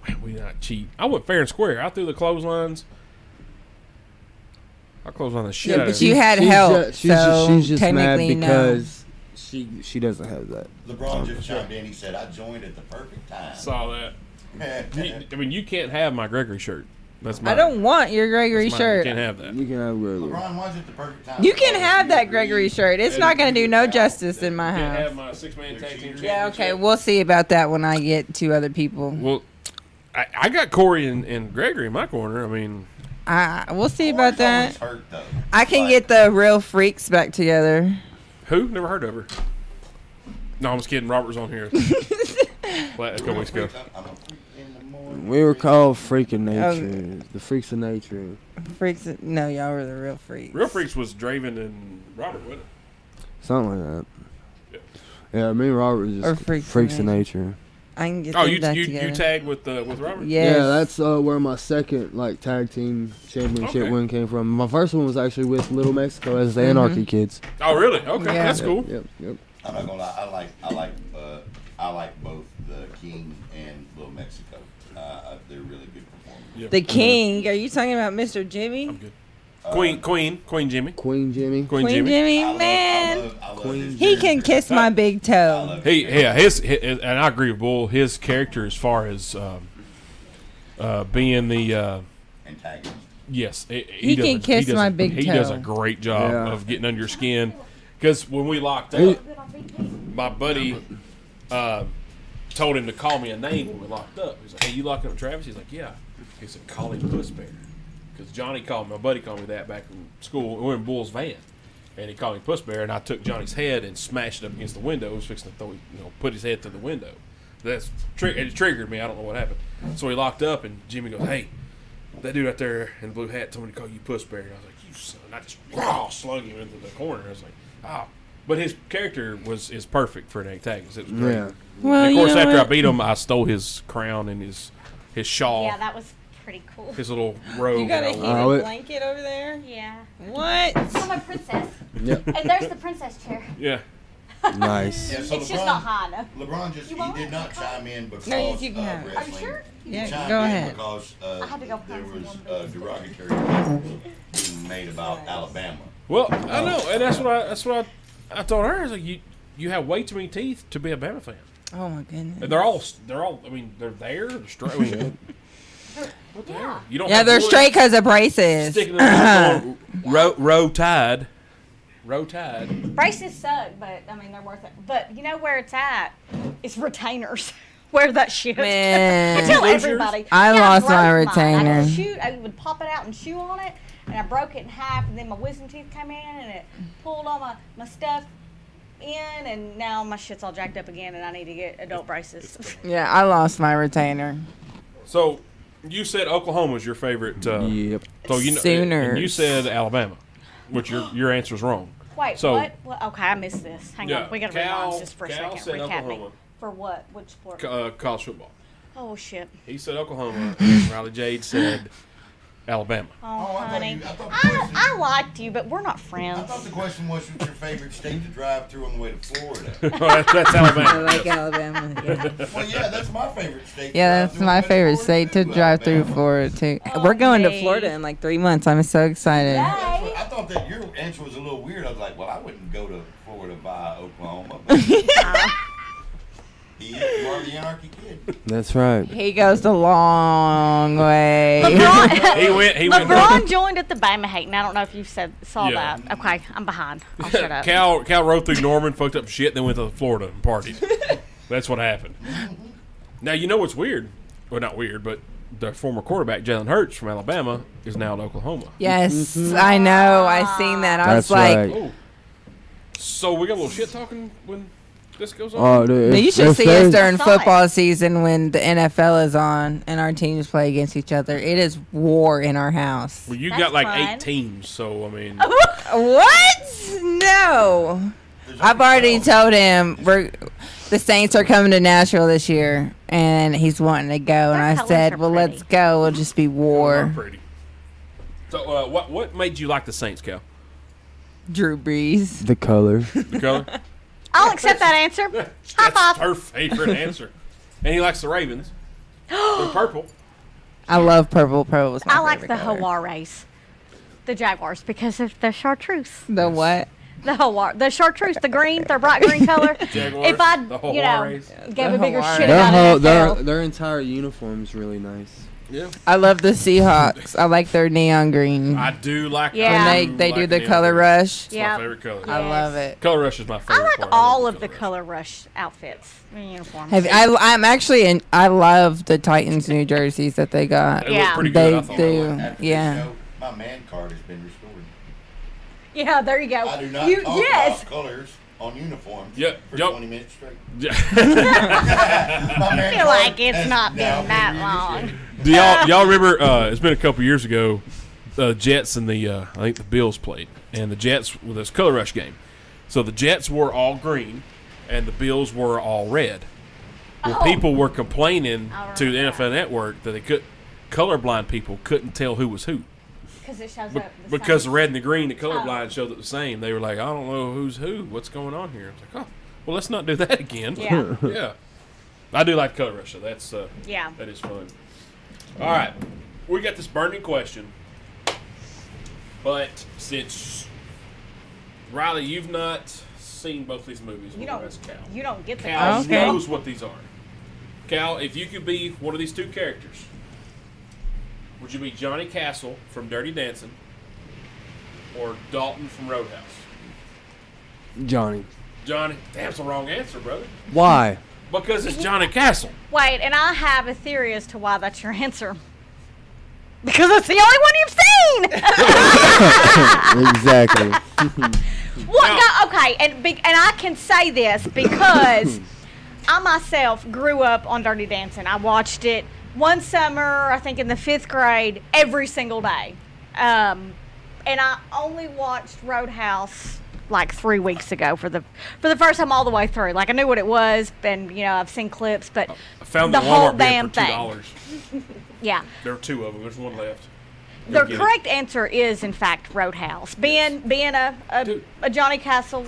Man, we did not cheat. I went fair and square. I threw the clotheslines. I clotheslined the shit Yeah, out but of you it. had help, She's so just mad technically no. because she doesn't have that. LeBron just chimed in. He said, "I joined at the perfect time." Saw that. I mean, you can't have my Gregory shirt. That's mine. I don't want your Gregory That's mine. shirt. You can't have that. You can have Gregory. LeBron was at the perfect time. You can have that Gregory shirt. It's not going to do no justice in my You can't have house. my six-man tag team Yeah, okay. championship. We'll see about that when I get to other people. Well, I got Corey and Gregory in my corner. I mean, We'll see about Always that. hurt, though. I can Like, get the real freaks back together. Who? Never heard of her. No, I'm just kidding. Robert's on here. Well, a couple weeks ago. I'm a freak in the morning. We were called Freak of Nature. The Freaks of Nature. Freaks. No, y'all were the real freaks. Real Freaks was Draven and Robert, wasn't it? Something like Yeah. that. Yeah, me and Robert was Or just Freaks of Freaks of Nature. I can get Oh, them you back you, together. you tagged with Robert? Yes. Yeah, that's where my second tag team championship Okay. win came from. My first one was actually with Little Mexico as the Anarchy kids. Oh, really? Okay, Yeah. that's cool. Yep, yep. I'm not gonna lie. I like both the King and Little Mexico. They're really good performers. Yeah. The King. Are you talking about Mr. Jimmy? I'm good. Queen Jimmy. Queen Jimmy. Queen Queen Jimmy. Jimmy, man. I love Queen his He can character. kiss my big I toe. love His and I agree with Bull. His character, as far as being the antagonist. yes, He does can kiss does my big He does a toe. great job Yeah. of getting under your skin. Because when we locked He- up, my buddy told him to call me a name when we locked up. He's like, "Hey, you locking up Travis?" He's like, "Yeah." He said, "Call him Puss Bear," because my buddy called me that back in school. We were in Bull's van, and he called me Puss Bear, and I took Johnny's head and smashed it up against the window. He was fixing to put his head through the window. It triggered me. I don't know what happened. So we locked up, and Jimmy goes, "Hey, that dude out there in the blue hat told me to call you Puss Bear." And I was like, "You son!" And I just slung him into the corner. I was like, "Ah." But his character is perfect for an antagonist. It was great. Yeah. Well, And of course, you know after I what? beat him, I stole his crown and his shawl, Yeah, that was pretty cool. his little robe. You got a and all heated Oh, it- blanket over there? Yeah. What? I'm a princess. Yep. And there's the princess chair. Yeah. Nice. Yeah, so It's just not high enough. LeBron just You he want did it? not chime in because No, you can have it. Are you wrestling. sure? He Yeah, chimed go in ahead. because had to go there find was some derogatory comments being made about Alabama. Well, I know, and that's what I told her. I was like, you have way too many teeth to be a Bama fan, Oh my goodness. and they're all. I mean, they're there. They're straight. I mean, what the hell? You don't. Yeah, have they're wood straight because of braces. Sticking them row tide. Row tide. Braces suck, but I mean they're worth it. But you know where it's at? It's retainers. Where that shit. Man. I tell Did you lose everybody. I Yeah, lost broke my mine. retainer. I would pop it out and chew on it, and I broke it in half, and then my wisdom teeth came in, and it pulled all my stuff in, and now my shit's all jacked up again, and I need to get adult braces. Yeah, I lost my retainer. So you said Oklahoma's your favorite. Yep. So you know, Sooners. and you said Alabama, which your answer's wrong. Wait, So- what? Okay, I missed this. Hang Yeah, on, we gotta Cal- rewind this for a Cal second. said Recap me. Oklahoma. For what? Which sport? College football. Oh shit. He said Oklahoma, and Rylee Jade said Alabama. Oh, I thought honey. I thought the question- I liked you, but we're not I friends. thought the question was, what's your favorite state to drive through on the way to Florida? That's Alabama. I like Alabama. Yeah, Well, yeah, that's my favorite state. to yeah drive that's through on my the way to favorite Florida, state to too, drive through Alabama. Florida too. Oh, We're going to Jade. Florida in like 3 months. I'm so excited. Yay. I thought that your answer was a little weird. I was like, well, I wouldn't go to Florida via Oklahoma. But you are the Anarchy kid. That's right. He goes the long way. LeBron, He went. LeBron joined at the Bama hating. I don't know if you saw Yeah. that. Okay, I'm behind. I'll shut up. Cal rode through Norman, fucked up shit, then went to Florida and partied. That's what happened. Now you know what's weird. Well, not weird, but the former quarterback Jalen Hurts from Alabama is now at Oklahoma. Yes, I know. I seen that. I was That's like, right. Oh, so we got a little shit talking when this goes on. Oh, dude, "No, you if- should if see us there's- during I saw it. football season when the NFL is on and our teams play against each other. It is war in our house." Well, you That's got like fun. 8 teams, so I mean, What? No. I've already told him the Saints are coming to Nashville this year, and he's wanting to go. And Their I colors said, are "Well, pretty. let's go. It'll just be they're war." pretty. So what made you like the Saints, Cal? Drew Brees. the color. The color? I'll accept that answer. High That's five. her favorite answer. And he likes the Ravens. They're purple. I love purple. Purple was my I like favorite the color. Jaguars, the Jaguars, because of the chartreuse. The what? The chartreuse, the green, their bright green color. Jaguars, If I, the you know, Jaguars. gave The a bigger Jaguars. shit Their about whole, NFL. their entire uniform's really nice. Yeah. I love the Seahawks. I like their neon green. I do like Yeah. When they do the neon color green. rush. It's Yeah. my favorite color. I love it. Color rush is my favorite I like part. all love of the rush. color rush outfits and uniforms. I'm actually in. I love the Titans new jerseys that they got. They Yeah. look pretty They good. I thought. do. After this Yeah. show, my man card has been restored. Yeah, there you go. I do not talk yes. about colors on uniforms Yeah, for yup. 20 minutes straight. Yeah. I feel like it's not been that long. Do y'all remember? It's been a couple years ago. The Jets and the I think the Bills played, and the Jets with this color rush game. So the Jets were all green, and the Bills were all red. Well, Oh. people were complaining I to the remember NFL Network that they could colorblind people couldn't tell who was who. Because it shows Be- up the because the same. red and the green, the Oh. colorblind showed it the same. They were like, I don't know who's who. What's going on here? I was like, oh, well, let's not do that again. Yeah. Yeah. I do like color rush, so that's Yeah. that is fun. All right, we got this burning question, but since Rylee, you've not seen both these movies, You we'll don't. ask Cal. You don't get the Cal question. Okay. knows what these are. Cal, if you could be one of these two characters, would you be Johnny Castle from Dirty Dancing or Dalton from Roadhouse? Johnny. Johnny, damn, it's the wrong answer, brother. Why? Because it's Johnny Castle. Wait, and I have a theory as to why that's your answer. Because it's the only one you've seen. Exactly. What? Now- No, okay, and I can say this because I myself grew up on Dirty Dancing. I watched it one summer, I think in the 5th grade, every single day. And I only watched Roadhouse like 3 weeks ago for the first time all the way through. Like I knew what it was, and I've seen clips, but I found the the whole Walmart damn bin for thing. $2. Yeah. There were 2 of them. There's one left. The Go get it. correct answer is, in fact, Roadhouse. Being Dude. a Johnny Castle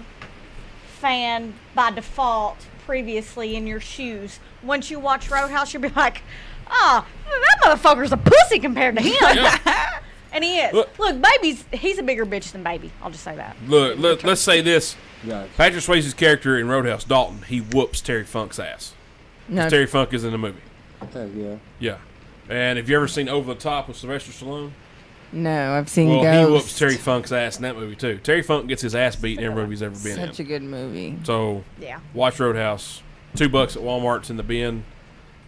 fan by default, previously in your shoes, once you watch Roadhouse, you'll be like, oh, that motherfucker's a pussy compared to him. Yeah. And he is. Look. Look, he's a bigger bitch than Baby. I'll just say that. Look, let's say this. Gotcha. Patrick Swayze's character in Roadhouse, Dalton, he whoops Terry Funk's ass. No, Terry Funk is in the movie. Heck yeah. Yeah. And have you ever seen Over the Top with Sylvester Stallone? no, I've seen Well, Ghost. he whoops Terry Funk's ass in that movie, too. Terry Funk gets his ass beat in every movie he's ever been Such a in. good movie. So, Yeah. watch Roadhouse. $2 at Walmart's in the bin.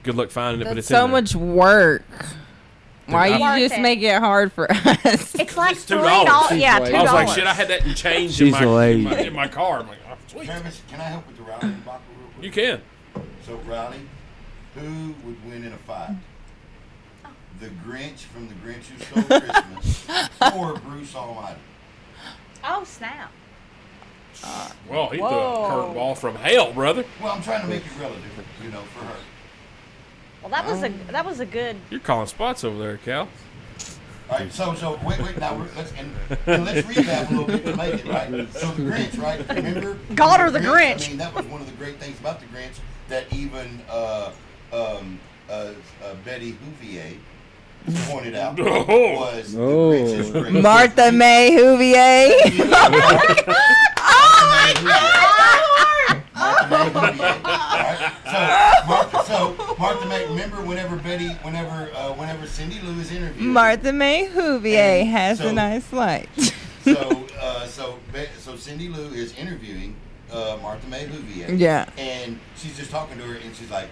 Good luck finding it, but That's it's in so there. much work. Why Worth you just it. make it hard for us? It's like It's $3. $2. Yeah, She's $2. I was like, shit, I had that in change in She's my, a lady. in my car. I'm like, oh, sweet. Travis, can I help with the Riley debacle real quick? You can. So, Riley, who would win in a fight? The Grinch from The Grinch Who Stole Christmas or Bruce Almighty? Oh, snap. Well, he threw a Whoa. curveball from hell, brother. Well, I'm trying to make it relative, for her. Well, that was a good. You're calling spots over there, Cal. All right, so wait. Now let's recap a little bit to make it right. So the Grinch, right? Remember? God or the Grinch. I mean, that was one of the great things about the Grinch that even Betty Houvier pointed out was the Oh. Grinch's great. Martha May Huvier. Oh my God! Martha May. Remember whenever Cindy Lou is interviewed. Martha May Huvier And has so- a nice light. So Cindy Lou is interviewing Martha May Huvier. Yeah. And she's just talking to her, and she's like,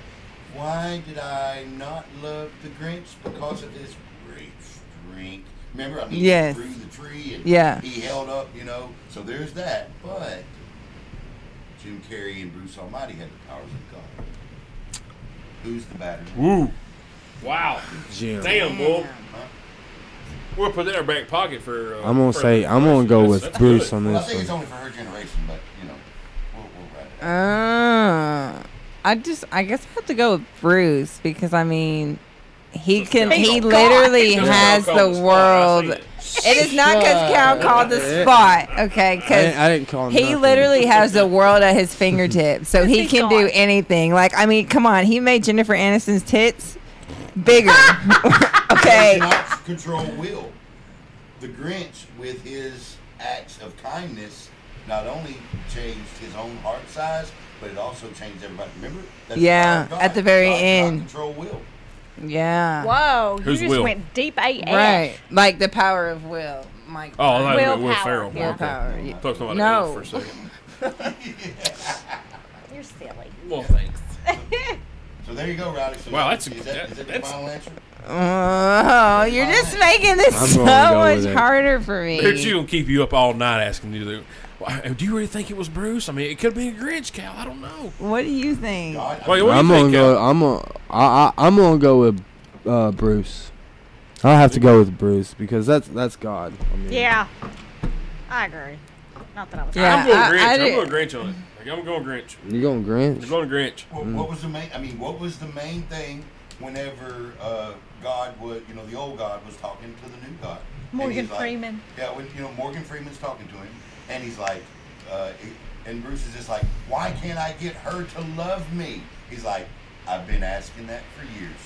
"Why did I not love the Grinch? Because of this great strength." Remember, I mean, Yes. he threw the tree, and Yeah. he held up, So there's that. But Jim Carrey and Bruce Almighty had the powers of God. Who's the batter? Woo. Wow. Jim. Damn, bull. We'll put that in our back pocket for. I'm gonna for say the I'm gonna go that's- with that's Bruce good. on Well, I this think it's one. only for her generation, but we'll wrap it up. I guess I have to go with Bruce because I mean, he So he Cal- literally Cal has called the the spot. I seen world. it. It is not because Cal called the spot, okay? Because I didn't call him he nothing. literally has the world at his fingertips, so he He's can do gone. anything. Like, I mean, come on, he made Jennifer Aniston's tits bigger. He Okay, cannot control will. The Grinch, with his acts of kindness, not only changed his own heart size, but it also changed everybody. Remember? That's Yeah, the power of God. at the very God cannot end. control will. Yeah. Whoa, Who's you just Will? went deep AF. Right. Like the power of will. Mike. Oh, I thought you meant Will Willpower, Ferrell. yeah. Willpower. Okay. Yeah. Talking about No. it for a second. You're silly. Well, thanks. So there you go, Rylee. So Wow, that's a- is that the that's- final answer? Oh, you're just making this I'm so gonna go much with it. harder for me. Bitch, you gonna keep you up all night asking you to. Well, do you really think it was Bruce? I mean, it could have been a Grinch, Cal. I don't know. What do you think? God, Wait, what do I'm you think, gonna Cal? go. I'm gonna go with Bruce. I'll have to go with Bruce because that's God. I mean, Yeah, I agree. Not that I was. Yeah. I'm going I Grinch. I'm did- going Grinch on it. Like, I'm going Grinch. You going Grinch? I'm going Grinch. What was the main? I mean, what was the main thing whenever God was, the old God was talking to the new God? And Morgan he's like- Freeman. Yeah, when Morgan Freeman's talking to him, and he's like, and Bruce is just like, why can't I get her to love me? He's like, I've been asking that for years.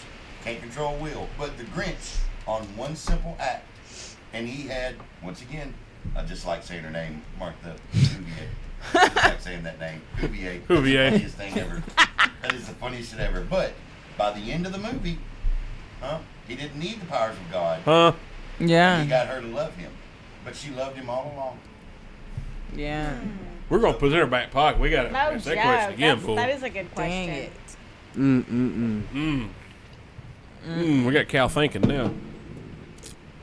Can't control will, but the Grinch on one simple act, and he had once again, I just like saying her name, marked up. I just like saying that name, Cuvier. Cuvier. That's the funniest thing ever. That is the funniest shit ever. But by the end of the movie, he didn't need the powers of God. Huh? Yeah. He got her to love him, but she loved him all along. Yeah. We're going to put it in our back pocket. We got to No ask joke. that question again, fool. That is a good question. Dang it. We got Cal thinking now.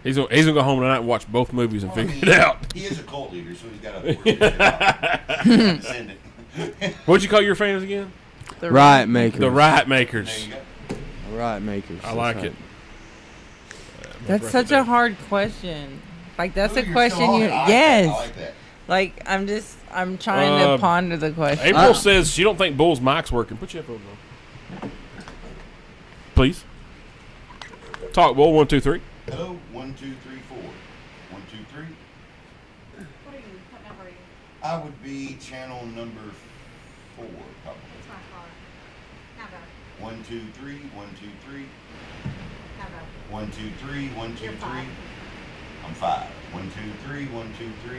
He's gonna go home tonight and watch both movies and Well, figure it out. He is a cult leader, so he's got to work this shit out. Send it. What'd you call your fans again? The Riot makers. The Riot There Makers. you go. Riot makers. I like it. That's such a hard question. Like that's Ooh, a you're question so you. hard. I like that. Yes. I like that. Like I'm trying to ponder the question. April says she don't think Bull's mic's working. Put your headphones on. Please. Talk, Bull. 1, 2, 3. Hello, 1, 2, 3, 4. 1, 2, 3. What are you? What number are you? I would be channel number 4, probably. It's my car. Now go. 1, 2, 3. 1, 2, 3. Now go. 1, 2, 3. 1, 2, You're 3. five. I'm 5. 1, 2, 3. 1, 2, 3.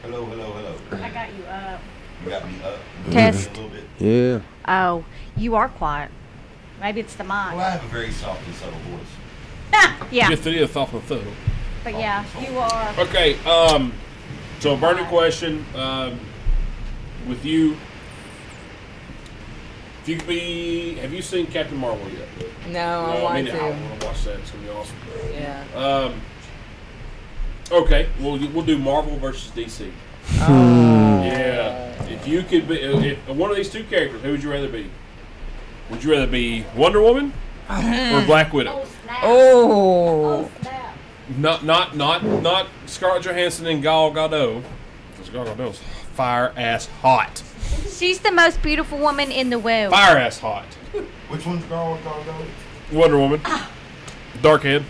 Hello, hello, hello. I got you up. You got me up. Test. A little bit. Yeah. Oh, you are quiet. Maybe it's the mic. Well, I have a very soft and subtle voice. Yeah, Just the thought of the but yeah, you are. Okay, so a burning question, with you. If you could be, have you seen Captain Marvel yet? No, I want I to. want to watch that. It's gonna be awesome. Yeah. Okay, we'll do Marvel versus DC. Oh. Yeah. If you could be, if one of these two characters, who would you rather be? Would you rather be Wonder Woman or Black Widow? Snap. Oh. Snap. Not Scarlett Johansson and Gal Gadot. Because Gal Gadot's fire ass hot. She's the most beautiful woman in the world. Fire ass hot. Which one's girl? Wonder Woman. Dark head.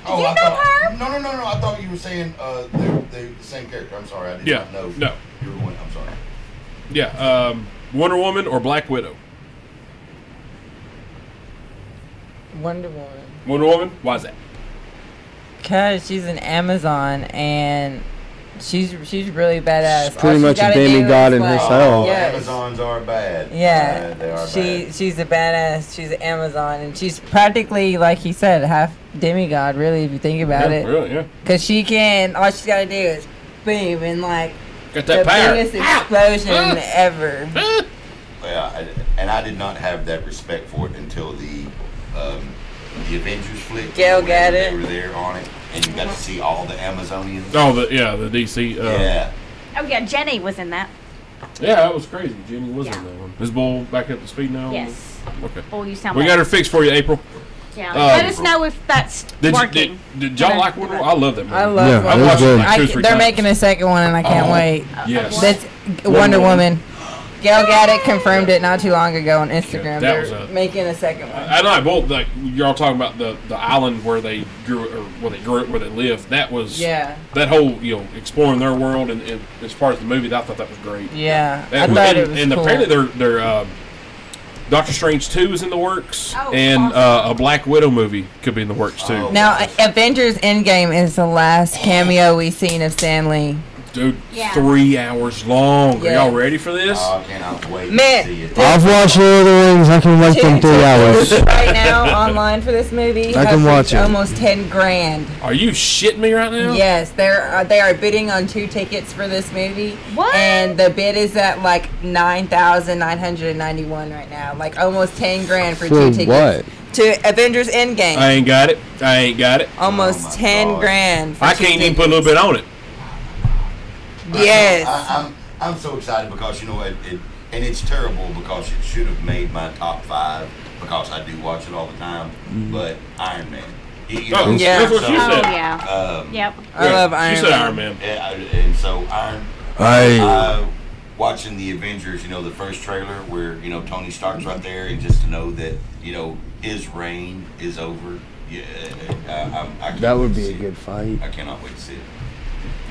Oh, You I know thought, her? No. I thought you were saying they're the same character. I'm sorry. I did Yeah. not know. No. You were one. I'm sorry. Yeah. Wonder Woman or Black Widow? Wonder Woman. Wonder Woman? Why is that? Cause she's an Amazon and she's really badass. She's pretty All much a gotta do demigod is, in like- herself. Oh, Yes. Amazons are bad. Yeah, They are bad. she's a badass. She's an Amazon, and she's practically, like he said, half demigod. Really, if you think about Yeah, it, really, yeah. because she can. All she's gotta do is boom, and like Got the that power. biggest explosion ever. Yeah, and I did not have that respect for it until the Avengers flick. Gal whenever Gadot. They were there on it, and you got to see all the Amazonians. Oh, the DC. Yeah. Oh yeah, Jenny was in that. Yeah, that was crazy. Jenny was Yeah. in that one. Is Bull back up to speed now? Yes. Okay. Oh, you sound. We got her fixed for you, April. Yeah. uh, Let us know if that's Did working. y'all like Wonder Woman? I love that movie. I love. Yeah, Wonder it was watched it good. like I, 2-3 they're times. making a second one, and I can't wait. Yes. That's Wonder Woman. Gal Gadot confirmed it not too long ago on Instagram. that was They're a- making a second one. I know. I both like y'all talking about the island where they grew or where they grew up, where they lived. That was Yeah. That whole exploring their world and as far as the movie, I thought that was great. Yeah, That I was- thought and, it was and cool. apparently they're Doctor Strange 2 is in the works, Oh, and awesome. a Black Widow movie could be in the works too. Oh. Now, Avengers Endgame is the last cameo we've seen of Stan Lee. Dude, Yeah. 3 hours long. Yeah. Are y'all ready for this? Oh, I cannot wait Man. to see it. I've watched Lord of the Rings. I can wait them 3 hours. Right now, online for this movie, I can have watch it. almost 10 grand. Are you shitting me right now? Yes, they are bidding on 2 tickets for this movie. What? And the bid is at like 9,991 right now. Like almost 10 grand for 2 For tickets. what? To Avengers Endgame. I ain't got it. Almost Oh my 10 God. grand. For I 2 can't even put a little bit on it. Yes. I'm so excited because you know and it's terrible because it should have made my top 5 because I do watch it all the time. But Iron Man, you know, Yeah. That's what she Oh, said. yeah. Yep. I love Iron She said Man. Iron Man. and so watching the Avengers, you know, the first trailer where you know Tony Stark's right there, and just to know that you know his reign is over. Yeah, I can't That would wait to be a see it. good fight. I cannot wait to see it.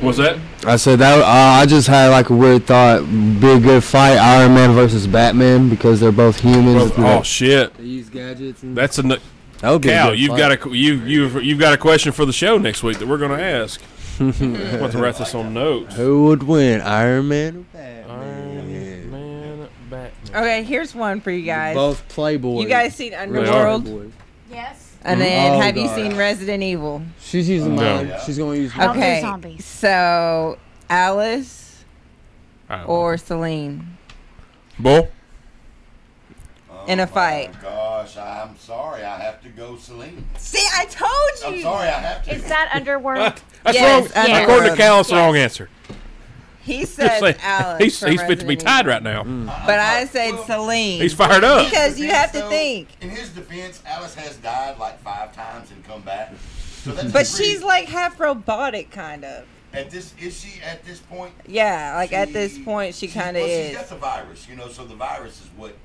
What's that? I said that. I just had like a weird thought. Be a good fight, Iron Man versus Batman, because they're both humans. Oh shit! They use gadgets. And That's a that would be a Cal. good You've fight. got you've got a question for the show next week that we're going to ask. I'm going to write this on notes. Who would win, Iron Man or Batman? Iron Man, Batman. Okay, here's one for you guys. Both Playboy. You guys seen Underworld? Yes. And then Oh, have you God. seen Resident Evil? She's using No. mine. She's going to use I don't do Okay. zombies. So Alice I don't or Celine know. Bull? in a Oh, fight? my gosh, I'm sorry. I have to go Celine. See, I told you. I'm sorry, I have to. Is that Underworld? That's Yes, wrong. Underworld. According to Cal, it's the wrong answer. He Just said saying, Alice. he's from fit to be Resident tied Evil. right now. But I said Celine. He's fired up. Because you have to Though, think. In his defense, Alice has died like 5 times and come back. So that's But pretty- she's like half robotic, kind of. is she at this point? Yeah, like at this point, she kind of She's is. got the virus, you know. So the virus is what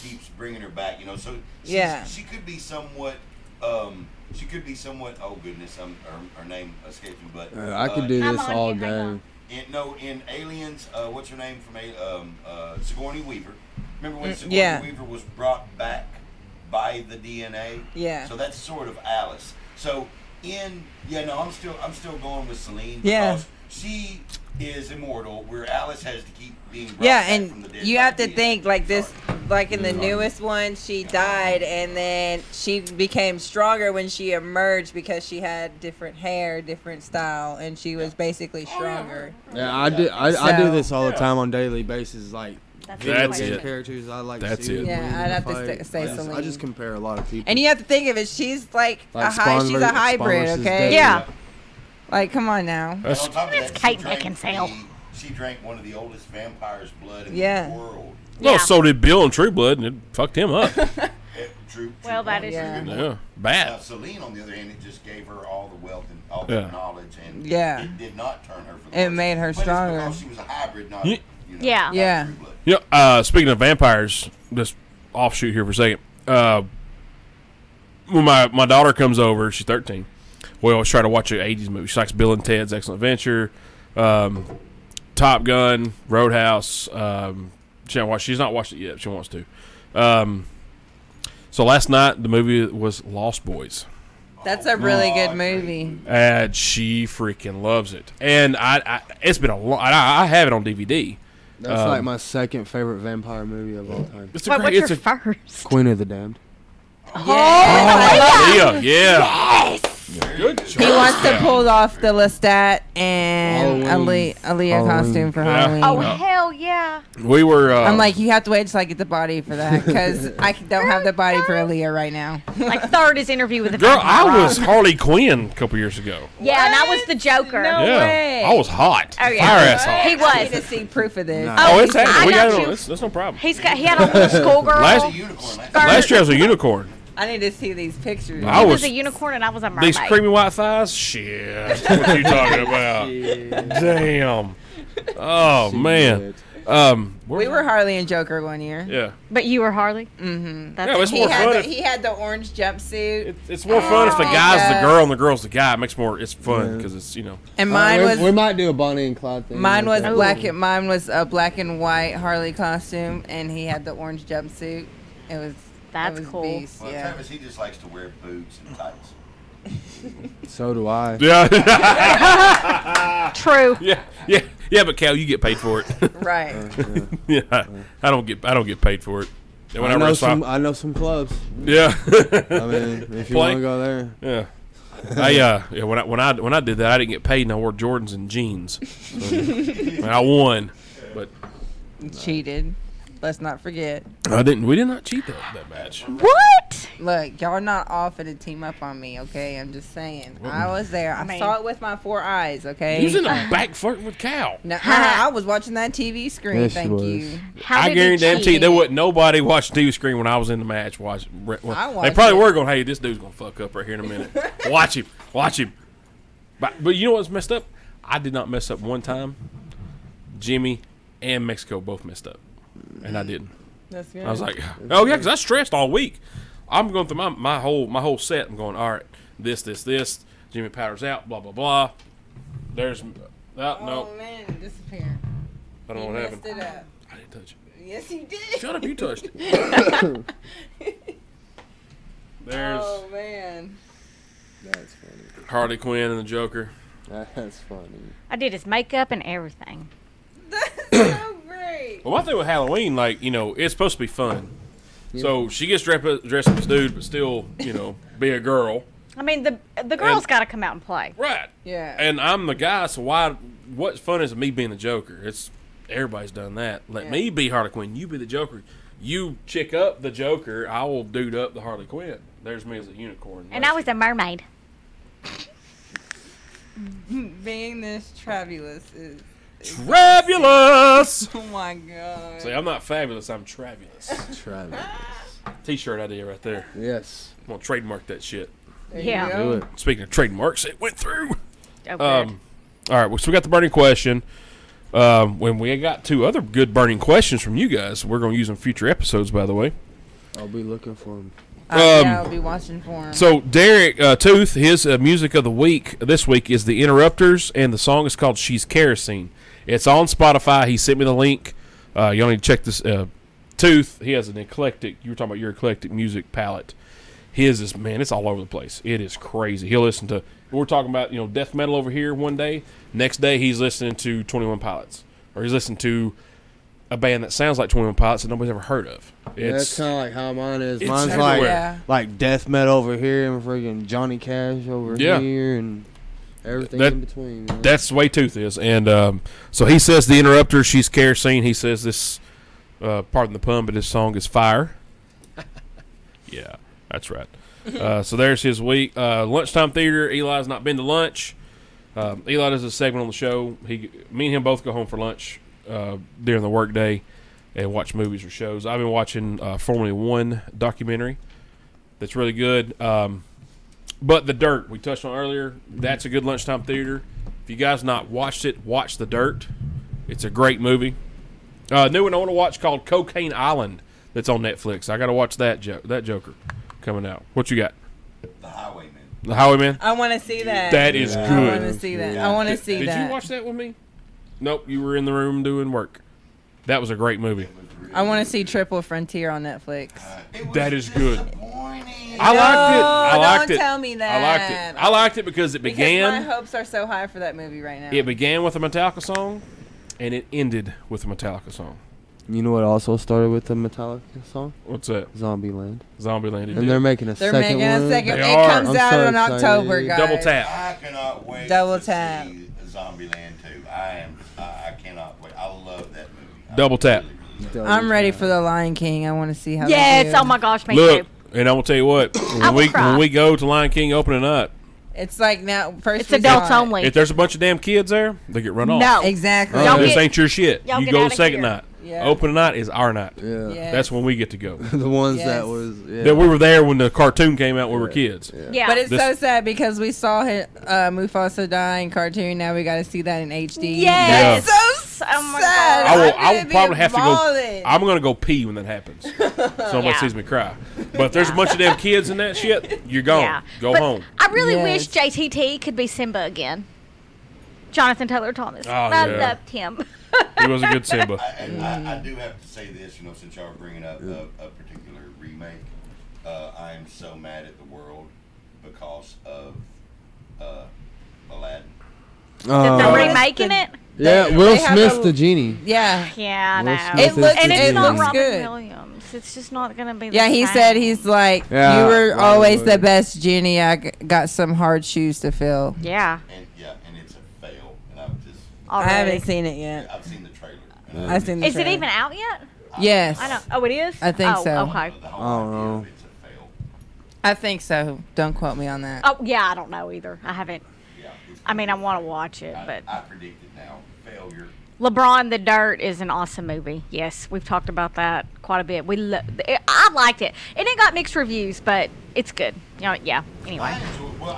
keeps bringing her back, you know. So Yeah. she could be somewhat. Oh goodness, her name escaped me, but I could do I'm this on all you, hang day. on. in Aliens, what's her name from Sigourney Weaver? Remember when Sigourney yeah. Weaver was brought back by the DNA? Yeah. So that's sort of Alice. So I'm still going with Celine Yeah. because she is immortal, where Alice has to keep being brought Yeah, back from the and dead you by have to DNA. think like this, like in the newest one, she died and then she became stronger when she emerged because she had different hair, different style, and she was basically stronger. Yeah, I do. I So- do this all the time on daily basis. Like That's, video That's game it. characters, I like. That's to see it. Yeah, them I'd have to fight. say I just Celine. compare a lot of people. And you have to think of it. She's like Like she's a hybrid, versus okay? Deadpool. Yeah. Like, come on now. And on top of that, That's she Kate drank Beckinsale. She drank one of the oldest vampires' blood in Yeah. the world. Well, Yeah. so did Bill and True Blood, and it fucked him up. True. Well, that is Yeah. true. Yeah, Now, bad. Celine, on the other hand, it just gave her all the wealth and all Yeah. the knowledge, and Yeah. it did not turn her for the It worse. made her But stronger. It's because she was a hybrid, not Yeah. Yeah. not Yeah. True Blood. You know, speaking of vampires, just offshoot here for a second. When my daughter comes over, she's 13. We always try to watch an 80s movie. She likes Bill and Ted's Excellent Adventure, Top Gun, Roadhouse. She's not watched it yet. She wants to. So last night the movie was Lost Boys, That's a really good movie. and she freaking loves it. And it's been a long. I have it on DVD. That's like my second favorite vampire movie of all time. It's a Wait, great. what's It's your a first? Queen of the Damned. Leah, yeah. Good job. He wants to Yeah. pull off the Lestat and Halloween. Aaliyah Halloween. costume for Yeah. Halloween. Oh, hell yeah. We were. I'm like, you have to wait till I get the body for that because I don't have the body for Aaliyah right now. Like third is Interview with the girl, Vampire. I was Harley Quinn a couple years ago. Yeah, and I was the Joker. No. Yeah, way. I was hot. Oh, yeah. Fire ass hot. He I need was. to see proof of this. Nah. Oh, it's I happening. We got got it you. on. That's no problem. He had a little schoolgirl. Last- The unicorn. Last skirt. Last year I was a unicorn. I need to see these pictures. I He was was a unicorn and I was a mermaid. these creamy white thighs. Shit, what you talking about? Damn. Oh man. We were Harley and Joker one year. Yeah. But you were Harley? Mm-hmm. Yeah, it's He more had, fun. the, If, he had the orange jumpsuit. it's more fun if the guy's the girl and the girl's the guy. It makes more. It's fun Yeah. because it's And mine was we might do a Bonnie and Clyde thing. mine was like that. black. Mine was a black and white Harley costume, and he had the orange jumpsuit. It was That's it was cool. beast, Well, yeah. Travis, he just likes to wear boots and tights. So do I. Yeah. True. Yeah. Yeah. Yeah, but Cal, you get paid for it. Right. Yeah, I don't get paid for it. And when I know some clubs. Yeah. I mean, if you Play- want to go there. Yeah. When I did that, I didn't get paid, and I wore Jordans and jeans. So, and I won, but Cheated. Let's not forget. I didn't. We did not cheat that match. What? Look, y'all are not offered to team up on me, okay? I'm just saying. I was there. I saw it with my 4 eyes, okay? He was in the back flirting with Cal. No, I was watching that TV screen. Yes, she Thank was. you. How I did guarantee he there cheat? wasn't nobody watching TV screen when I was in the match. They watched probably it. were going, "Hey, this dude's gonna fuck up right here in a minute. Watch him." But you know what's messed up? I did not mess up one time. Jimmy and Mexico both messed up, and I didn't. That's good. I was like, "Oh yeah," because I stressed all week. I'm going through my whole set. I'm going, all right, this. Jimmy powders out, blah blah blah. There's no. Oh man, it disappeared. I don't know what happened. Messed it up. I didn't touch it. Yes, you did. Shut up, you touched it. There's Oh man. That's funny. Harley Quinn and the Joker. That's funny. I did his makeup and everything. That's so great. Well, my thing with Halloween, like, it's supposed to be fun. So she gets dressed up as dude, but still, be a girl. I mean, the girls got to come out and play. Right. Yeah. And I'm the guy, so what fun is me being the Joker? Everybody's done that. Let me be Harley Quinn. You be the Joker. You chick up the Joker. I will dude up the Harley Quinn. There's me as a unicorn. And I was a mermaid. Being this Travulous is. Travulous! Oh my god. See, I'm not fabulous. I'm Travulous. Travis. T-shirt idea right there. Yes. I'm gonna trademark that shit. There Yeah. you Do go. it. Speaking of trademarks, it went through. Oh, good. All right, so we got the burning question. When we got 2 other good burning questions from you guys, we're going to use them in future episodes, by the way. I'll be looking for him. Yeah, I'll be watching for him. So Derek Tooth, his music of the week this week is the Interrupters, and the song is called "She's Kerosene." It's on Spotify. He sent me the link. Y'all need to check this. Tooth, he has an eclectic. You were talking about your eclectic music palette. His is, man, it's all over the place. It is crazy. He'll listen to. We're talking about death metal over here one day. Next day he's listening to 21 Pilots, or he's listening to a band that sounds like 21 Pilots that nobody's ever heard of. Yeah, that's kind of like how mine is. it's Mine's everywhere. like death metal over here and freaking Johnny Cash over here and everything in between. That's the way Tooth is. And so he says the Interrupter, she's kerosene. He says this, pardon the pun, but this song is fire. Yeah, that's right. So there's his week. Lunchtime theater. Eli's not been to lunch. Eli does a segment on the show. Me and him both go home for lunch during the work day and watch movies or shows. I've been watching Formula One documentary that's really good. But The Dirt, we touched on earlier, that's a good lunchtime theater. If you guys not watched it, watch The Dirt. It's a great movie. New one I want to watch called Cocaine Island that's on Netflix. I got to watch that Joker coming out. What you got? The Highwayman. The Highwayman? I want to see that. That is I good. want to see that. I want to see Did that. you watch that with me? Nope, you were in the room doing work. That was a great movie. I want to see Triple Frontier on Netflix. That is good. Disappointing. I liked it. I liked don't it. tell me that. I liked it. I liked it because it Because began. my hopes are so high for that movie right now. It began with a Metallica song, and it ended with a Metallica song. You know what also started with the Metallica song? What's that? Zombieland. Zombieland. And they're making a They're second making one. a second. They It are. comes I'm out so in October, excited. guys. Double tap. I cannot wait Double to tap. see Zombieland 2. I cannot wait. I love that movie. Double tap. I'm ready for the Lion King. I want to see how. Yes. they do. Oh my gosh, me Look, too. and I'm gonna tell you what. I will cry. When we go to Lion King opening up, It's like now first. It's we adults saw it. only. if there's a bunch of damn kids there, they get run off. No. Exactly. Y'all This get- ain't your shit. y'all You get go outta second here. night. Yeah. Opening night is our night. Yeah. Yes. That's when we get to go. The ones Yes. that was. Yeah. That we were there when the cartoon came out. when We were kids. Yeah. But it's This- so sad because we saw Mufasa die in cartoon. Now we got to see that in HD. Yes. That's so Oh my sad. God. I will I'm gonna probably be have to go. bawling. I'm gonna go pee when that happens. Somebody Yeah. sees me cry. But if there's a bunch of damn kids in that shit, you're gone. Yeah. Go But home. I really Yes. wish JTT could be Simba again. Jonathan Taylor Thomas. Oh, I yeah. loved him. He was a good Simba. I do have to say this, since y'all are bringing up a particular remake, I am so mad at the world because of Aladdin. That they're Oh. remaking it? Yeah, They Will have Smith's a- the genie. Yeah. Yeah, I Will know. Smith It looks- and it's it not looks Robin good. Williams. It's just not going to be the Yeah, he same. said he's like, Yeah, you were Robin always the Williams. best genie. I got some hard shoes to fill. Yeah, And it's a fail. And I've just already. I haven't seen it yet. I've seen the trailer. And I've seen the Is it trailer. even out yet? Yes. I don't. Oh, it is? I think oh, so. Okay. The I whole don't idea know. of it's a fail. I think so. Don't quote me on that. Oh, yeah, I don't know either. I haven't. Yeah. It's I mean, I want to watch it, but I predict it now. Failure. LeBron the Dirt is an awesome movie. Yes, we've talked about that quite a bit. I liked it, and it got mixed reviews, but it's good. You know, yeah. Anyway,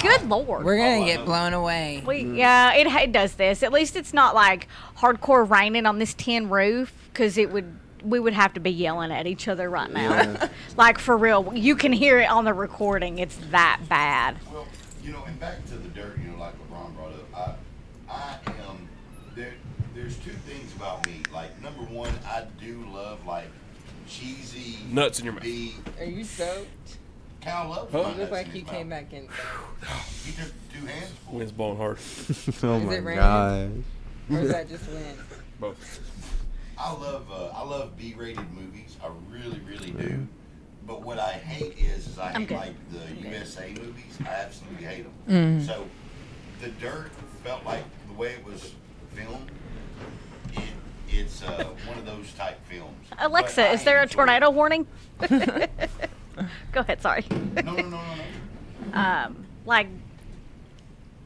good lord. We're Oh, gonna I get know. blown away. Yeah, it does this. At least it's not like hardcore raining on this tin roof, because we would have to be yelling at each other right now. Yeah. Like for real, you can hear it on the recording. It's that bad. Well, and back to the dirt, like LeBron brought up, I am there's two things about me. Like, number one, I do love like cheesy Nuts in your mouth. Are you soaked? Cal loves Huh? my You look nuts like in you his came mouth. back in. He took 2 hands full. Wind's blowing hard. Oh Is my it raining? gosh. Or is that just wind? Both. I love B-rated movies. I really, really do. But what I hate is I I'm hate good. like the USA movies. I absolutely hate them. Mm. So, The Dirt felt like the way it was filmed. It's one of those type films. But Alexa, I is there a enjoy tornado it. warning? Go ahead. Sorry. No. Like,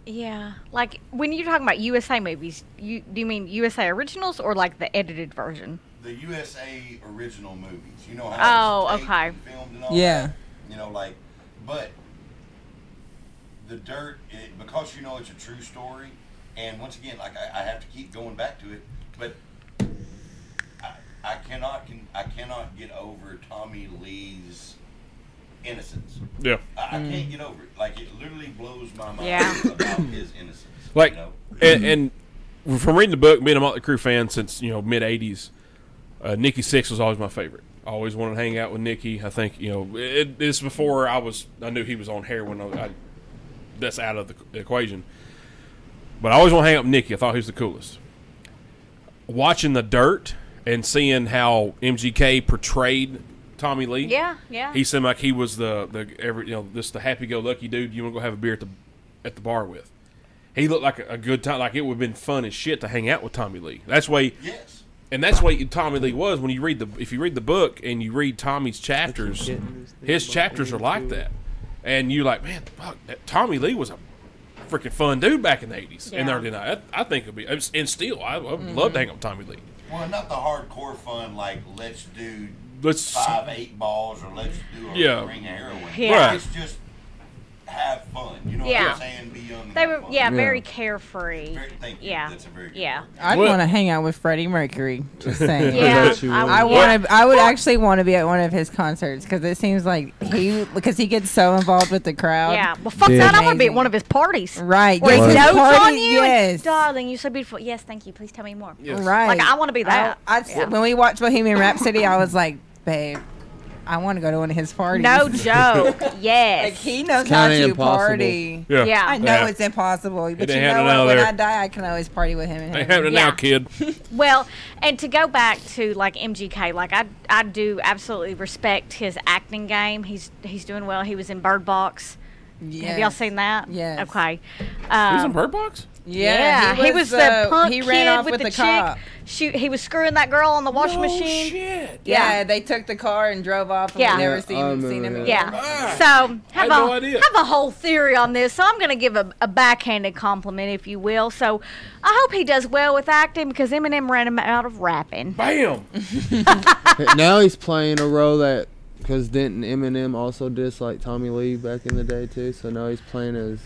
yeah, like when you're talking about USA movies, do you mean USA originals or like the edited version? The USA original movies. You know how Oh, it's taped okay. and filmed and all Yeah. that? But The Dirt, because it's a true story, and once again, like I have to keep going back to it, but I cannot get over Tommy Lee's innocence. Yeah. I can't get over it. Like, it literally blows my mind Yeah. about his innocence. Like, and from reading the book, being a Motley Crue fan since mid '80s, Nikki Sixx was always my favorite. I always wanted to hang out with Nikki. I think it's before I knew he was on heroin. That's out of the equation. But I always want to hang out with Nikki. I thought he was the coolest. Watching The Dirt and seeing how MGK portrayed Tommy Lee. Yeah. He seemed like he was the happy-go-lucky dude you want to go have a beer at the bar with. He looked like a good time. Like, it would have been fun as shit to hang out with Tommy Lee. That's why. Yes. And that's what Tommy Lee was. When if you read the book and you read Tommy's chapters, his chapters are like that. And you're like, man, fuck, Tommy Lee was a freaking fun dude back in the '80s and Yeah. early '90s. I think it'd be, and still, I would love to hang out with Tommy Lee. Well, not the hardcore fun, like, let's do Let's 5 8-balls or let's do a Yeah. ring of heroin. Yeah. Right. It's just have fun. You know Yeah. what I'm saying? Be young. And They have were, fun. very carefree. Thank you. Yeah. That's a very good Yeah. word. I'd What? want to hang out with Freddie Mercury. Just saying. Yeah, bet you I would. want to. I would actually want to be at one of his concerts because it seems like because he gets so involved with the crowd. Yeah. Well, fuck Yeah. that. I want to be at Amazing. one of his parties. Right. Where he Yes, his dotes on party- you. and, Yes. darling, you're so beautiful. Yes, thank you. Please tell me more. Yes. Right. Like, I want to be that. Yeah. When we watched Bohemian Rhapsody, I was like, babe, I want to go to one of his parties. No joke. Yes. Like he knows how kinda to impossible. party. Yeah. Yeah. I know Yeah. it's impossible, but ain't you know happening what? now When there. I die, I can always party with him. Ain't happening now, Yeah. kid. Well, and to go back to like MGK, like I do absolutely respect his acting game. He's doing well. He was in Bird Box. Have y'all seen that? Yes. Okay. He was in Um, Bird Box? Yeah, he was the punk he kid ran off with the chick. cop. He was screwing that girl on the washing No machine. shit. Yeah, they took the car and drove off. And Yeah. we never Yeah, seen I him remember that. again. Yeah. Ah, So I had no idea. have a whole theory on this. So I'm going to give a backhanded compliment, if you will. So I hope he does well with acting because Eminem ran him out of rapping. Bam. Now he's playing a role that, because didn't Eminem also dislike Tommy Lee back in the day too? So now he's playing as.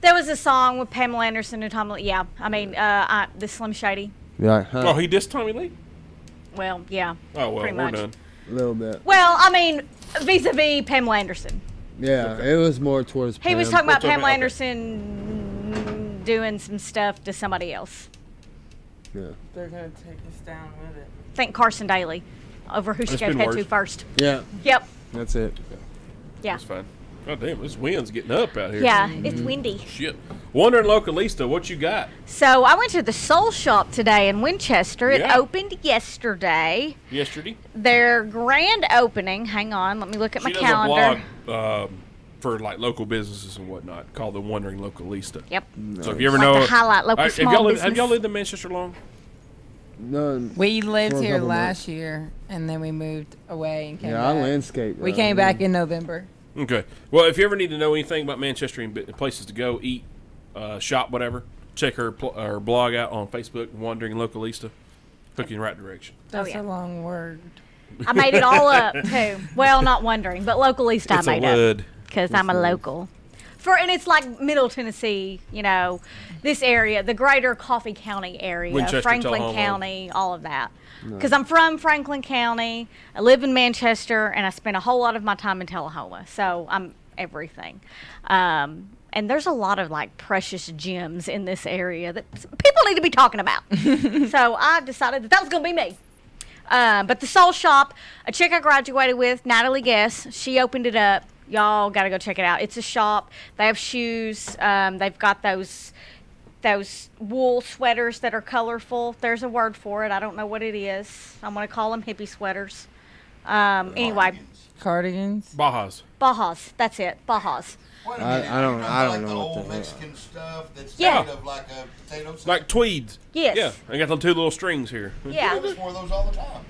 There was a song with Pamela Anderson and Tom. Yeah, I mean, the Slim Shady. Yeah, huh? Oh, he dissed Tommy Lee? Well, yeah. Oh, well, Pretty we're much. done. A little bit. Well, I mean, vis-a-vis Pamela Anderson. Yeah, it was more towards. He was Pam. talking about We're talking- Pamela okay. Anderson doing some stuff to somebody else. Yeah. They're gonna take us down with it. Think Carson Daly over who she It's gave been head worse. to first. Yeah, Yep. that's it. Yeah. That's fine. God damn, this wind's getting up out here. Yeah, it's windy. Shit. Wondering, Localista, what you got? So I went to the Soul Shop today in Winchester. It Yeah. opened yesterday. Yesterday? Their grand opening. Hang on, let me look at my She calendar. does a blog for like local businesses and whatnot called the Wondering Localista. Yep. So if you ever Like know, to highlight local have small y'all lived, business. have y'all lived in Manchester long? None. We lived For a here couple last year, and then we moved away and came Yeah, I back. landscape. We came back in November. Okay. Well, if you ever need to know anything about Manchester and places to go, eat, shop, whatever, check her blog out on Facebook, Wandering Localista. Hook you in the right direction. That's yeah. a long word. I made it all up too. Well, not wondering, but localista I It's a made up word. because I'm a local. And it's like Middle Tennessee, this area, the greater Coffee County area, Winchester, Franklin Tullahoma. County, all of that. Because I'm from Franklin County, I live in Manchester, and I spend a whole lot of my time in Tullahoma. So I'm everything. And there's a lot of like precious gems in this area that people need to be talking about. So I decided that was going to be me. But the Soul Shop, a chick I graduated with, Natalie Guess, she opened it up. Y'all got to go check it out. It's a shop. They have shoes. They've got those wool sweaters that are colorful. There's a word for it. I don't know what it is. I'm going to call them hippie sweaters. Anyway, Cardigans. Bajas. Bajas. That's it. Bajas. Wait a I minute, don't- you're I don't like know the what old the hell. Mexican stuff that's Yeah. made of like a potato sack. Like tweeds. Yes. Yeah. I got them two little strings here. Yeah. I wore those all the time.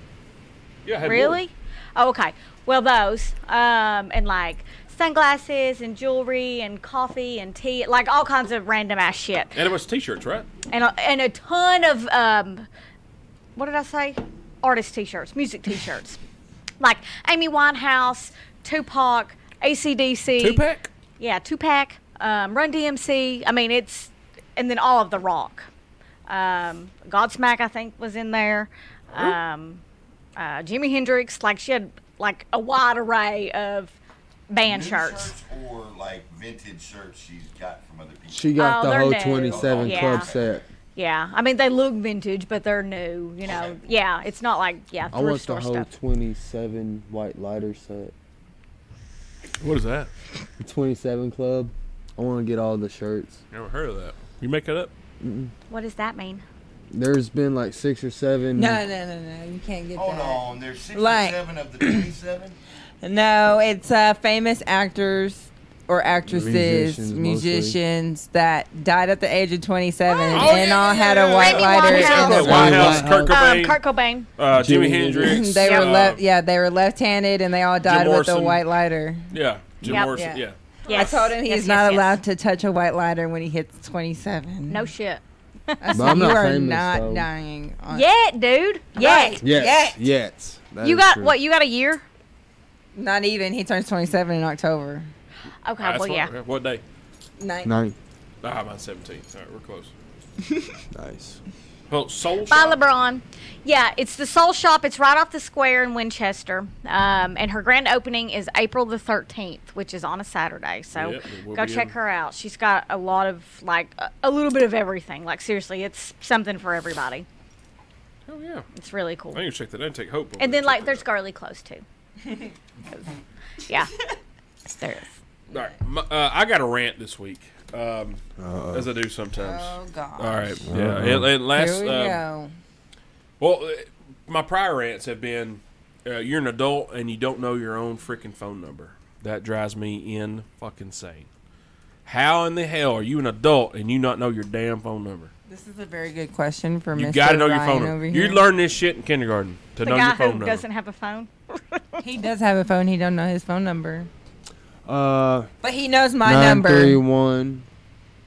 Yeah. I had Really? Oh, okay. Well, those and like sunglasses and jewelry and coffee and tea, like all kinds of random ass shit, more. And it was t-shirts, right? and a ton of what did I say? Artist T-shirts, music T-shirts, like Amy Winehouse, Tupac, AC/DC. Two-pack? Yeah, Tupac, Run DMC. I mean, and then all of the rock. Godsmack, I think, was in there. Jimi Hendrix. Like, she had like a wide array of band New shirts. or like vintage shirts she's got from other people. She got Oh, the they're whole new. 27 Yeah. club set. Yeah, I mean, they look vintage, but they're new. Yeah, it's not like I thrift want the store whole stuff. 27 white lighter set. What is that? The 27 club. I want to get all the shirts. Never heard of that. You make that up? What does that mean? There's been like 6 or 7. No. You can't get Hold that. on, there's 67 Like- of the 27? No, it's famous actors or actresses, Musicians, musicians that died at the age of 27 Oh, and yeah, all yeah, had yeah, a white Amy lighter Winehouse. in their White House, White Kurt Cobain, Kurt Cobain. Jimi Jimi Hendrix. They were Yeah. they were left-handed and they all died with a Morrison. white lighter. Yeah. Jim Yep. Morrison. Yeah. Yeah. Yes. I told him he's Yes, not yes, yes. allowed to touch a white lighter when he hits 27. No shit. I But said, I'm you not are famous, not though. dying. On Yet, dude. Yet. Right. Yes. Yeah. Yes. That You is got true. what? You got a year? Not even. He turns 27 in October. Okay. That's Well, yeah. What day? 9. Ah, mine's 17th. All right, we're close. Nice. Well, Soul Bye, Shop. LeBron. Yeah, it's the Soul Shop. It's right off the square in Winchester. And her grand opening is April the 13th, which is on a Saturday. So Yep, we'll go be check in. her out. She's got a lot of, like, a little bit of everything. Like, seriously, it's something for everybody. Oh, yeah. It's really cool. I need to check that out and take Hope. over And there then, and check like, there's that girly clothes, too. Yeah. There is. out. All right. I got a rant this week, as I do sometimes. Oh, God. All right. Yeah. And last, Here we go. well, my prior rants have been you're an adult and you don't know your own freaking phone number. That drives me in fucking insane. How in the hell are you an adult and you not know your damn phone number? This is a very good question for You Mr. got to know your Ryan phone over number. here. You learn this shit in kindergarten to The know guy your phone who number. doesn't have a phone. He does have a phone. He don't know his phone number. But But he knows my number. 931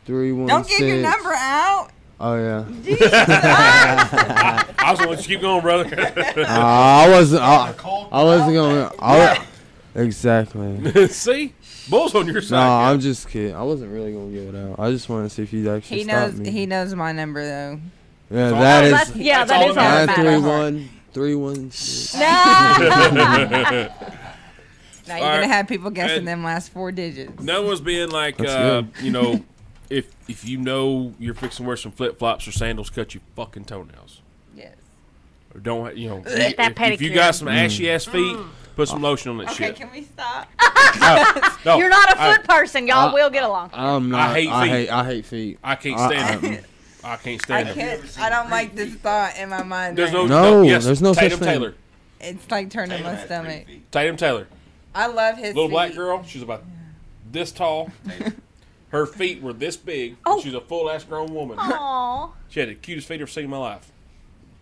316. Don't give your number out. Oh yeah. I was going to let you keep going, brother. I wasn't. I wasn't gonna. Exactly. See? Bull's on your No, side. I'm just kidding. I wasn't really gonna give it out. I just want to see if you'd actually He stop knows. me. He knows my number though. Yeah, all that right. is Yeah, That's that all is all that that matters. 931 316. No. Now you're All gonna right. have people guessing And- them last 4 digits. No one's being like, That's good. you know, if you know you're fixing to wear some flip flops or sandals, cut your fucking toenails. Yes. Or don't, you know, That if you pedicure. got some ashy ass feet, Put some lotion on that Okay, shit. can we stop? No, You're not a foot person. Y'all will get along. I'm not. I hate feet. I hate feet. I can't stand them. I can't stand them. I don't like this thought in my mind. There's no, right No, yes, there's no such Tatum thing. Taylor. now. It's like turning Taylor my has stomach. 3 feet. Tatum Taylor. I love his Little feet. black girl. She's about this tall. Her feet were this big. Oh. She's a full-ass grown woman. Aw. She had the cutest feet I've ever seen in my life.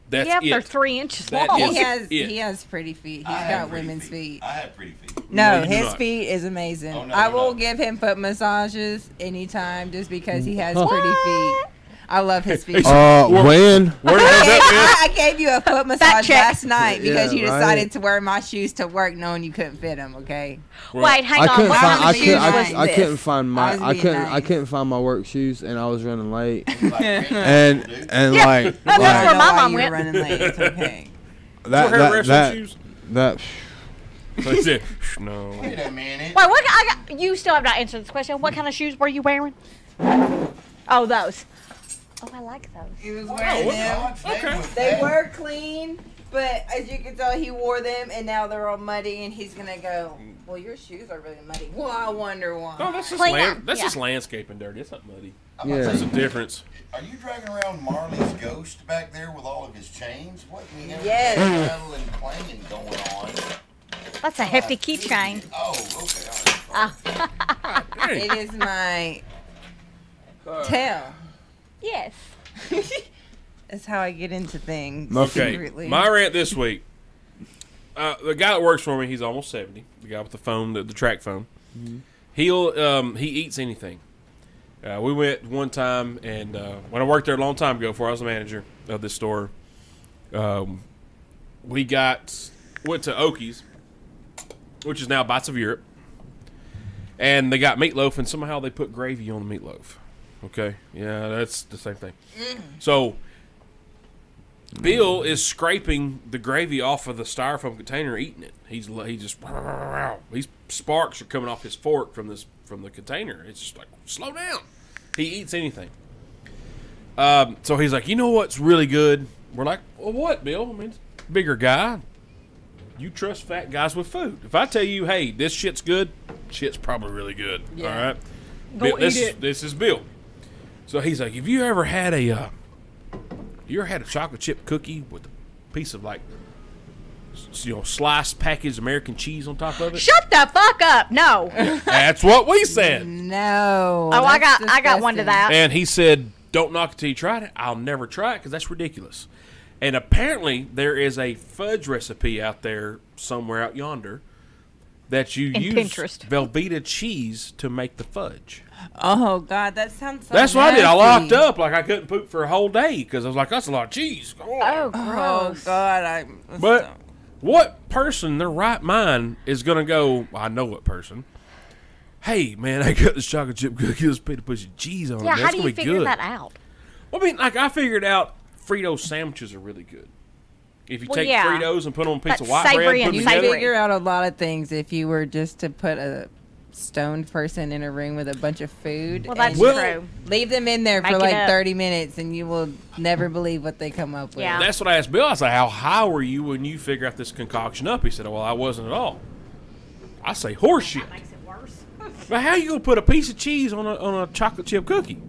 That's Yep, it. they're 3 inches That long. is- He has pretty feet. I He's have got pretty women's feet. I have pretty feet. No, No, you do his not. feet is amazing. Oh, no, I you will don't. give him foot massages anytime just because he has pretty feet. I love his feet. When? Where the hell's that, I gave you a foot massage check. last night because Yeah, you right. decided to wear my shoes to work knowing you couldn't fit them. Okay. man? Wait, hang I on. couldn't What find. kind I of shoes was couldn't. I this? couldn't find my. I was I being couldn't. I nice. couldn't find my work shoes, and I was running late. Like And Yeah. like That's I where know my why mom you were went. running late. It's okay. Where her wrestling shoes? that They said, no. Wait a minute. Wait, what? You still have not answered this question. What kind of shoes were you wearing? Oh, those. Oh, I like those. He was Oh, wearing them. God's name Okay. was They that? were clean, but as you can tell, he wore them and now they're all muddy. And he's gonna go, "Well, your shoes are really muddy." Well, I wonder why. No, that's just Clean up, that's yeah. just landscaping dirty. It's not muddy. I'm about to Yeah. That's say, the difference. Are you dragging around Marley's ghost back there with all of his chains? What in the hell Yes. is metal and clanging going on? That's a hefty keychain. Oh, okay. All right. Hey, It is my tail. Yes. That's how I get into things. okay, secretly. my rant this week. The guy that works for me, he's almost 70. The guy with the phone, the track phone. He eats anything. We went one time, and when I worked there a long time ago, before I was the manager of this store, we went to Okies, which is now Bites of Europe, and they got meatloaf, and somehow they put gravy on the meatloaf. Okay, yeah, that's the same thing. So Bill is scraping the gravy off of the styrofoam container, eating it. He just these sparks are coming off his fork from the container. It's just like, slow down. He eats anything. So he's like, you know what's really good? We're like, well, what, Bill? I mean, bigger guy. You trust fat guys with food. If I tell you, hey, this shit's good, shit's probably really good. Yeah. All right. Go This eat it. This is Bill. So he's like, have you ever had a chocolate chip cookie with a piece of like, sliced packaged American cheese on top of it? Shut the fuck up. No. That's what we said. No. Oh, I that's got one to disgusting. that. And he said, don't knock it till you tried it. I'll never try it because that's ridiculous. And apparently there is a fudge recipe out there somewhere out yonder that you In use Pinterest. Velveeta cheese to make the fudge. Oh God, that sounds so That's what I did. I nasty. locked up like I couldn't poop for a whole day because I was like, that's a lot of cheese. Come on. Oh, Oh gross. God, But what person in their right mind is going to go, I know what person, hey, man, I got this chocolate chip cookie. Let's put a bunch of cheese on it. Yeah, That's how do gonna you be figure good. that out? Well, I mean, like I figured out Frito sandwiches are really good. If you Well, take yeah. Fritos and put them on a piece That's of white savory bread, and put them you together. savory. figure out a lot of things if you were just to put a stoned person in a room with a bunch of food. Well, that's and Well- true. leave them in there Make for it like up. 30 minutes, and you will never believe what they come up with. Yeah. That's what I asked Bill. I said, how high were you when you figure out this concoction up? He said, well, I wasn't at all. I say, horseshit. Makes it worse. But how you going to put a piece of cheese on a chocolate chip cookie?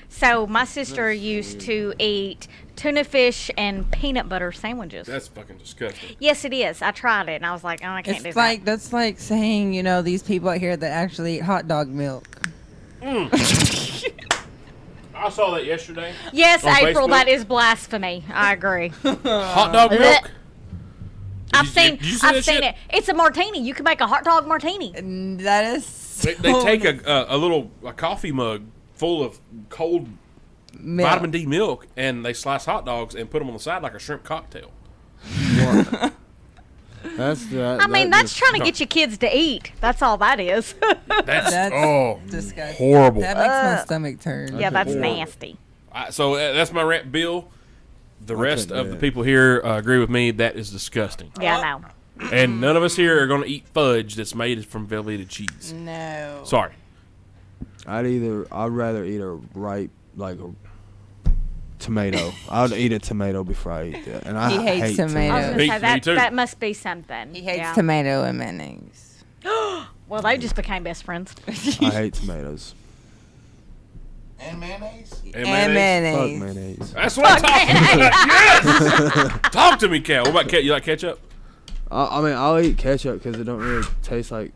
So my sister used to eat tuna fish and peanut butter sandwiches. That's fucking disgusting. Yes, it is. I tried it, and I was like, oh, I can't do It's that. like that's like saying, these people out here that actually eat hot dog milk. I saw that yesterday. Yes, on April, Facebook. that is blasphemy. I agree. Hot dog milk? I've seen Did you see that shit? it. It's a martini. You can make a hot dog martini. And that is so They take a coffee mug full of cold milk. vitamin D milk and they slice hot dogs and put them on the side like a shrimp cocktail. That's that. I mean, that's trying to no. get your kids to eat. That's all that is. That's, disgusting. horrible. That makes my stomach turn. Yeah, that's horrible. nasty. So that's my rant, Bill. The rest couldn't of do the it. people here agree with me. That is disgusting. Yeah, I know. And none of us here are going to eat fudge that's made from Velveeta cheese. No. Sorry. I'd rather eat a ripe, like a tomato. I would eat a tomato before I eat that. And I He hates hate tomato. I was gonna Me- say me that too. that must be something. He hates Yeah. tomato and mayonnaise. Well, they just became best friends. I hate tomatoes. And mayonnaise? And mayonnaise. Fuck mayonnaise. That's what I'm talking about. Yes. Talk to me, Cal. What about ketchup? You like ketchup? I mean, I'll eat ketchup because it don't really taste like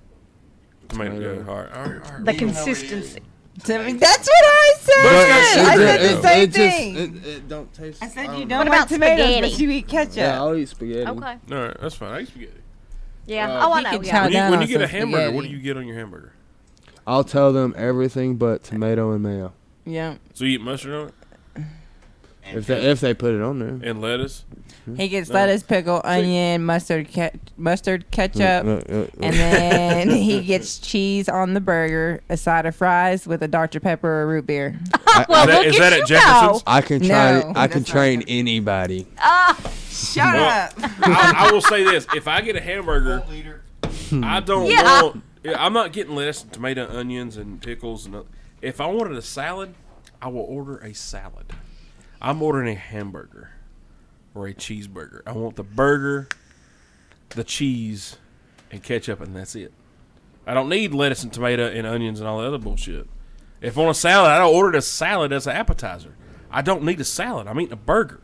Tomato. Tomato. Yeah, all right. The consistency. That's what I said. But it's got I sugar said in the it. same it thing. just it don't taste. I said don't you know. don't What like about tomatoes, spaghetti? but you eat ketchup. Yeah, I'll eat spaghetti. Okay. All right, that's fine. I eat spaghetti. Yeah. Uh, Oh, I he know. can Yeah. chow When you, down when on you get a some hamburger, what spaghetti. do you get on your hamburger? I'll tell them everything but tomato and mayo. Yeah. So you eat mustard on it If they put it on there. and lettuce. He gets No. lettuce, pickle, onion, mustard, ketchup, and then he gets cheese on the burger, a side of fries with a Dr. Pepper or root beer. Well, Is that- look is at that at you Jefferson's? go. I can No, train. I can that's not train good. anybody. Shut Well, up. I will say this: if I get a hamburger, Leader. I don't Yeah. want. I'm not getting lettuce, and tomato, onions, and pickles. And if I wanted a salad, I will order a salad. I'm ordering a hamburger or a cheeseburger. I want the burger, the cheese, and ketchup, and that's it. I don't need lettuce and tomato and onions and all that other bullshit. If I want a salad, I ordered a salad as an appetizer. I don't need a salad. I'm eating a burger.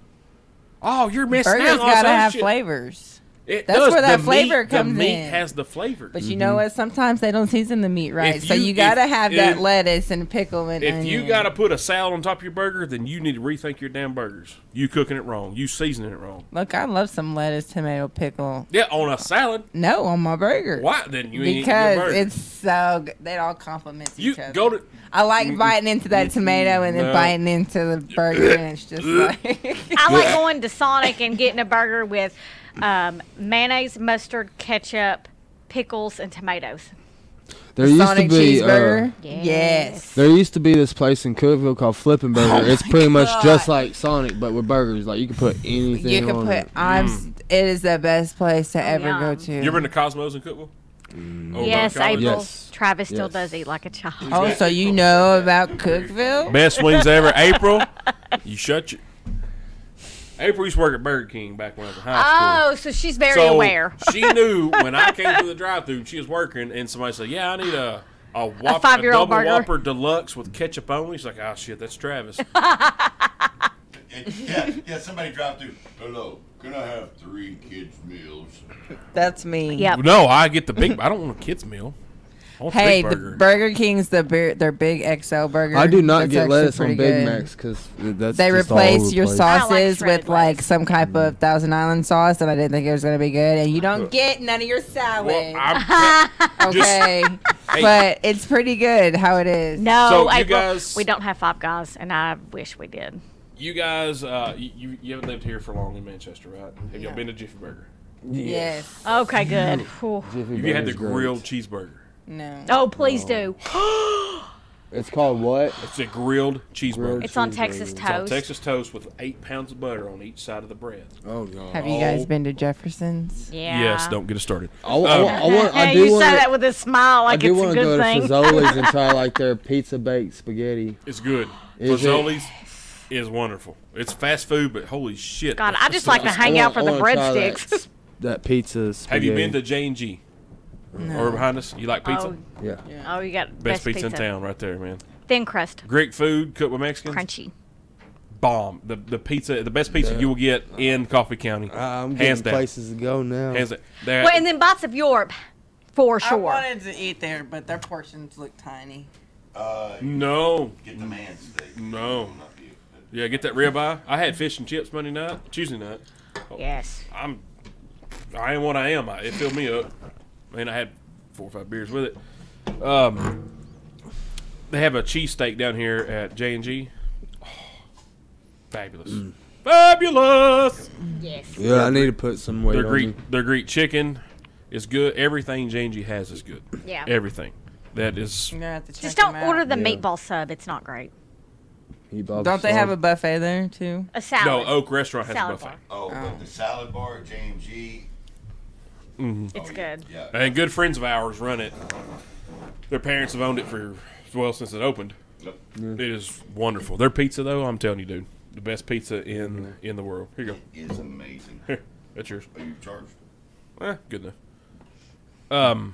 Oh, you're missing Burgers out on all this gotta other have shit. flavors. It That's does. where that The flavor meat, comes The meat in. has the flavor. But you know what? Sometimes they don't season the meat right, If so you- you gotta if- have that if- lettuce and pickle and If onion. you got to put a salad on top of your burger, then you need to rethink your damn burgers. You cooking it wrong. You seasoning it wrong. Look, I love some lettuce, tomato, pickle. Yeah, on a salad. No, on my burger. Why? Then you ain't eating your Because burger. it's so good. They all complement You each other. go to. I like biting into that tomato and then No. biting into the burger, and it's just like. I like going to Sonic and getting a burger with mayonnaise, mustard, ketchup, pickles, and tomatoes. There used Sonic to be. cheeseburger. Yes. Yes. There used to be this place in Cookville called Flippin' Burger. It's pretty much God. just like Sonic, but with burgers. Like you can put anything You can on put. it. It is the best place to ever go yum. to. You ever been to Cosmos in Cookville? Over Yes, by college? April. Yes. Travis still Yes. does eat like a child. Oh, so you know about Cookville? Best wings ever. April, you shut your. April used to work at Burger King back when I was in high school. Oh, so she's very So aware. she knew when I came through the drive-through and she was working, and somebody said, "Yeah, I need a Whopper, 5-year-old double burger." Whopper deluxe with ketchup only." She's like, "Oh shit, that's Travis." Yeah, somebody dropped through. Hello, can I have 3 kids' meals? That's me. Yep. No, I get the big. I don't want a kid's meal. I want Hey, the the big burger. Burger King's their big XL burger. I do not That's get actually lettuce on pretty Big good. Macs because that's They just all replace over your the place. I don't like sauces shredded with like lettuce. some type of Thousand Island sauce, and I didn't think it was gonna be good. And you don't get none of your salad. Well, I'm, Okay, Hey. but it's pretty good how it is. No, So you April, guys- we don't have Five Guys, and I wish we did. you guys, you haven't lived here for long in Manchester, right? Have y'all been to Jiffy Burger? Yes. Okay, good. Whew. Jiffy Have you had the Burger's great. grilled cheeseburger? No. Oh, please do. It's called what? It's a grilled cheeseburger. Grilled It's on cheeseburger. Texas It's on toast. Texas toast with 8 pounds of butter on each side of the bread. Oh no. Have you guys been to Jefferson's? Yeah. Yes, don't get us started. I want. Hey, I you do want. say that with a smile I like do it's a want to go good to thing. Fazoli's and try like their pizza baked spaghetti. It's good. Is it? Fazoli's is wonderful. It's fast food, but holy shit. God, that's I just like to delicious. hang out for the I wanna try breadsticks. That pizza spaghetti. Have you been to J&G? Or behind us? You like pizza? Oh, Yeah. oh, you got Best pizza in town right there, man. Thin crust, Greek food cooked with Mexicans. crunchy. Bomb. The pizza, the best pizza you will get in Coffee County. I'm Hands getting down. places to go now. Hands down. Well, and then Bots of Europe, for sure. to eat there, but their portions look tiny. No. Get the man steak. No. Yeah, get that ribeye. I had fish and chips Monday night, Tuesday night. Yes. I am what I am. It filled me up. Man, I had 4 or 5 beers with it. They have a cheesesteak down here at J&G. Oh, fabulous. Fabulous! Yes. Yeah, I need to put some weight on me. Their Greek chicken is good. Everything J&G has is good. Yeah. Everything. That is... You're gonna have to check Just don't them out. order the Yeah. meatball sub. It's not great. Don't they have a buffet there too? A salad. No, Oak Restaurant has Salad a buffet. bar. But the salad bar at J&G. It's good. Yeah. And good friends of ours run it. Their parents have owned it for, well, since it opened. Yep. It is wonderful. Their pizza, though, I'm telling you, dude. The best pizza in the world. Here you go. It is amazing. Here, that's yours. Are you charged? Good enough.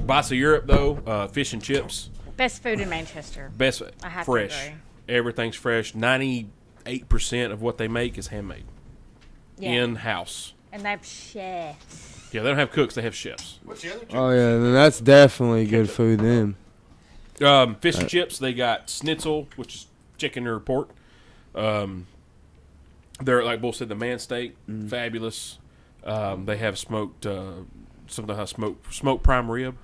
Boss of Europe though, fish and chips. Best food in Manchester. Best I have to fresh. agree. Everything's fresh. 98% of what they make is handmade. Yeah. In house. And they have chefs. Yeah, they don't have cooks, they have chefs. What's the other two? Oh yeah, then that's definitely good food then. Fish and chips, they got schnitzel, which is chicken or pork. They're like Bull said, the man steak, fabulous. They have smoked smoked prime rib.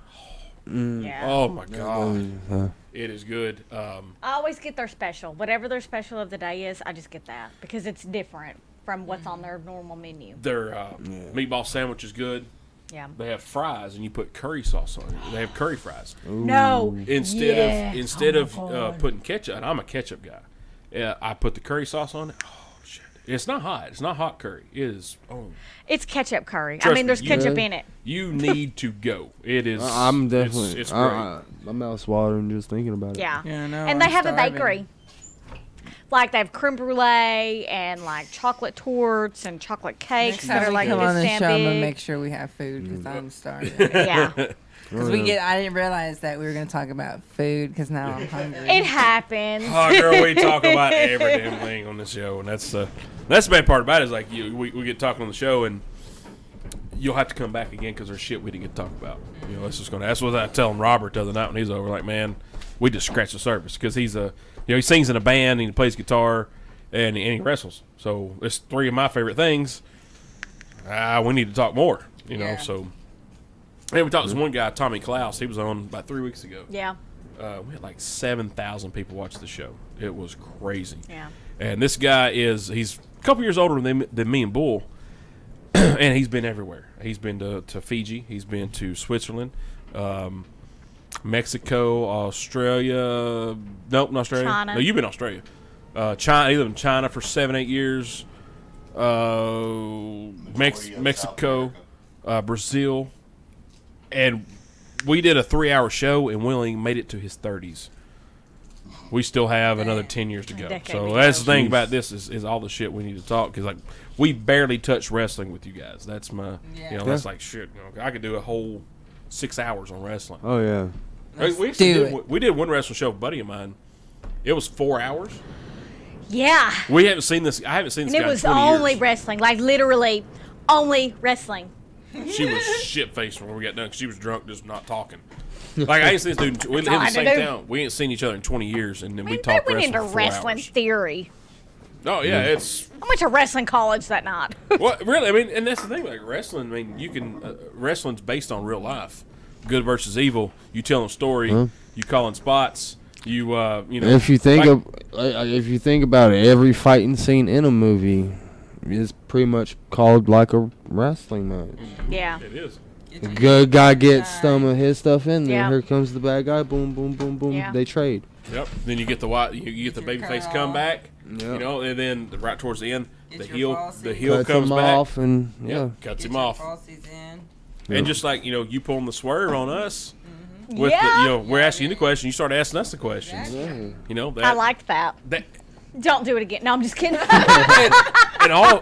Yeah. Oh my god, it is good. I always get their special. Whatever their special of the day is, I just get that because it's different from what's on their normal menu. Their meatball sandwich is good. Yeah. They have fries, and you put curry sauce on it. They have curry fries No. instead of putting ketchup. And I'm a ketchup guy. Yeah, I put the curry sauce on it. Oh shit! It's not hot. It's not hot curry. It is. Oh, It's ketchup curry. Trust I mean, there's me, ketchup in it. you need to go. It is. I'm definitely. It's great. My mouth's watering just thinking about it. Yeah. Yeah, no, and they I'm have a starving. bakery. Like they have creme brulee and like chocolate torts and chocolate cakes Next that time are we like come on this the damn show, I'm gonna big. make sure we have food because I'm starving. Yeah. Because I didn't realize that we were gonna talk about food because now I'm hungry. It happens. Oh, girl, we talk about every damn thing on the show, and that's the bad part about it. Is like we get talking on the show, and you'll have to come back again because there's shit we didn't get to talk about. You know, that's what I was telling Robert the other night when he's over. Like, man, we just scratched the surface because he sings in a band and he plays guitar and he wrestles. So it's three of my favorite things. We need to talk more. You know, Yeah. so. And we talked to this one guy, Tommy Klaus. He was on about 3 weeks ago. Yeah. We had like 7,000 people watch the show. It was crazy. Yeah. And this guy he's a couple years older than me and Bull, and he's been everywhere. He's been to Fiji. He's been to Switzerland, Mexico, Australia. Nope, not Australia. China. No, you've been to Australia. China. He lived in China for 7-8 years. Mexico, Brazil. And we did a 3-hour show, and we only made it to his 30s. We still have another 10 years to go. decade So to that's the go. thing about this is all the shit we need to talk because like we barely touched wrestling with you guys. That's my that's like shit. You know, I could do a whole 6 hours on wrestling. Oh yeah. We did one wrestling show with a buddy of mine. It was 4 hours. Yeah. We haven't seen this. I haven't seen this And it guy was in 20 only years. wrestling. Like literally only wrestling. She was shit faced when we got done because she was drunk, just not talking. Like I ain't seen this dude. We live in all I the had same to do. town. We ain't seen each other in 20 years, and then we They talked went wrestling into for 4 wrestling hours. theory. Oh yeah, it's I went to wrestling college that night. well, really. I mean, and that's the thing. Like wrestling. I mean, you can wrestling's based on real life, good versus evil. You telling a story. You calling spots. You know. If you think like- if you think about it, every fighting scene in a movie is pretty much called like a wrestling match. Yeah. it is. The good guy gets some of his stuff in there. Yeah. Here comes the bad guy. Boom, boom, boom, boom. Yeah. They trade. Yep. Then you get the you get the Get your babyface cut comeback. Yep. You know, and then right towards the end, Get the your heel falsies. Cuts comes him back. off and yeah. Cuts him off. In. And just like you pulling the swerve on us. With Yeah. we're asking you the question. You start asking us the questions. Yeah. You know that. I liked that. that. Don't do it again. No, I'm just kidding. In all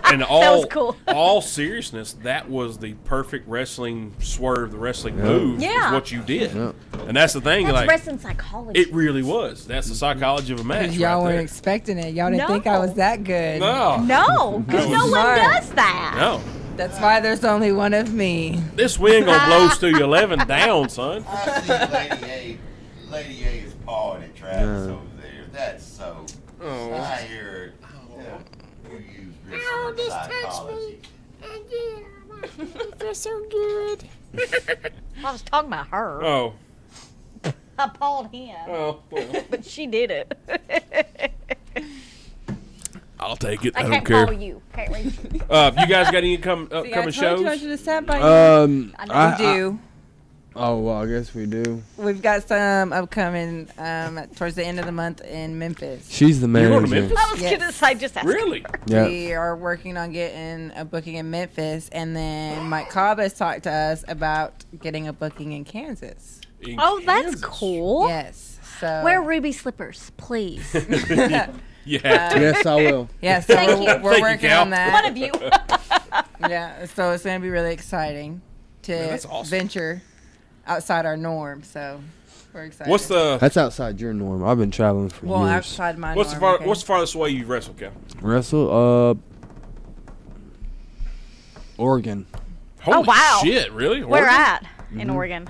was cool. all seriousness, that was the perfect wrestling swerve, the wrestling move. Yeah. Is what you did. Yeah. And that's the thing. That's like wrestling psychology. it really was. That's the psychology of a match. Because y'all right weren't there. expecting it. Y'all didn't No. think I was that good. No. No, because That no was one smart. does that. No. That's why there's only one of me. This wind gonna blow Stu 11 down, son. I see Lady A is pawing at Travis over there. That's so. Oh. I hear you use wrestling psychology. I was talking about her. Oh. I pawed him, Oh. Well, but she did it. I'll take it. I I don't can't care. follow you. Can't reach you. You guys got any upcoming See, I told shows? you I should have sat by you. I know we do. Oh well, I guess we do. We've got some upcoming towards the end of the month in Memphis. She's the You're going to manager. Memphis? I was Yes. gonna say just ask Really? her. Yeah. We are working on getting a booking in Memphis, and then Mike Cobb has talked to us about getting a booking in Kansas. In Oh, that's Kansas. cool. Yes. So Wear ruby slippers, please. You have to. Yes, I will. Yeah, so Thank you. we're Thank you, working Cal. on that. One of you. Yeah, so it's going to be really exciting to Man, that's awesome. venture outside our norm. So we're excited. What's the That's outside your norm. I've been traveling for well years. outside my what's norm? the what's the farthest way you've wrestled, Cal? Wrestle, Oregon. Holy wow. shit! Really? Where Oregon? at in Oregon?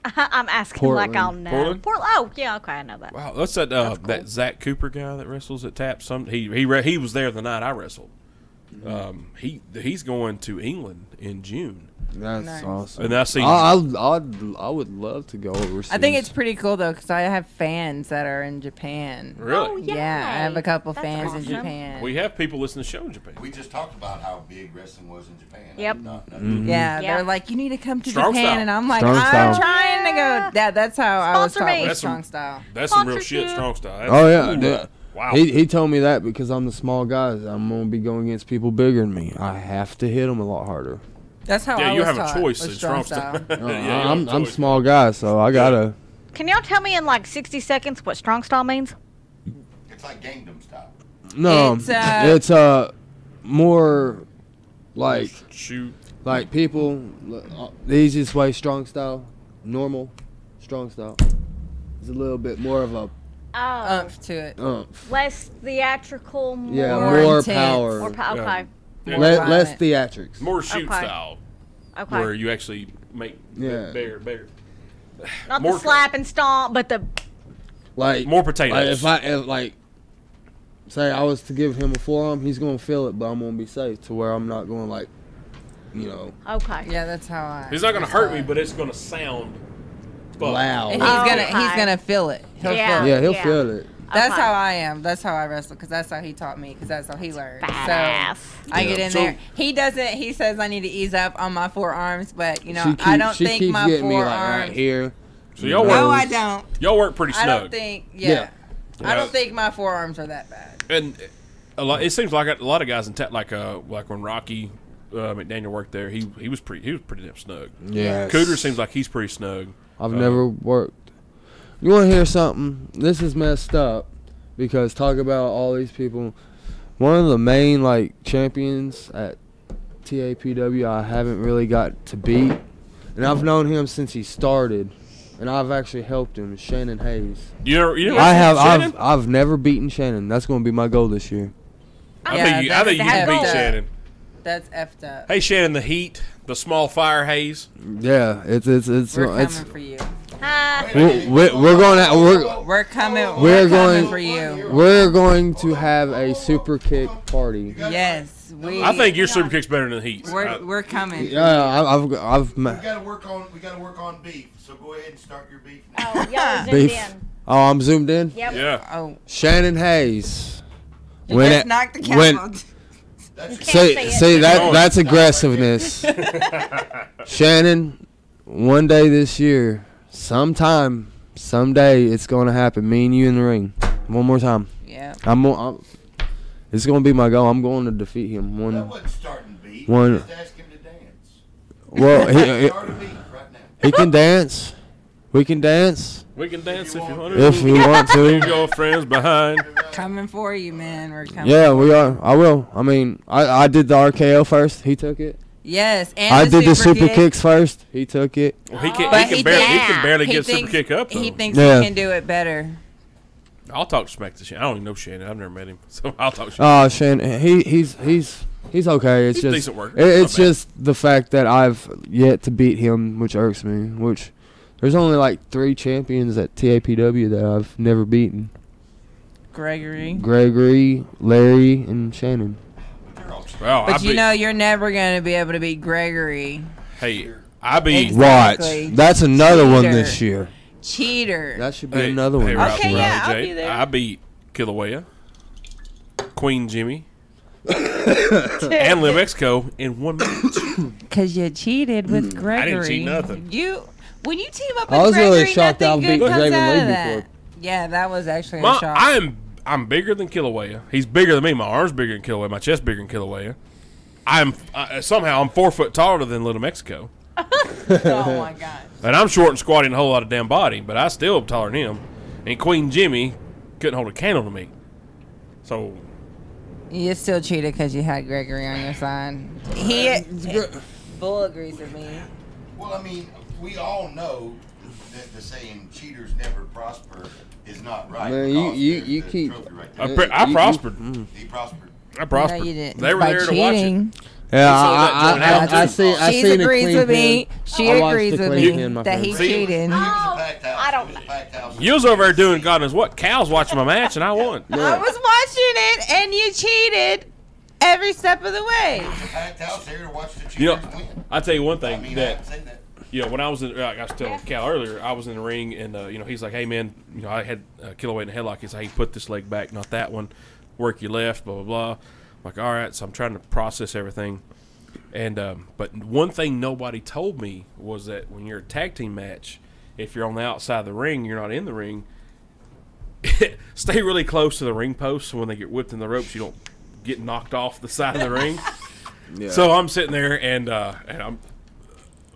I'm asking like I'll know. Portland? Oh, yeah, okay, I know that. Wow, that's that That's cool. that Zach Cooper guy that wrestles at Tap. He was there the night I wrestled. He's going to England in June, That's Nice. awesome. and I see. I would love to go overseas. I think it's pretty cool though because I have fans that are in Japan. Really? Oh, Yeah, I have a couple That's fans in awesome. Japan. We have people listening to the show in Japan. We just talked about how big wrestling was in Japan. Yep. Yeah, Yeah. they're like, you need to come to Strong Japan, style. and I'm like, Strong I'm style. trying to go. Yeah, that's how I was Sponsor taught me. with That's strong some- style. That's some real Sponsorship. shit, strong style. That's- Oh yeah, Ooh, dude. wow. He told me that because I'm the small guy. I'm gonna be going against people bigger than me. I have to hit them a lot harder. That's how Yeah, I you was have a taught choice with in strong style. Uh, Yeah, you have I'm a I'm choice. small guy, so I gotta. Can y'all tell me in like 60 seconds what strong style means? It's like Gangnam style. No, It's, it's more like Shoot. people. The easiest way, strong style, normal, strong style. It's a little bit more of a Oh, Umph to it. less theatrical, more, yeah, More more intense. power, more Yeah. okay, Yeah. less violent. theatrics. More shoot Okay. style, okay. where you actually make Yeah. bigger. Not more the slap and stomp, but the Like More potatoes. Like, if like say I was to give him a forearm, he's gonna feel it, but I'm gonna be safe to where I'm not going like, you know, okay. Yeah, that's how I. He's not gonna was hurt taught. me, but it's gonna sound fucked. loud. And Oh, he's okay. gonna feel it. He'll Yeah. feel it. Yeah, he'll Yeah. feel it. That's Okay. how I am. That's how I wrestle because that's how he taught me because that's how he learned. Badass. So I get in So- there. He doesn't. He says I need to ease up on my forearms, but you know She I don't she think keeps my getting me like forearms. right here. So y'all No, work. I don't. Y'all work pretty I snug. don't think. Yeah. Yeah. I Yeah. don't think my forearms are that bad. And a lot. It seems like a lot of guys in like when Rocky McDaniel worked there, he was pretty damn snug. Yeah. Cooter seems like he's pretty snug. I've never worked. You want to hear something? This is messed up because talk about all these people. One of the main like champions at TAPW I haven't really got to beat, and I've known him since he started, and I've actually helped him. Shannon Hayes. You know I have. Shannon? I've never beaten Shannon. That's going to be my goal this year. I Yeah, think you that's can beat effed up. Shannon. That's effed up. Hey Shannon, the Heat, the small fire haze. Yeah, it's We're coming for you. we're going to We're coming. We're We're coming going- for you. we're going to have a super kick party. Yes, we. I think your super kick's better than the Heat's. we're coming. Yeah, I've We gotta work on beef. So go ahead and start your beef now. Oh, y'all zoomed Beef. in. Oh, I'm zoomed in. Yep. Yeah. Oh, Shannon Hayes. you When just it- knocked the when- camera. You can't See, it. see that's aggressiveness. Shannon, one day this year, someday it's gonna happen. Me and you in the ring, one more time. Yeah. It's gonna be my goal. I'm going to defeat him. That wasn't starting beef. One- Just ask him to dance. Well, Start a beef right now. he can dance. We can dance We can dance if you want to. if we want Leave to. your friends behind. Coming for you, man. We're coming. Yeah, we are. I will. I mean, I did the RKO first. He took it. Yes, and I did the super kick. kicks first. He took it. Well, he But can he barely He get a super thinks- kick up. Though. He thinks Yeah. he can do it better. I'll talk smack to Shannon. I don't even know Shannon. I've never met him, so I'll talk. Oh, Shannon, he's okay. It's He's just decent worker. It's Not bad. just the fact that I've yet to beat him, which irks me. Which there's only like 3 champions at TAPW that I've never beaten: Gregory. Gregory, Larry, and Shannon. Wow, But you know, you're never going to be able to beat Gregory. hey, I beat. Exactly. Watch, that's another one Cheater. this year. Cheater. That should be Hey, another one. hey, this Ralph, Okay, year. yeah, I'll Jade, be there. I beat Kilauea, Queen Jimmy, and Lim Mexico in 1 minute. Because you cheated with Gregory. I didn't cheat nothing. When you team up I with was really Gregory, shocked nothing that I good beat comes Raven out Lee of that. before. Yeah, that was actually a shock. I'm bigger than Kilauea. He's bigger than me. My arm's bigger than Kilauea. My chest's bigger than Kilauea. Somehow I'm 4 foot taller than Little Mexico, Oh, my God. and I'm short and squatty and a whole lot of damn body, but I still am taller than him. And Queen Jimmy, couldn't hold a candle to me. So You still cheated because you had Gregory on your side. Bull agrees with me. Well, I mean, we all know that the saying "cheaters never prosper" is not right. Man, because you there's the keep- trophy right there. I prospered. He prospered. I prospered. No, you didn't. They were By there to cheating. watch it. Yeah, sold that joint out, I too. see. I She seen a agrees clean with me. pin. She I watched agrees the with clean me pin, my that he friend. cheated. It was a packed house. I don't- It was a packed house. You was over there doing God knows what. Cal's watching my match, and I won. I was watching it, and you cheated every step of the way. It was a packed house there to watch the cheaters You know, win. I'll tell you one I thing mean, I that haven't said that. when I was in, like I was telling Cal earlier, I was in the ring, and he's like, "Hey man, I had kiloweight in the headlock. He's like, hey, put this leg back, not that one. Work your left, blah blah blah." I'm like, all right. So I'm trying to process everything, and but one thing nobody told me was that when you're a tag team match, if you're on the outside of the ring, you're not in the ring. Stay really close to the ring post, so when they get whipped in the ropes, you don't get knocked off the side of the ring. Yeah. So I'm sitting there, and I'm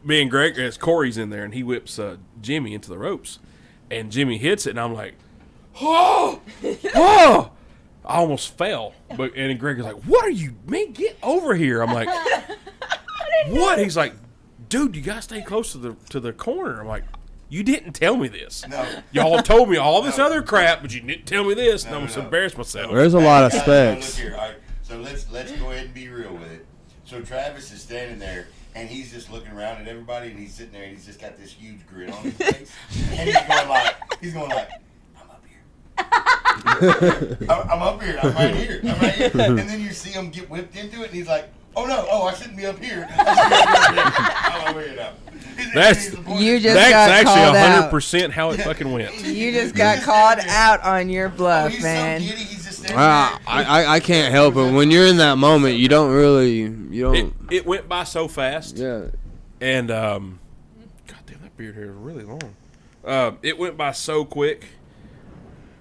me and Greg, as Corey's in there, and he whips Jimmy into the ropes, and Jimmy hits it, and I'm like, oh, oh! I almost fell, but and then Greg was like, "What are you, man? Get over here!" I'm like, "What?" He's like, "Dude, you gotta stay close to the corner." I'm like, "You didn't tell me this. No. Y'all told me all this other crap, but you didn't tell me this." And I almost no. embarrassed myself. There's a lot of Look specs. here, all right. So let's go ahead and be real with it. So Travis is standing there, and he's just looking around at everybody, and he's sitting there, and he's just got this huge grin on his face, and he's going like, "I'm up here. I'm up here. I'm right here. I'm right here." And then you see him get whipped into it, and he's like, "Oh no! Oh, I shouldn't be up here. I'm over here now." You just That's got actually called out. 100% how it fucking went. You just got called out on your Oh, bluff, he's man. so giddy. He's just standing there. I can't help it. When you're in that moment, you don't. It went by so fast. Yeah. And God damn, that beard hair is really long. It went by so quick.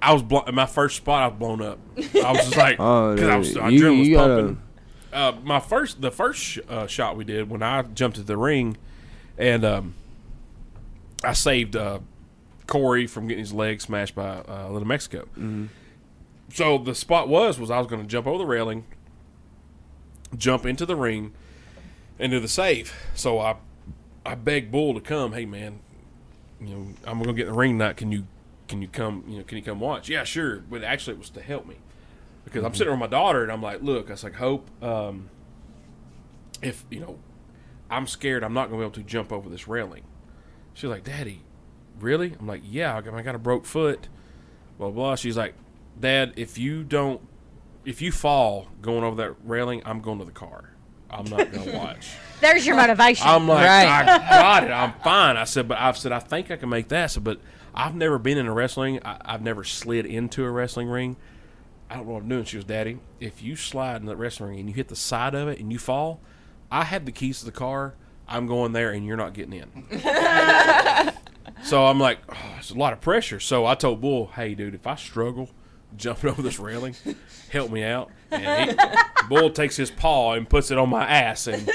I was in my first spot. I was blown up. I was just like, Oh, because I was dude. adrenaline was You pumping. The first shot we did when I jumped into the ring, and I saved Corey from getting his leg smashed by Little Mexico. Mm-hmm. So the spot was I was going to jump over the railing, jump into the ring, and do the save. So I begged Bull to come. Hey man, I'm going to get in the ring tonight. Can you come? Can you come watch? Yeah, sure. But actually, it was to help me because I'm sitting with my daughter, and I'm like, look, I was like, Hope, if I'm scared, I'm not going to be able to jump over this railing. She's like, Daddy, really? I'm like, yeah, I got a broke foot. Blah blah. She's like, Dad, if you fall going over that railing, I'm going to the car. I'm not going to watch. There's your motivation. I'm like, Right. I got it. I'm fine. I said, I think I can make that. So, but I've never been in a wrestling. I've never slid into a wrestling ring. I don't know what I'm doing. She goes, Daddy, if you slide in the wrestling ring and you hit the side of it and you fall, I have the keys to the car. I'm going there and you're not getting in. So I'm like, oh, it's a lot of pressure. So I told Bull, hey, dude, if I struggle jumping over this railing, help me out. And Bull takes his paw and puts it on my ass and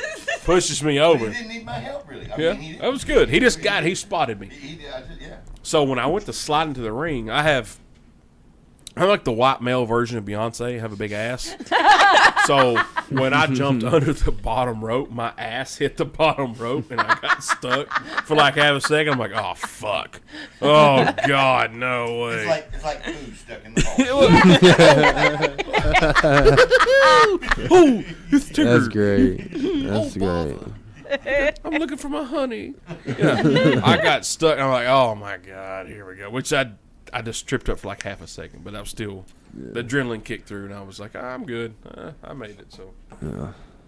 pushes me He over. didn't need my help, really. I Yeah, mean, he that was good. He spotted me. He did. Yeah. So when I went to slide into the ring, I'm like the white male version of Beyonce. I have a big ass. So when I jumped under the bottom rope, my ass hit the bottom rope and I got stuck for like half a second. I'm like, oh fuck, oh god, no way. It's like poo stuck in the hole. Oh, it's That's tender. great. That's great. I'm looking for my honey. Yeah, I got stuck. And I'm like, oh my god, here we go. Which I just tripped up for like half a second, but I was still the adrenaline kicked through, and I was like, I'm good. I made it. So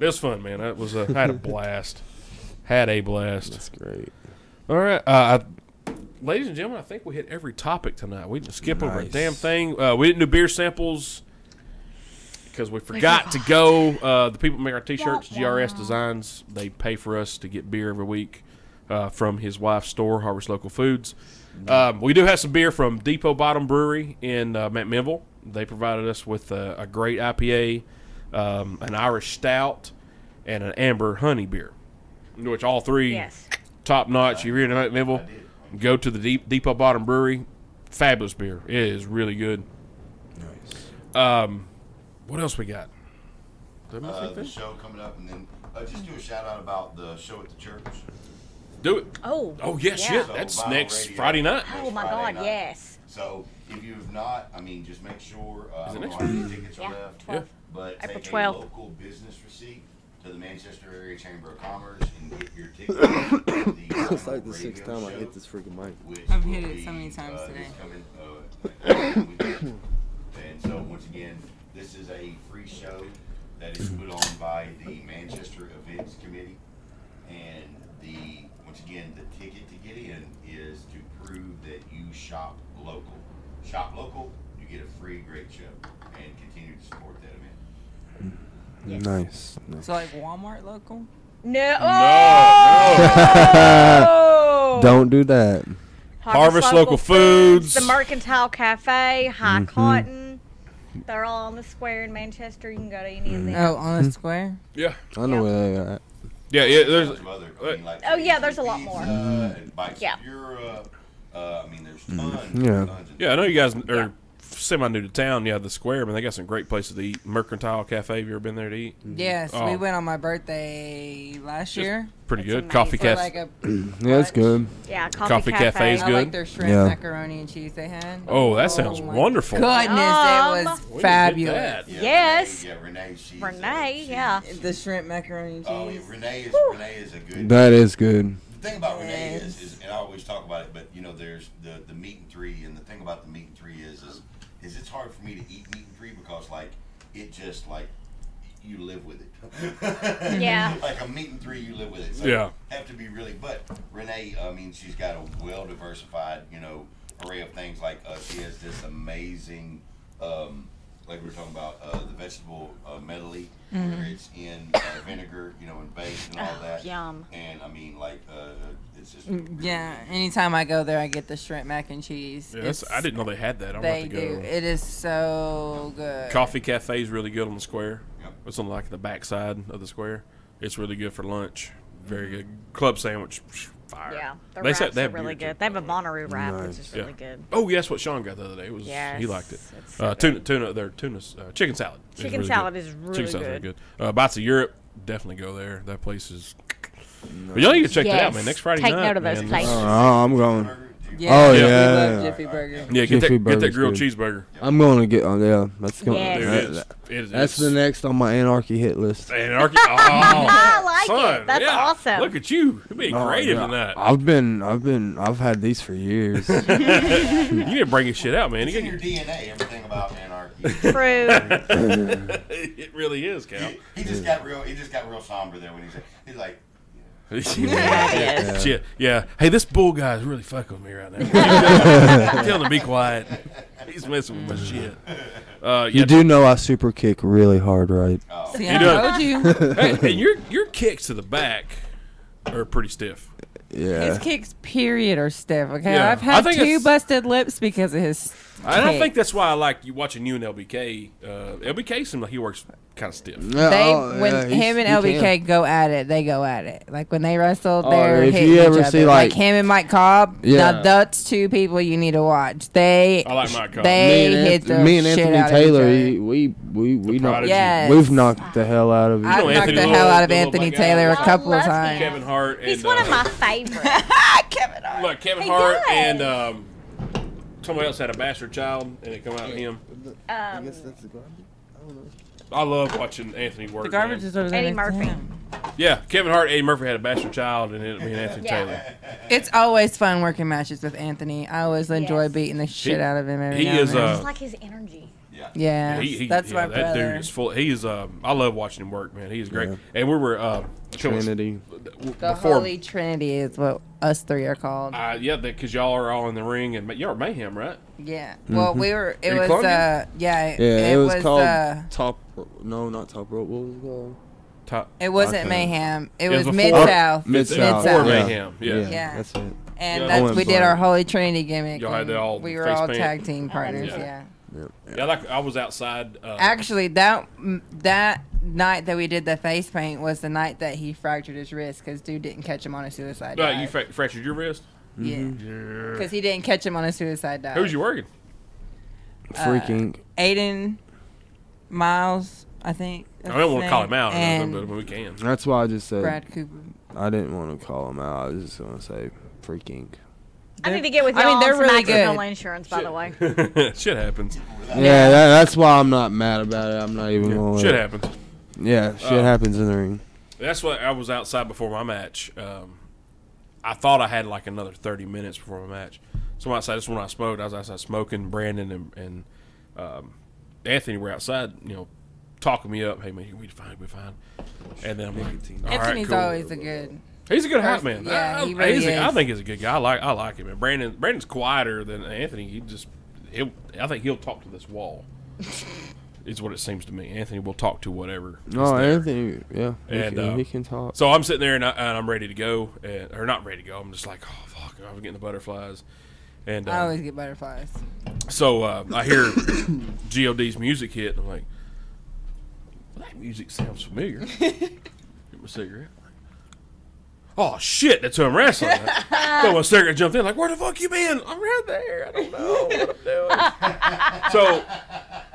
it was fun, man. It was I had a blast. Had a blast. That's great. All right, ladies and gentlemen, I think we hit every topic tonight. We didn't skip over a Nice. damn thing. We didn't do beer samples because we forgot to go. The people that make our T-shirts, GRS Designs, they pay for us to get beer every week from his wife's store, Harvest Local Foods. We do have some beer from Depot Bottom Brewery in McMinnville. They provided us with a great IPA, an Irish Stout, and an Amber Honey beer, which all three Yes. top notch. You're here in McMinnville, go to the Depot Bottom Brewery. Fabulous beer. It is really good. Nice. What else we got? The show coming up, and then just do a shout out about the show at the church. Do it. Oh. Oh, yeah, shit. So That's Vinyl next Radio. Friday night. Oh my Friday God, night. yes. So if you have not, I mean, just make sure. I Is it don't know next how many tickets Yeah, are left, 12. but April take 12th. a local business receipt to the Manchester Area Chamber of Commerce and get your ticket. to the It's like the radio 6th time I show, hit this freaking mic. which I've will hit it be, so many times this today. coming, weekend. And so once again, this is a free show that is put on by the Manchester Events Committee, and once again the ticket to get in is to prove that you shop local. Shop local, you get a free great show, and continue to support that event. Nice. So like Walmart local? No. No. Oh! Don't do that. Harvest Local Foods. The Mercantile Cafe, High Cotton. They're all on the square in Manchester. You can go to any of them. Oh, on the square? Yeah. I know where they at. Yeah, yeah. There's Some other, I mean, like Oh, yeah, there's a lot more. and Bikes Yeah. of Europe. I mean, there's tons. Yeah. Tons of Yeah, I know you guys are semi new to town. Yeah, the square. I mean, they got some great places to eat. Mercantile Cafe. Have you ever been there to eat? Yes, Oh. we went on my birthday last year. Pretty It's good. Coffee amazing. For Cafe. like a Yeah, it's good. Yeah, Coffee Cafe is I good. like their shrimp Yeah. macaroni and cheese they had. Oh, that sounds my wonderful. Goodness, Yum. it was We need to get fabulous. that. Yeah, Yes. Renee, she's, Renee, yeah. The shrimp macaroni and cheese. Oh, yeah, Renee is a good. That is good. The thing about Renee Yes. is, and I always talk about it, but you know, there's the meat and three, and the thing about the meat and three is it's hard for me to eat meat and three because like it just like you live with it. Yeah. Like a meat and three, you live with it. So Yeah. you have to be really. But Renee, I mean, she's got a well diversified, array of things. Like she has this amazing, like we were talking about the vegetable medley, where it's in vinegar, and baked and all that. Yum. And I mean, like, it's just. Yeah, anytime I go there, I get the shrimp mac and cheese. Yeah, I didn't know they had that. I'm about They to do. go. It is so good. Coffee Cafe is really good on the square. Yep. It's on like the back side of the square. It's really good for lunch. Very good. Club sandwich, fire. Yeah, the They wraps said they are have really beer, good. too. They have a Bonnaroo wrap, which Nice. is really good. Oh, yeah, that's what Sean got the other day. It was Yes, he liked it. it's so good. Chicken salad. is Chicken really salad good. is really Chicken salad's good. really good. Bites of Europe, definitely go there. That place is. But y'all need to check that out, man. Yes. Next Friday Take night. note of those man. places. Oh, I'm going. Yeah, Oh, we yeah. love Jiffy Burger. Yeah, Jiffy get that Burger's grilled good. cheeseburger. I'm going to get on. Yeah, that's going. Yes. Dude, that- it is. that- It is. that's the next on my Anarchy hit list. Anarchy. Oh, I like son, it. That's yeah. awesome. Look at you. You're being Oh, creative yeah. in that. I've had these for years. You need to bring your shit out, man. It's You in your gotta DNA, everything about anarchy. True. it really is, Cal. He just got real somber there when he's like, Yeah. Shit. Yeah. Hey, this bull guy's really fucking with me right now. Tell him to be quiet. He's messing with my shit. You do know I super kick really hard, right? See, You I doing- told you. Hey, your kicks to the back are pretty stiff. Yeah. His kicks, period, are stiff. Okay, Yeah. I've I had think 2 it's- busted lips because of his. And I think kicks. that's why I like you watching you and LBK. LBK seems like he works kind of stiff. When him and LBK go at it, they go at it. Like when they wrestled, Oh, they're if hitting you each ever other. see, like like- him and Mike Cobb. Yeah. Now that's 2 people you need to watch. They I like Mike Cobb. They hit the me and shit Anthony out Taylor, of each other. we knocked, Prodigy. Yes. we've knocked the hell out of I've know knocked Anthony the Little- hell out of the little Anthony black guy? Taylor a I couple of love times. him. Kevin Hart. And, He's one of my favorites. Kevin Hart. Look, Kevin He Hart does. and somebody else had a bastard child, and it come out of him. that's the garbage. I don't know. I love watching Anthony work. The garbage man. is over there. Eddie next to Murphy. him. Yeah, Kevin Hart, Eddie Murphy had a bastard child, and it me and Anthony Yeah. Taylor. It's always fun working matches with Anthony. I always enjoy Yes. beating the shit He- out of him every he now is, and then. I just like his energy. Yeah, that's my that brother. dude is full. He's I love watching him work, man. He's great. Yeah. And we were Trinity. The before. Holy Trinity is what us 3 are called. Yeah, because y'all are all in the ring, and y'all are Mayhem, right? Yeah. Well, we were. It Are you was. Columbia? Yeah. Yeah, it was called It top. No, not top rope. What was it called? Top. wasn't Okay. Mayhem. It was was before- Mid South. Mid-South. Before Mid-South. Mayhem. Yeah. Yeah. That's it. And Yeah. that's Owens we did our Line. Holy Trinity gimmick. Y'all had and the all we were face all paint. tag team partners. Yeah. Yeah. Yeah, like I was outside. Actually, that night that we did the face paint was the night that he fractured his wrist because dude didn't catch him on a suicide dive. you fractured your wrist. Yeah. Yeah. Because he didn't catch him on a suicide dive. Who's you working? Freaking. Aiden Miles, I think. I don't want to call him out, and but we can. That's why I just said. Brad Cooper. I didn't want to call him out. I was just gonna say freaking. I need to get with I y'all mean, on they're some really accidental good. insurance, by the way. Shit happens. Yeah, that's why I'm not mad about it. I'm not even going. Shit happens. Yeah, shit happens in the ring. That's what I was outside before my match. I thought I had like another 30 minutes before my match. So outside, this is when I smoked. I was outside smoking. Brandon and Anthony were outside, talking me up. Hey man, we fine. And then I'm like, all right, Anthony's cool. always a good. He's a good hype man. Yeah, he really is. I think he's a good guy. I like him. And Brandon's quieter than Anthony. I think he'll talk to this wall. Is what it seems to me. Anthony will talk to whatever. No, there. Anthony, yeah, he can talk. So I'm sitting there and I'm ready to go, or not ready to go. I'm just like, oh fuck, I'm getting the butterflies. And I always get butterflies. so I hear God's music hit, and I'm like, well, that music sounds familiar. Get my cigarette. Oh shit, that's who I'm wrestling. So my cigarette jumped in, like, where the fuck you been? I'm right there. I don't know what I'm doing. So,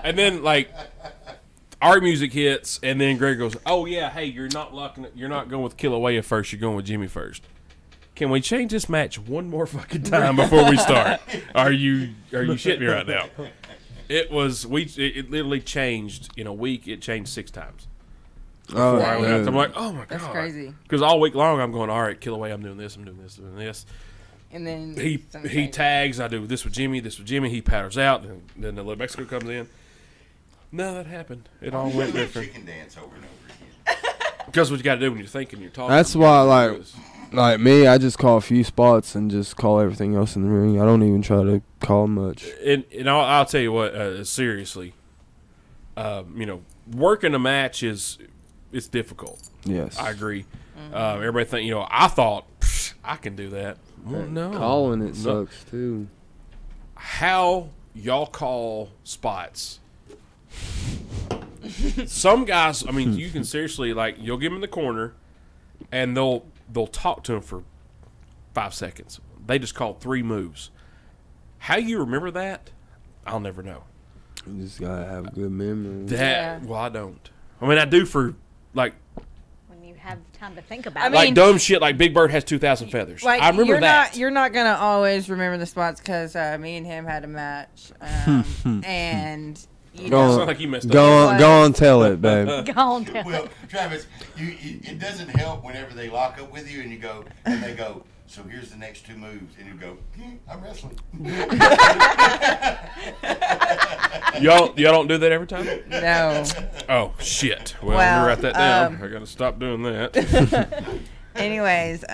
and then like our music hits, and then Greg goes, "Oh yeah, hey, you're not going with Kilauea first. You're going with Jimmy first. Can we change this match one more fucking time before we start? Are you shitting me right now?" It literally changed in a week. It changed 6 times. Oh, I went out, I'm like, oh my god, That's crazy. Because all week long I'm going, all right, Kilauea, I'm doing this. And then He tags. I do this with Jimmy. He powders out. And then the little Mexico comes in. No, that happened. It all went different. Chicken dance over and over again. Because what you got to do when you're thinking, you're talking. That's why, like me, I just call a few spots and just call everything else in the ring. I don't even try to call much. And I'll tell you what, seriously, working a match it's difficult. Yes, I agree. Everybody think, I thought I can do that. Well, no, calling it sucks too. How y'all call spots? Some guys, I mean, you can seriously, like, you'll give them in the corner, and they'll talk to him for 5 seconds. They just called 3 moves. How you remember that? I'll never know. You just gotta have a good memory. Well, I don't. I mean, I do for like When you have time to think about it. like dumb shit. Like Big Bird has 2,000 feathers. Like, I remember that. You're not gonna always remember the spots because me and him had a match, and you Go know, Sound like you messed up. Go on, tell it, babe. Go on, tell Well, it. Travis, it doesn't help whenever they lock up with you and they go, so here's the next 2 moves, and you go, I'm wrestling. Y'all don't do that every time? no. Oh shit. Well, Well, let me write that down. I gotta stop doing that. Anyways,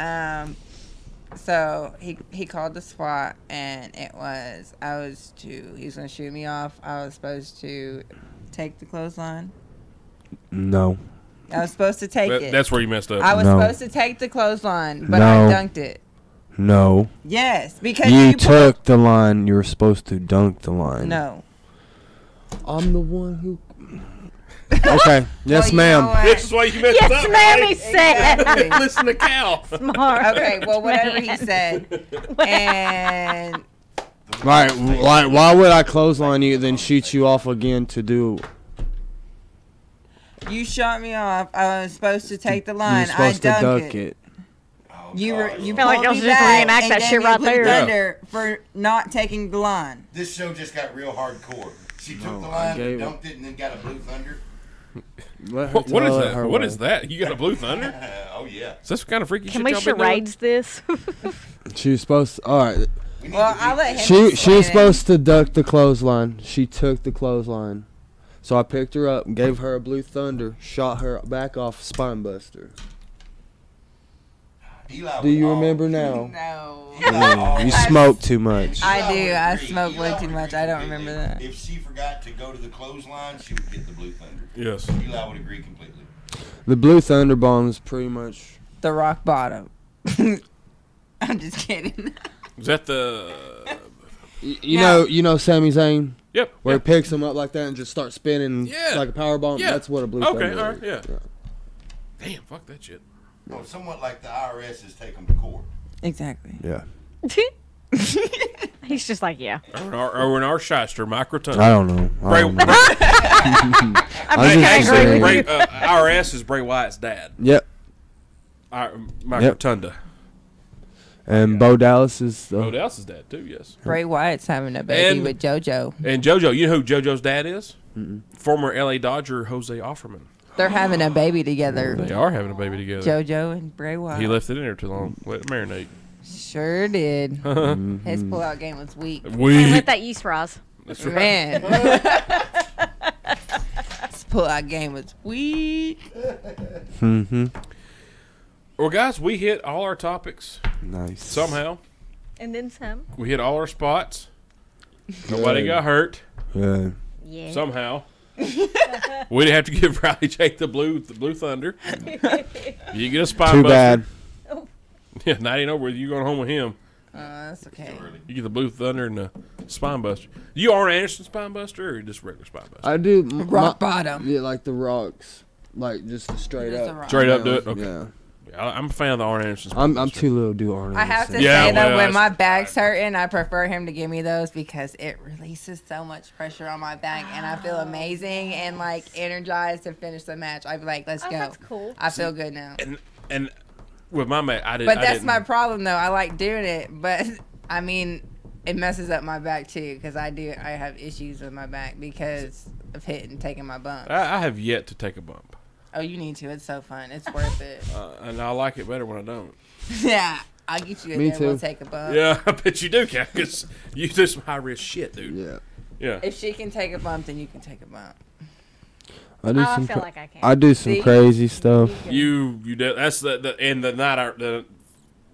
so he called the SWAT, and he was gonna shoot me off. I was supposed to take the clothesline. No. I was supposed to take it. That's where you messed up. I was No. supposed to take the clothesline, but No. I dunked it. No. Yes, because You took the line. You were supposed to dunk the line. No. I'm the one who. Okay. Yes, Well, you ma'am. know what? This is why you messed Yes, up. ma'am, right? he said. Exactly. Listen to Cal. Smart. Okay, well, whatever he said. And Like, why would I clothesline you then shoot you off again to do? you shot me off. I was supposed to take the You're line. supposed to I duck dunked it. You feel like pulled y'all me should just back reenact and that gave shit me a right blue there. thunder for not taking the line. This show just got real hardcore. She took the I line, gave it. dunked it, and then got a blue thunder. Let her What tell is it that? her What way. is that? You got a blue thunder? Oh, yeah. Is this kind of freaky Can shit we y'all been doing? charades this? She was supposed to. All right. We need Well, to I'll beat let this. him. She explain was it. supposed to duck the clothesline. She took the clothesline. So I picked her up, gave her a blue thunder, shot her back off spine buster. Eli Do you was all- remember now? No. You smoke too much. I Eli do. would I agree. smoke way Eli too would much. agree I don't completely. remember that. If she forgot to go to the clothesline, she would get the blue thunder. Yes. Eli would agree completely. The blue thunder bomb is pretty much. The rock bottom. I'm just kidding. Is that the? You No. know Sami Zayn, Yep. where yep. he picks him up like that and just starts spinning Yeah. like a power bomb. Yeah. That's what a blue Okay, thunder all right, is. yeah. Damn, fuck that shit. Well, somewhat like the IRS is take them to court. Exactly. Yeah. He He's just like, yeah. Or in our shyster, Mike Rotunda. I don't know. I don't know. I'm just just agree with saying. you. Our S is Bray Wyatt's dad. Yep. Mike Yep. Rotunda. And Bo Dallas is. Oh, Dallas' dad too. Yes. Bray Wyatt's having a baby And- with JoJo. And JoJo, you know who JoJo's dad is? Former LA Dodger Jose Offerman. They're having a baby together. They are having a baby together. JoJo and Bray Wyatt. He left it in there too long. Let it marinate. Sure did. His pullout game was weak. Can't We. let that yeast rise. That's right. Man. His pullout game was weak. Mm-hmm. Well, guys, we hit all our topics Nice. somehow. And then some. We hit all our spots. Nobody got hurt Yeah. Yeah. somehow. We didn't have to give Rylee Jade the blue Thunder. You get a spine Too buster. bad. Yeah, now you know where you going home with him. That's okay. You get the blue thunder and the spine buster. You Arn Anderson spine buster or just regular spine buster? I do. Rock bottom. Yeah, like the rocks. Like just the straight Just the up. rock. Straight up do it? Okay. Yeah. I'm a fan of the Arn Anderson spine I'm buster. too little to do Arnold. I have to Yeah, say though, well, when my that's- back's hurting, I prefer him to give me those because it releases so much pressure on my back, and I feel amazing and like energized to finish the match. I'd be like, "Let's Oh, go." that's cool. I feel good now. And with my mate, I did. But I that's didn't- my problem though. I like doing it, but I mean, it messes up my back too because I have issues with my back because of hitting, taking my bumps. I have yet to take a bump, Oh, you need to. It's so fun. It's worth it. and I like it better when I don't. Yeah, I'll get you in Me there. We'll too. take a bump. Yeah, I bet you do, Cat, because you do some high risk shit, dude. Yeah. Yeah. If she can take a bump, then you can take a bump. I do I some. feel like I can. I do some See? crazy stuff. You that's the and the night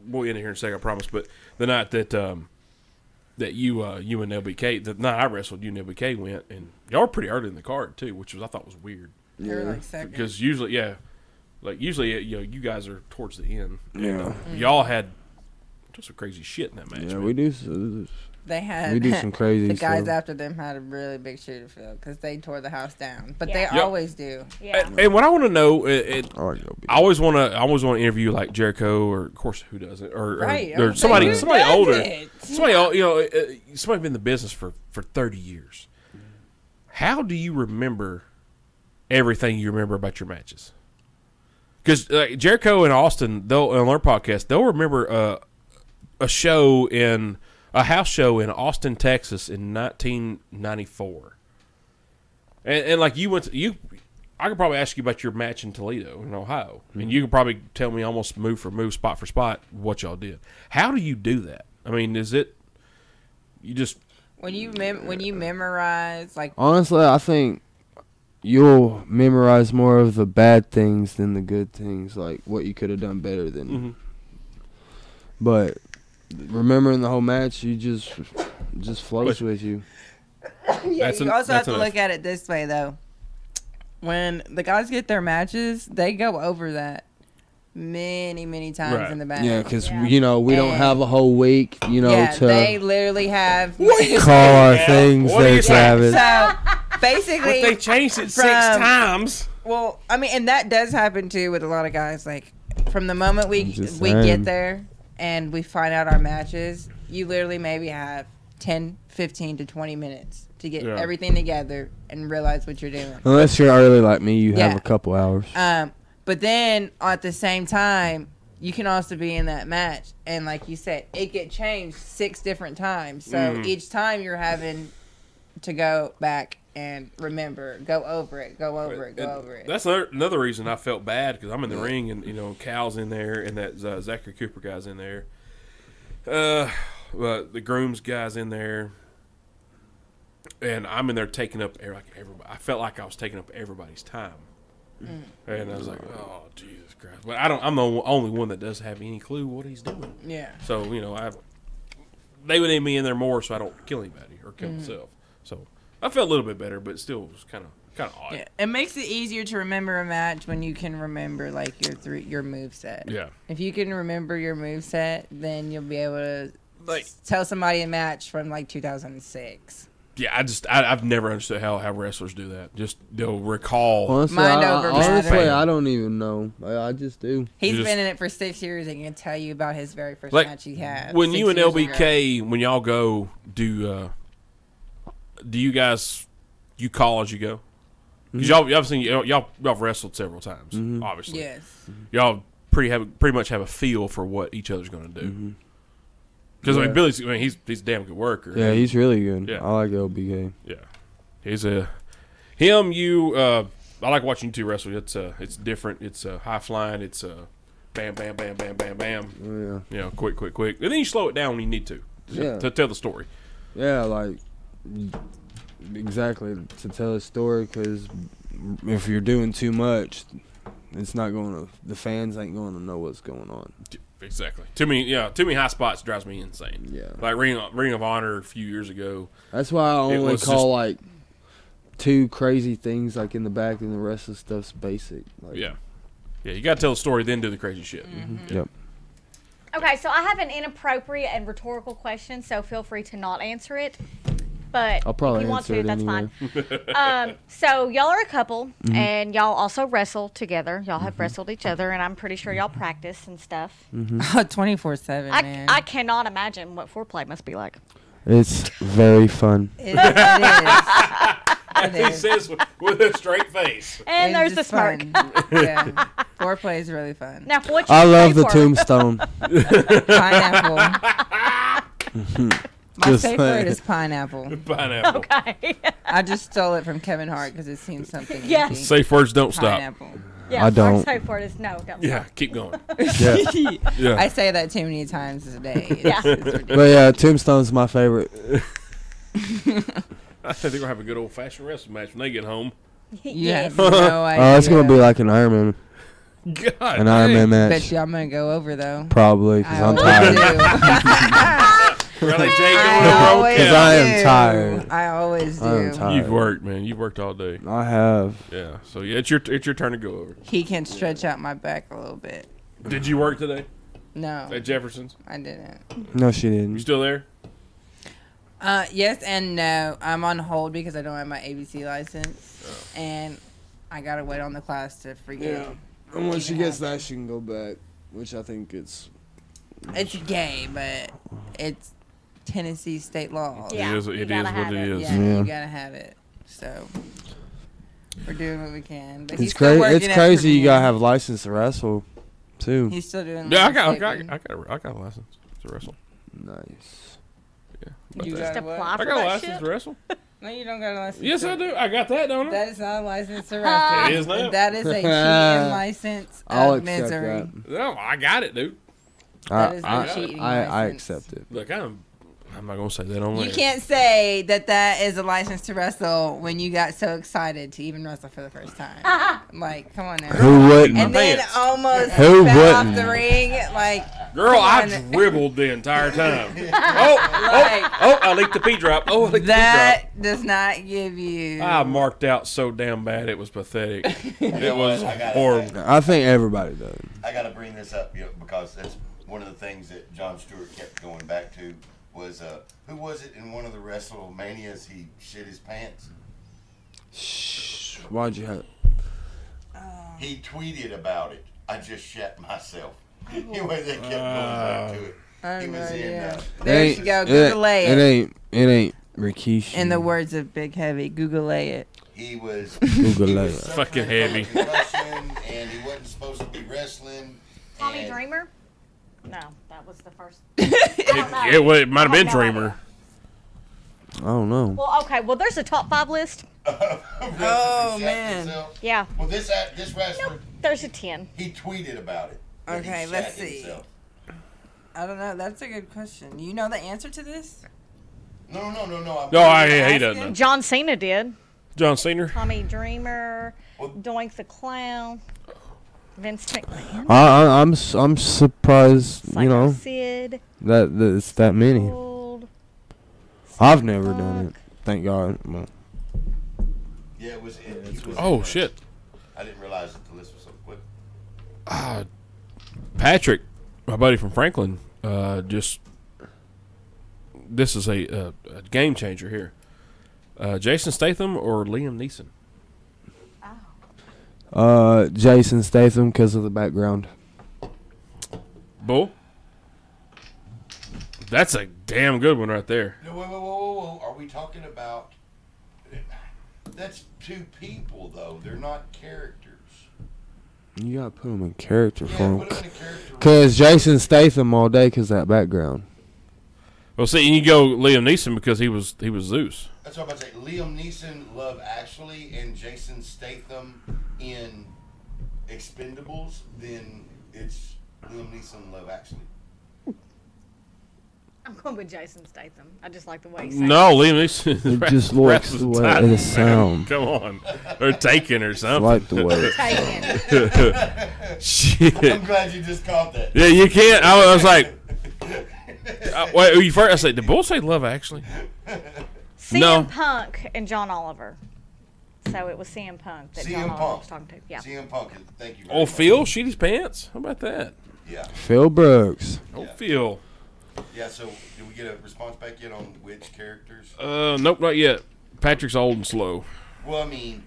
we'll end it here in a second, I promise. But the night that that you and LBK, the night I wrestled, you and LBK went, and y'all were pretty early in the card too, which I thought was weird You're like second. because usually you guys are towards the end. Yeah. Y'all had just some crazy shit in that match. Yeah, man. we do. They had We do some crazy the guys stuff. after them had a really big shoe to fill because they tore the house down. But Yeah. they Yep. always do. Yeah. And what I want to know, I already know. I always want to interview like Jericho or of course who doesn't or Right. or somebody Who somebody does older. it? Somebody, somebody been in the business for 30 years. How do you remember everything you remember about your matches? Because Jericho and Austin, they'll on their podcast, they'll remember a house show in Austin, Texas, in 1994. And like you went, I could probably ask you about your match in Toledo, in Ohio, and you could probably tell me almost move for move, spot for spot, what y'all did. How do you do that? I mean, is it you just When you memorize like Honestly, I think you'll memorize more of the bad things than the good things, like what you could have done better than. Mm-hmm. But remembering the whole match, you just flows But- with you. yeah, That's you an- also have that's to enough. look at it this way though. When the guys get their matches, they go over that many times Right. in the back. Yeah, because Yeah. we don't And- have a whole week, yeah, to they literally have call our things What are you that saying? Travis. So basically, But they changed it from- 6 times. well, I mean, and that does happen too with a lot of guys. Like from the moment we just get saying. there and we find out our matches, you literally maybe have 10, 15 to 20 minutes to get Yeah. everything together and realize what you're doing. Unless you're early like me, you Yeah. have a couple hours. But then at the same time, you can also be in that match, and like you said, it get changed 6 different times. So each time you're having to go back and remember, go over it. That's another reason I felt bad because I'm in the ring and Cal's in there and that Zachary Cooper guy's in there. The Grooms guy's in there, and I'm in there taking up everybody. I felt like I was taking up everybody's time, and I was like, "Oh Jesus Christ!" But I'm the only one that doesn't have any clue what he's doing. Yeah. So they would need me in there more so I don't kill anybody or kill myself. So I felt a little bit better, but still it was kind of odd. Yeah, it makes it easier to remember a match when you can remember like your move set. Yeah. If you can remember your move set, then you'll be able to Like- tell somebody a match from like 2006. Yeah, I've never understood how wrestlers do that. Just they'll recall. Honestly, Mind over matter. honestly, I don't even know. I just do. He's just- been in it for 6 years and can tell you about his very first Like match he had. when 6 you and years ago. LBK, when y'all go, do you guys call as you go? Because y'all seen y'all wrestled several times, obviously. Yes. Y'all pretty much have a feel for what each other's going to do. Because I mean, Billy's he's a damn good worker. Yeah, he's really good. Yeah. I like LBK. Yeah, he's him. I like watching you two wrestle. It's different. It's high flying. It's bam, bam, bam, bam, bam, bam. Yeah. You know, quick, and then you slow it down when you need to tell the story. Yeah, like exactly to tell a story. Because if you're doing too much, it's not going to. The fans ain't going to know what's going on. Exactly. Too many high spots drives me insane. Yeah. Like Ring of Honor a few years ago. That's why I only was call just- like 2 crazy things like in the back, and the rest of the stuff's basic. Like, Yeah, you got to tell the story, then do the crazy shit. Yep. Okay, so I have an inappropriate and rhetorical question, so feel free to not answer it. But I'll probably if you want answer to, it that's anyway. fine. So y'all are a couple, and y'all also wrestle together. Y'all have wrestled each other, and I'm pretty sure y'all practice and stuff. 24/7, man. I cannot imagine what foreplay must be like. It's very fun. It is. It He is. says with a straight face. And It's there's the just smirk. fun. Yeah. Foreplay is really fun. Now, what's I your love the safe word? tombstone. Pineapple. My Just safe saying. word is pineapple. Pineapple. Okay. I just stole it from Kevin Hart because it seems something Yes. easy. Safe words don't stop. Pineapple. Yeah, I don't. Our safe word is no. Don't Yeah, keep going. Yeah. Yeah. I say that too many times a day. It's, Yeah. it's ridiculous. But yeah, tombstone's my favorite. I think they're gonna have a good old fashioned wrestling match when they get home. You have Yes. no idea. Oh, it's gonna be like an Ironman, God, an Ironman Bet match, you I'm gonna go over though. probably because I I'm always tired. do. Really, Jade I going over? always Because I am do. tired. I always do. I'm tired. You've worked, man. You've worked all day. I have. Yeah. So yeah, it's your turn to go over. He can stretch out my back a little bit. Did you work today No, at Jefferson's? I didn't. No, she You didn't. still there? Yes and no. I'm on hold because I don't have my ABC license, and I gotta wait on the class to forget. And when she even gets happened. that, she can go back, which I think it's. It's gay, but it's Tennessee state law. Yeah, It is you what gotta have it it. is. Yeah, Yeah. you gotta have it. So we're doing what we can. But It's he's still crazy. working It's at crazy. You Premiere. gotta have a license to wrestle, too. He's still doing. Yeah, I got landscaping. a license to wrestle. Nice. Yeah. You Just got what? apply I for got a that license shit. to wrestle. No, you don't got a license. Yes, I do. I got that, don't I? That is not a license to wrestle. It is now. That is a cheating license I'll of accept misery. that. No, I got it, dude. That is a I, cheating I license. accept it. Look, I'm not gonna say that on You there. can't say that is a license to wrestle when you got so excited to even wrestle for the first time. Like, come on now. Who wouldn't? And then pants. almost Who fell off wouldn't? the ring. Like, Girl, I Come on. dribbled the entire time. like I leaked the P drop. Oh, I leaked the P that does not give you. drop. I marked out so damn bad it was pathetic. It was I gotta horrible. say, I think everybody does. I got to bring this up, because that's one of the things that John Stewart kept going back to was who was it in one of the WrestleManias he shit his pants? Shh. Why'd you have? He tweeted about it. I just shat myself. Anyway, they kept going back to it. I He don't was know, in. yeah. It There ain't- you go. Google it. It ain't Rikishi. In the words of Big Heavy, Google it. He was Google he it. was suffering Fucking from heavy. a concussion, and he wasn't supposed to be wrestling. Tommy and Dreamer? No, that was the first. It might have been No Dreamer. I don't know. Well, okay. Well, there's a top 5 list. wrestling Oh, shat man. himself. Yeah, Well, this wrestler, there's a 10. he tweeted about it. that he Okay, shat let's see. himself. I don't know. That's a good question. You know the answer to this? No. He doesn't know. John Cena did. John Cena. Tommy Dreamer, Well- Doink the Clown, Vince McMahon, I'm surprised. Psycho You know Sid, that it's that many. Gold, I've never done it. Thank God. Well, Yeah, it was. It was Oh shit. I didn't realize that the list was so quick. Patrick, my buddy from Franklin, just this is a game changer here. Jason Statham or Liam Neeson? Jason Statham because of the background. Bull. That's a damn good one right there. No, whoa. Are we talking about... That's two people, though. They're not characters. You gotta put him in character Yeah, form. put 'em in a character. Cause Jason Statham all day, cause that background. Well, see, and you go Liam Neeson because he was Zeus. That's what I'm about to say. Liam Neeson, Love Actually, and Jason Statham in Expendables, then it's Liam Neeson, Love Actually. I'm going with Jason Statham. I just like the way he No, Liam Neeson. It just looks the way it sounds. Come on, or Taken or I something. like the way it Taken. Shit. I'm glad you just caught that. Yeah, you can't. I was like, wait. You first. I said, did Bull say Love Actually? CM No. Punk and John Oliver. So it was CM Punk that John CM Oliver was Punk. talking to. Yeah. CM Punk, thank you very Oh, much. Phil shit his pants. How about that? Yeah. Phil Brooks. Oh, Phil. Yeah, so did we get a response back yet on which characters? Nope, not yet. Patrick's old and slow. Well, I mean,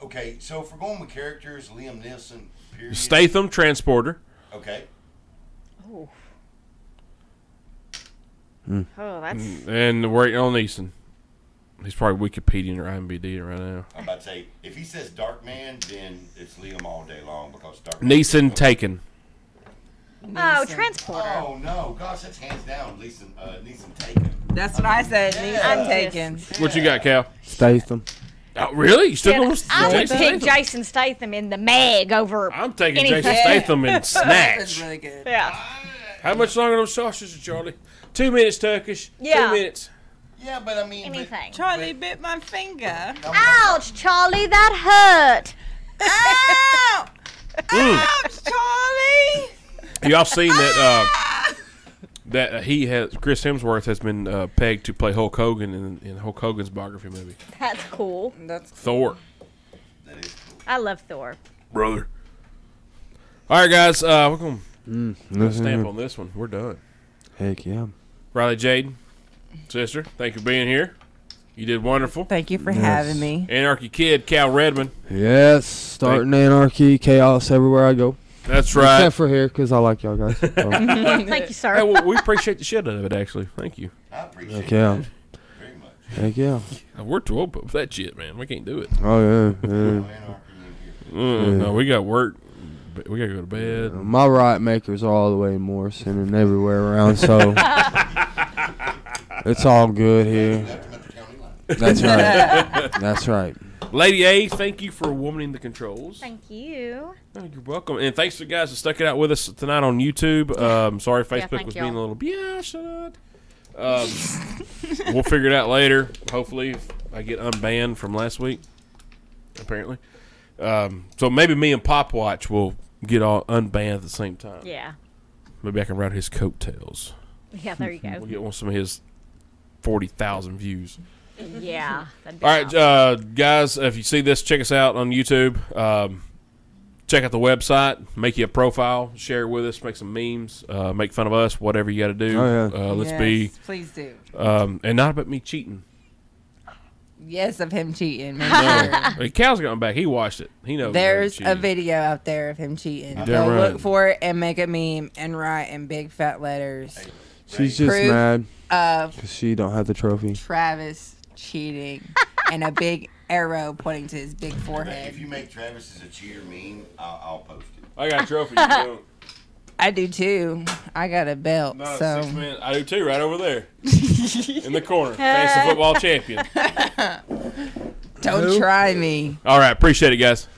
okay, so if we're going with characters, Liam Neeson, period. Statham, Transporter. Okay. Oh. Oh, that's. And we're waiting on Neeson. He's probably Wikipedia or IMDb right now. I'm about to say, if he says Dark Man, then it's Liam all day long because Dark Neeson, Taken. Oh, Transporter. Oh, no. Gosh, that's hands down Neeson taken. That's what I said. I'm taken. What you got, Cal? Statham. Oh, really? You still Yeah, going I would Jason pick Statham? Jason Statham in the Meg over. I'm taking anything. Jason Statham in That's Snatch. really good. Yeah. How much longer are those sausages, Charlie? 2 minutes, Turkish. Yeah. 2 minutes. Yeah, but I mean... Anything. Charlie bit my finger. Ouch, Charlie, that hurt. Ow! Mm. Ouch, Charlie! Y'all seen that? That he has Chris Hemsworth has been pegged to play Hulk Hogan in Hulk Hogan's biography movie. That's cool. That's Thor, That is cool. I love Thor. brother. All right, guys, we're gonna Listen stamp here. on this one. We're done. Heck yeah. Rylee, Jade, sister, thank you for being here. You did wonderful. Thank you for Yes. having me. Anarchy Kid, Cal Redman. Yes, starting anarchy, chaos everywhere I go. That's right. Except for here, because I like y'all guys. So, Thank you, sir. Hey, well, we appreciate the shit out of it, actually. Thank you. I appreciate heck yeah. that very much. Heck yeah. We're too old for that shit, man. We can't do it. Oh, yeah. No anarchy in here. No, we got work. We gotta go to bed. My right makers are all the way in Morrison and everywhere around, so it's all good here. Left him at the county line. That's right. That's right. Lady A, thank you for womaning the controls. Thank you. Oh, you're welcome. And thanks to the guys that stuck it out with us tonight on YouTube. Sorry Facebook thank was y'all. being a little, yeah, shut up. We'll figure it out later, hopefully, if I get unbanned from last week, apparently. So maybe me and Popwatch will get all unbanned at the same time. Yeah. Maybe I can ride his coattails. Yeah, there you We'll go. get some of his 40,000 views. Yeah. that'd be All right, awesome. guys, if you see this, check us out on YouTube. Check out the website. Make you a profile. Share it with us. Make some memes. Make fun of us. Whatever you got to do. Oh, yeah. Let's Yes, be. Please do. And not about me cheating. Yes, of him cheating. Make No. sure. Hey, Cal's gotten back. He watched it. He knows. There's I'm a cheating. video out there of him cheating. Damn Go right. look for it and make a meme and write in big fat letters She's just Proof. mad of because she don't have the trophy. Travis cheating and a big arrow pointing to his big If forehead. you make Travis as a cheater meme, I'll post it. I got a trophy. You don't. I do too. I got a belt, Not a so 6 man. I do too, right over there. In the corner. Fantasy football champion. don't try me. All right. Appreciate it, guys.